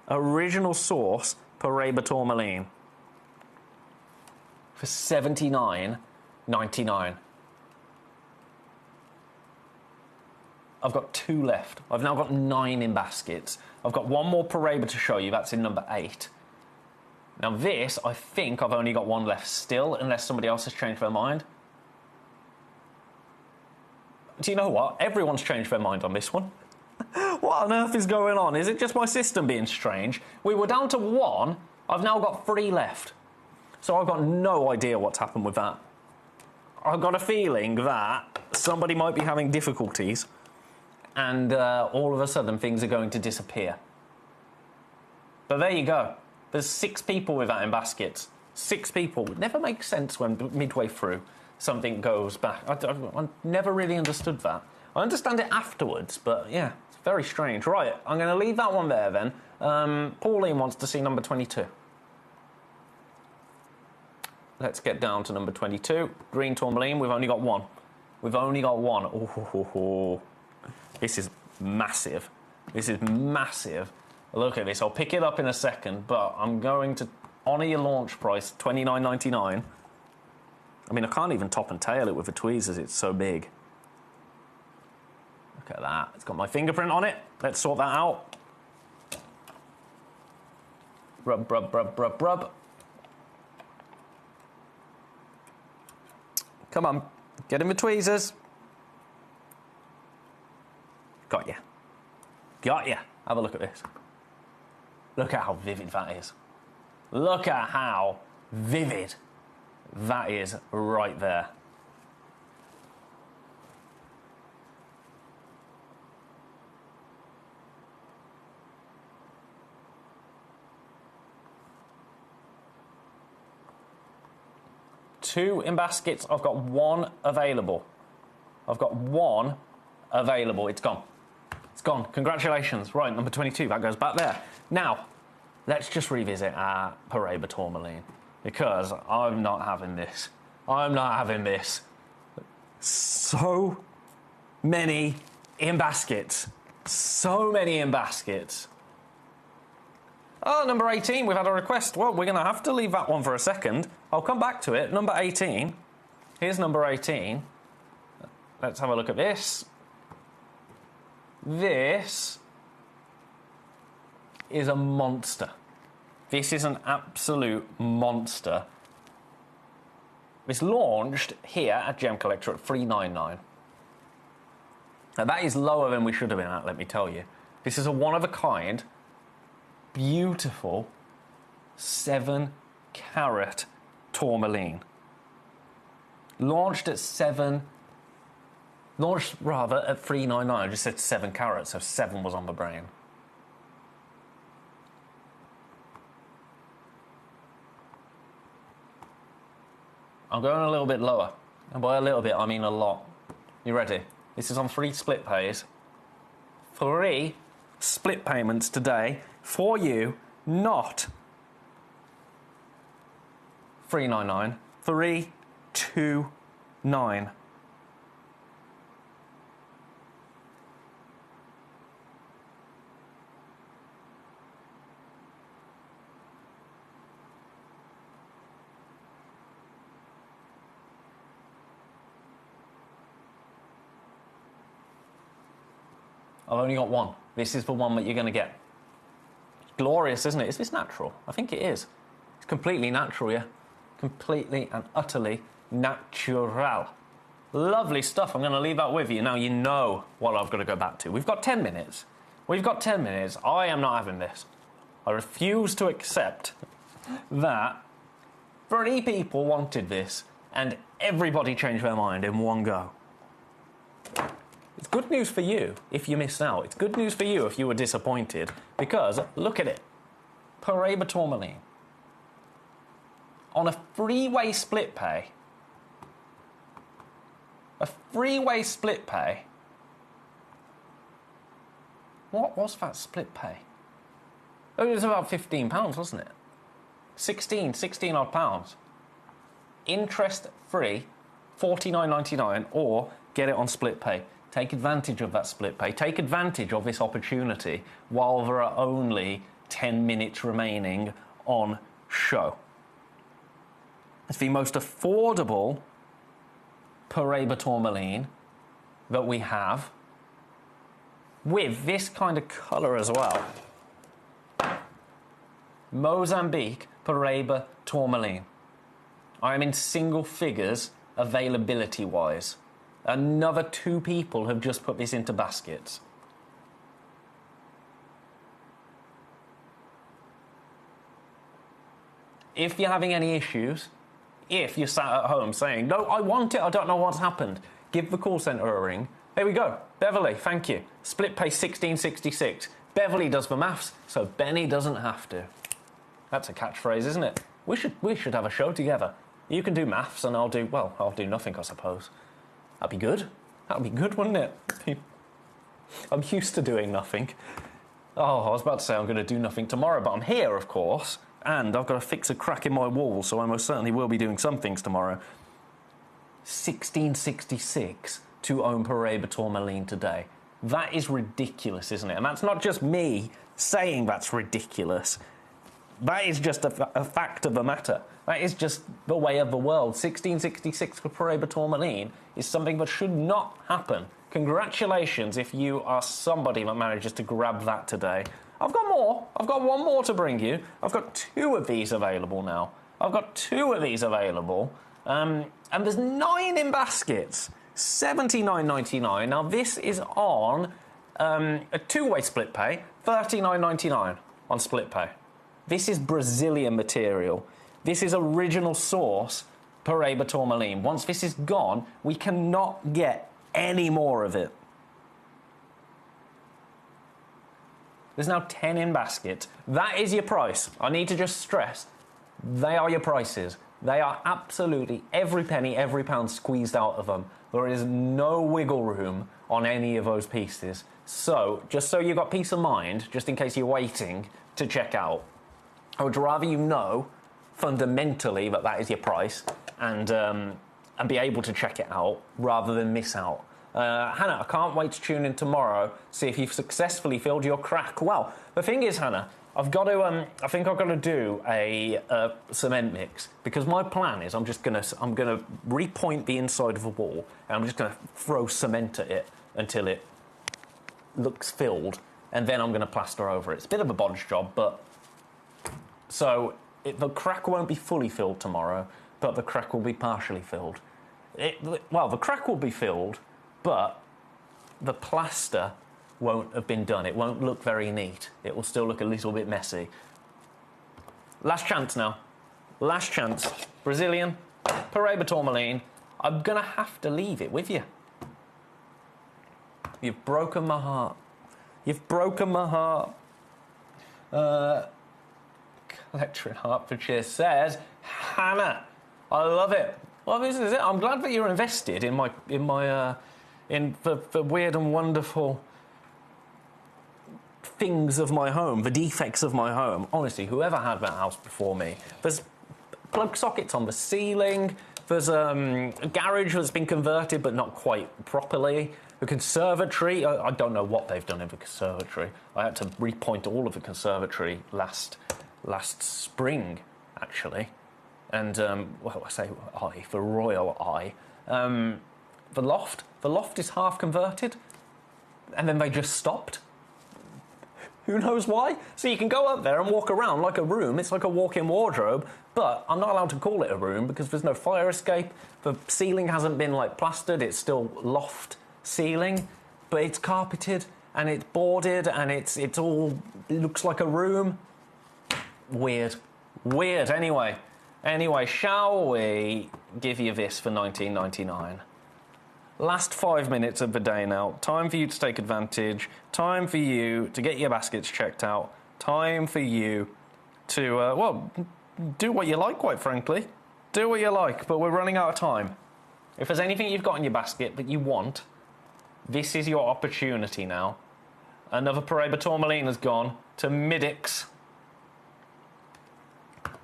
Original source Paraiba tourmaline for $79.99. I've got 2 left. I've now got 9 in baskets. I've got 1 more Paraiba to show you. That's in number 8. Now this, I think I've only got 1 left still, unless somebody else has changed their mind. Do you know what? Everyone's changed their mind on this one. What on earth is going on? Is it just my system being strange? We were down to 1. I've now got 3 left. So I've got no idea what's happened with that. I've got a feeling that somebody might be having difficulties and all of a sudden things are going to disappear. But there you go. There's 6 people with that in baskets. 6 people. It never makes sense when midway through something goes back. I never really understood that. I understand it afterwards, but yeah, it's very strange. Right, I'm going to leave that one there then. Pauline wants to see number 22. Let's get down to number 22. Green tourmaline, we've only got 1. We've only got 1. Oh, this is massive. This is massive. Look at this. I'll pick it up in a second, but I'm going to honour your launch price, $29.99. I mean, I can't even top and tail it with the tweezers. It's so big. Look at that. It's got my fingerprint on it. Let's sort that out. Rub, rub, rub, rub, rub. Come on. Get in the tweezers. Got ya. Got ya. Have a look at this. Look at how vivid that is. Look at how vivid that is right there. Two in baskets. I've got 1 available. I've got 1 available. It's gone. It's gone. Congratulations. Right, number 22. That goes back there. Now, let's just revisit our Paraiba tourmaline, because I'm not having this. I'm not having this. So many in baskets. So many in baskets. Oh, number 18, we've had a request. Well, we're going to have to leave that one for a second. I'll come back to it. Number 18. Here's number 18. Let's have a look at this. This is a monster. This is an absolute monster. It's launched here at Gemcollector at $399. Now that is lower than we should have been at, let me tell you. This is a one-of-a-kind, beautiful 7-carat tourmaline. Launched at $399. I just said 7 carats, so 7 was on the brain. I'm going a little bit lower. And by a little bit, I mean a lot. You ready? This is on 3 split pays. 3 split payments today for you, not $399, $329. I've only got 1. This is the one that you're going to get. Glorious, isn't it? Is this natural? I think it is. It's completely natural, yeah? Completely and utterly natural. Lovely stuff. I'm going to leave that with you. Now you know what I've got to go back to. We've got 10 minutes. We've got 10 minutes. I am not having this. I refuse to accept that 3 people wanted this and everybody changed their mind in one go. It's good news for you if you missed out. It's good news for you if you were disappointed, because look at it. Paraiba tourmaline. On a 3-way split pay. A 3-way split pay. What was that split pay? It was about £15, wasn't it? 16 odd pounds. Interest free, $49.99, or get it on split pay. Take advantage of that split pay. Take advantage of this opportunity while there are only 10 minutes remaining on show. It's the most affordable Paraiba tourmaline that we have, with this kind of colour as well. Mozambique Paraiba tourmaline. I am in single figures availability-wise. Another 2 people have just put this into baskets. If you're having any issues, if you're sat at home saying, no, I want it, I don't know what's happened, give the call centre a ring. There we go. Beverly, thank you. Split pay 1666. Beverly does the maths, so Benny doesn't have to. That's a catchphrase, isn't it? We should have a show together. You can do maths and I'll do nothing, I suppose. That'd be good. That'd be good, wouldn't it? I'm used to doing nothing. Oh, I was about to say I'm going to do nothing tomorrow, but I'm here, of course, and I've got to fix a crack in my wall, so I most certainly will be doing some things tomorrow. 1666 to own Paraiba Tourmaline today. That is ridiculous, isn't it? And that's not just me saying that's ridiculous. That is just a fact of the matter. That is just the way of the world. 1666 for Paraiba Tourmaline is something that should not happen. Congratulations if you are somebody that manages to grab that today. I've got more. I've got one more to bring you. I've got 2 of these available now. I've got 2 of these available. And there's 9 in baskets. $79.99. Now, this is on a 2-way split pay. $39.99 on split pay. This is Brazilian material. This is original source Paraiba Tourmaline. Once this is gone, we cannot get any more of it. There's now 10 in basket. That is your price. I need to just stress, they are your prices. They are absolutely every penny, every pound squeezed out of them. There is no wiggle room on any of those pieces. So, just so you've got peace of mind, just in case you're waiting to check out, I would rather you know fundamentally that that is your price and be able to check it out rather than miss out. Hannah, I can't wait to tune in tomorrow, see if you've successfully filled your crack. Well, the thing is, Hannah, I've got to. I think I've got to do a cement mix because my plan is I'm gonna repoint the inside of a wall and I'm just gonna throw cement at it until it looks filled, and then I'm gonna plaster over it. It's a bit of a bodge job, but so the crack won't be fully filled tomorrow, but the crack will be partially filled. The crack will be filled, but the plaster won't have been done. It won't look very neat. It will still look a little bit messy. Last chance now. Last chance. Brazilian, Paraiba Tourmaline. I'm going to have to leave it with you. You've broken my heart. You've broken my heart. Collector in Hertfordshire says, Hannah, I love it. Well, this is it. I'm glad that you're invested in the weird and wonderful things of my home, the defects of my home. Honestly, whoever had that house before me, there's plug sockets on the ceiling, there's a garage that's been converted but not quite properly, the conservatory, I don't know what they've done in the conservatory. I had to repoint all of the conservatory last spring, actually. And, well, I say eye, the royal eye. The loft is half converted, and then they just stopped. Who knows why? So you can go up there and walk around like a room. It's like a walk-in wardrobe, but I'm not allowed to call it a room because there's no fire escape. The ceiling hasn't been, plastered. It's still loft ceiling, but it's carpeted, and it's boarded, and it looks like a room. Weird. Anyway, shall we give you this for $19.99? Last 5 minutes of the day now. Time for you to take advantage. Time for you to get your baskets checked out. Time for you to, do what you like, quite frankly. Do what you like, but we're running out of time. If there's anything you've got in your basket that you want, this is your opportunity now. Another Paraiba Tourmaline has gone to Middix.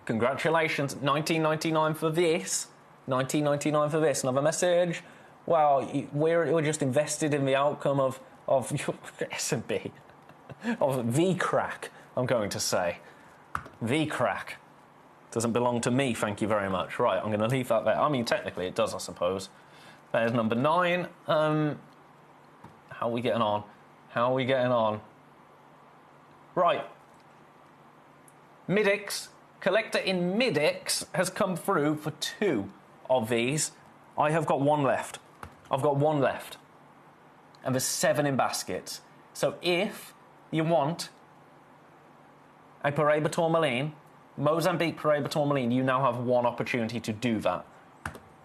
Congratulations, $19.99 for this. $19.99 for this. Another message. Well, we're just invested in the outcome of your S&P, of the crack, I'm going to say. The crack. Doesn't belong to me, thank you very much. Right, I'm going to leave that there. I mean, technically it does, I suppose. There's number 9. How are we getting on? Right. Middix. Collector in Middix has come through for 2 of these. I have got 1 left. I've got 1 left. And there's 7 in baskets. So if you want a Paraiba tourmaline, Mozambique Paraiba tourmaline, you now have 1 opportunity to do that.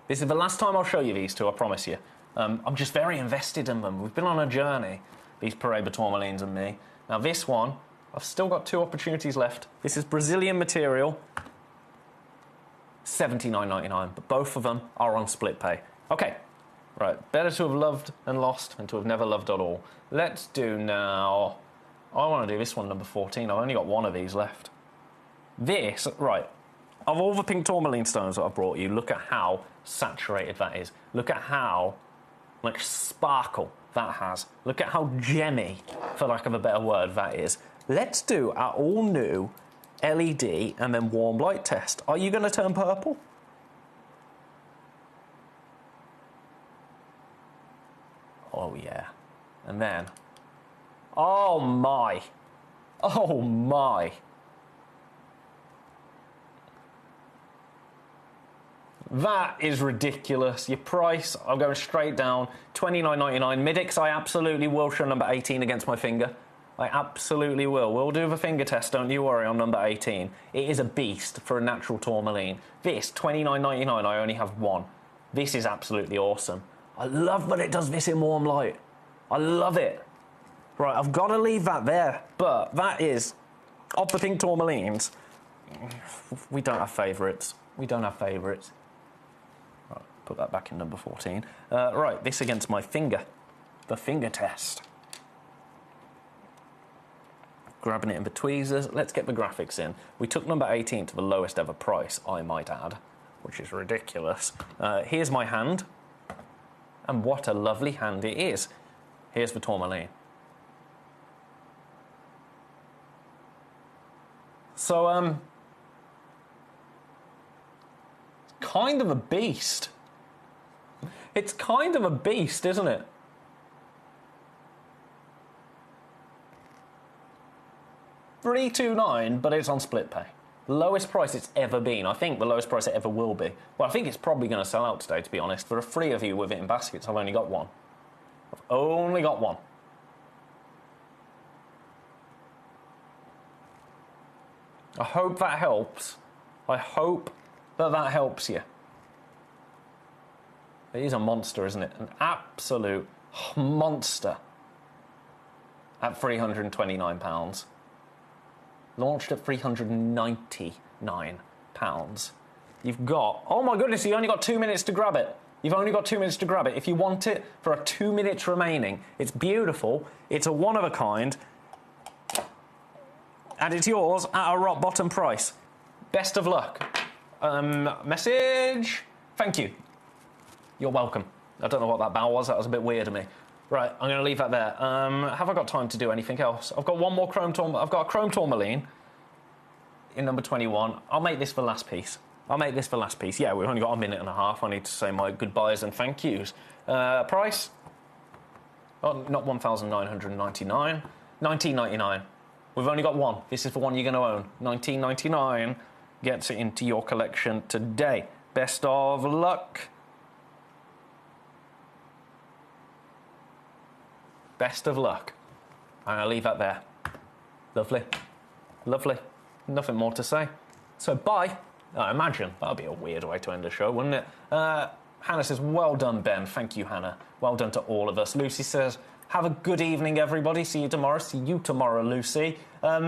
This is the last time I'll show you these two, I promise you. I'm just very invested in them. We've been on a journey, these Paraiba tourmalines and me. Now this one, I've still got 2 opportunities left. This is Brazilian material, $79.99, but both of them are on split pay. Okay, right, better to have loved and lost than to have never loved at all. Let's do now, I want to do this one, number 14. I've only got 1 of these left. This, right, of all the pink tourmaline stones that I've brought you, look at how saturated that is. Look at how much sparkle that has. Look at how gemmy, for lack of a better word, that is. Let's do our all new LED and then warm light test. Are you going to turn purple? Oh yeah. And then, oh my. Oh my. That is ridiculous. Your price, I'm going straight down, $29.99. Midix, I absolutely will show number 18 against my finger. I absolutely will. We'll do the finger test, don't you worry, on number 18. It is a beast for a natural tourmaline. This, $29.99, I only have 1. This is absolutely awesome. I love that it does this in warm light. I love it. Right, I've got to leave that there, but that is, of the pink tourmalines, we don't have favourites. We don't have favourites. Right, put that back in number 14. Right, this against my finger. The finger test. Grabbing it in the tweezers. Let's get the graphics in. We took number 18 to the lowest ever price, I might add, which is ridiculous. Here's my hand. And what a lovely hand it is. Here's the tourmaline. So, kind of a beast. It's kind of a beast, isn't it? $329, but it's on split pay. The lowest price it's ever been. I think the lowest price it ever will be. Well, I think it's probably going to sell out today, to be honest. There are 3 of you with it in baskets. I've only got 1. I've only got 1. I hope that helps. I hope that that helps you. It is a monster, isn't it? An absolute monster at £329. Launched at £399. You've got, oh my goodness, you only got 2 minutes to grab it. You've only got 2 minutes to grab it. If you want it, for a 2 minutes remaining. It's beautiful. It's a one of a kind. And it's yours at a rock bottom price. Best of luck. Message. Thank you. You're welcome. I don't know what that bow was. That was a bit weird of me. Right, I'm going to leave that there. Have I got time to do anything else? I've got one more chrome tourmaline. I've got a chrome tourmaline in number 21. I'll make this the last piece. I'll make this the last piece. Yeah, we've only got a minute and a half. I need to say my goodbyes and thank yous. Price? Oh, not $1,999. $19.99. We've only got 1. This is the one you're going to own. $19.99 gets it into your collection today. Best of luck. Best of luck. And I'll leave that there. Lovely. Lovely. Nothing more to say. So bye. I imagine that would be a weird way to end the show, wouldn't it? Hannah says, well done, Ben. Thank you, Hannah. Well done to all of us. Lucy says, have a good evening, everybody. See you tomorrow. See you tomorrow, Lucy.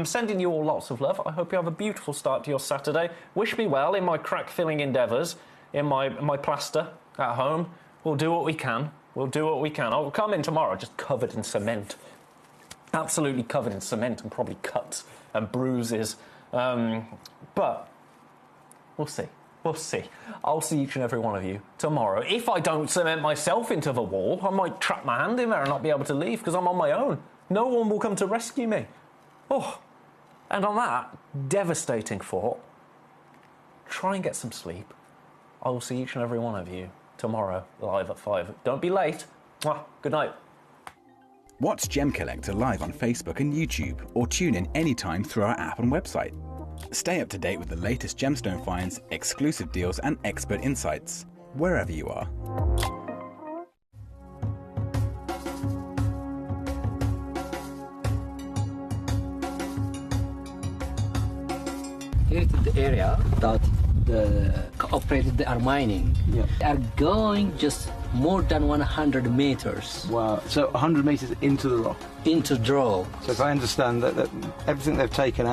Sending you all lots of love. I hope you have a beautiful start to your Saturday. Wish me well in my crack-filling endeavours, in my plaster at home. We'll do what we can. We'll do what we can. I'll come in tomorrow just covered in cement. Absolutely covered in cement and probably cuts and bruises. But we'll see. We'll see. I'll see each and every one of you tomorrow. If I don't cement myself into the wall, I might trap my hand in there and not be able to leave because I'm on my own. No one will come to rescue me. Oh, and on that devastating thought, try and get some sleep. I will see each and every one of you tomorrow, live at 5. Don't be late. Mwah. Good night. Watch Gemcollector live on Facebook and YouTube, or tune in anytime through our app and website. Stay up to date with the latest gemstone finds, exclusive deals and expert insights, wherever you are. designated area that the operators they are mining. Yeah. They are going just more than 100 meters. Wow. So 100 meters into the rock? Into the rock. So if I understand that everything they've taken out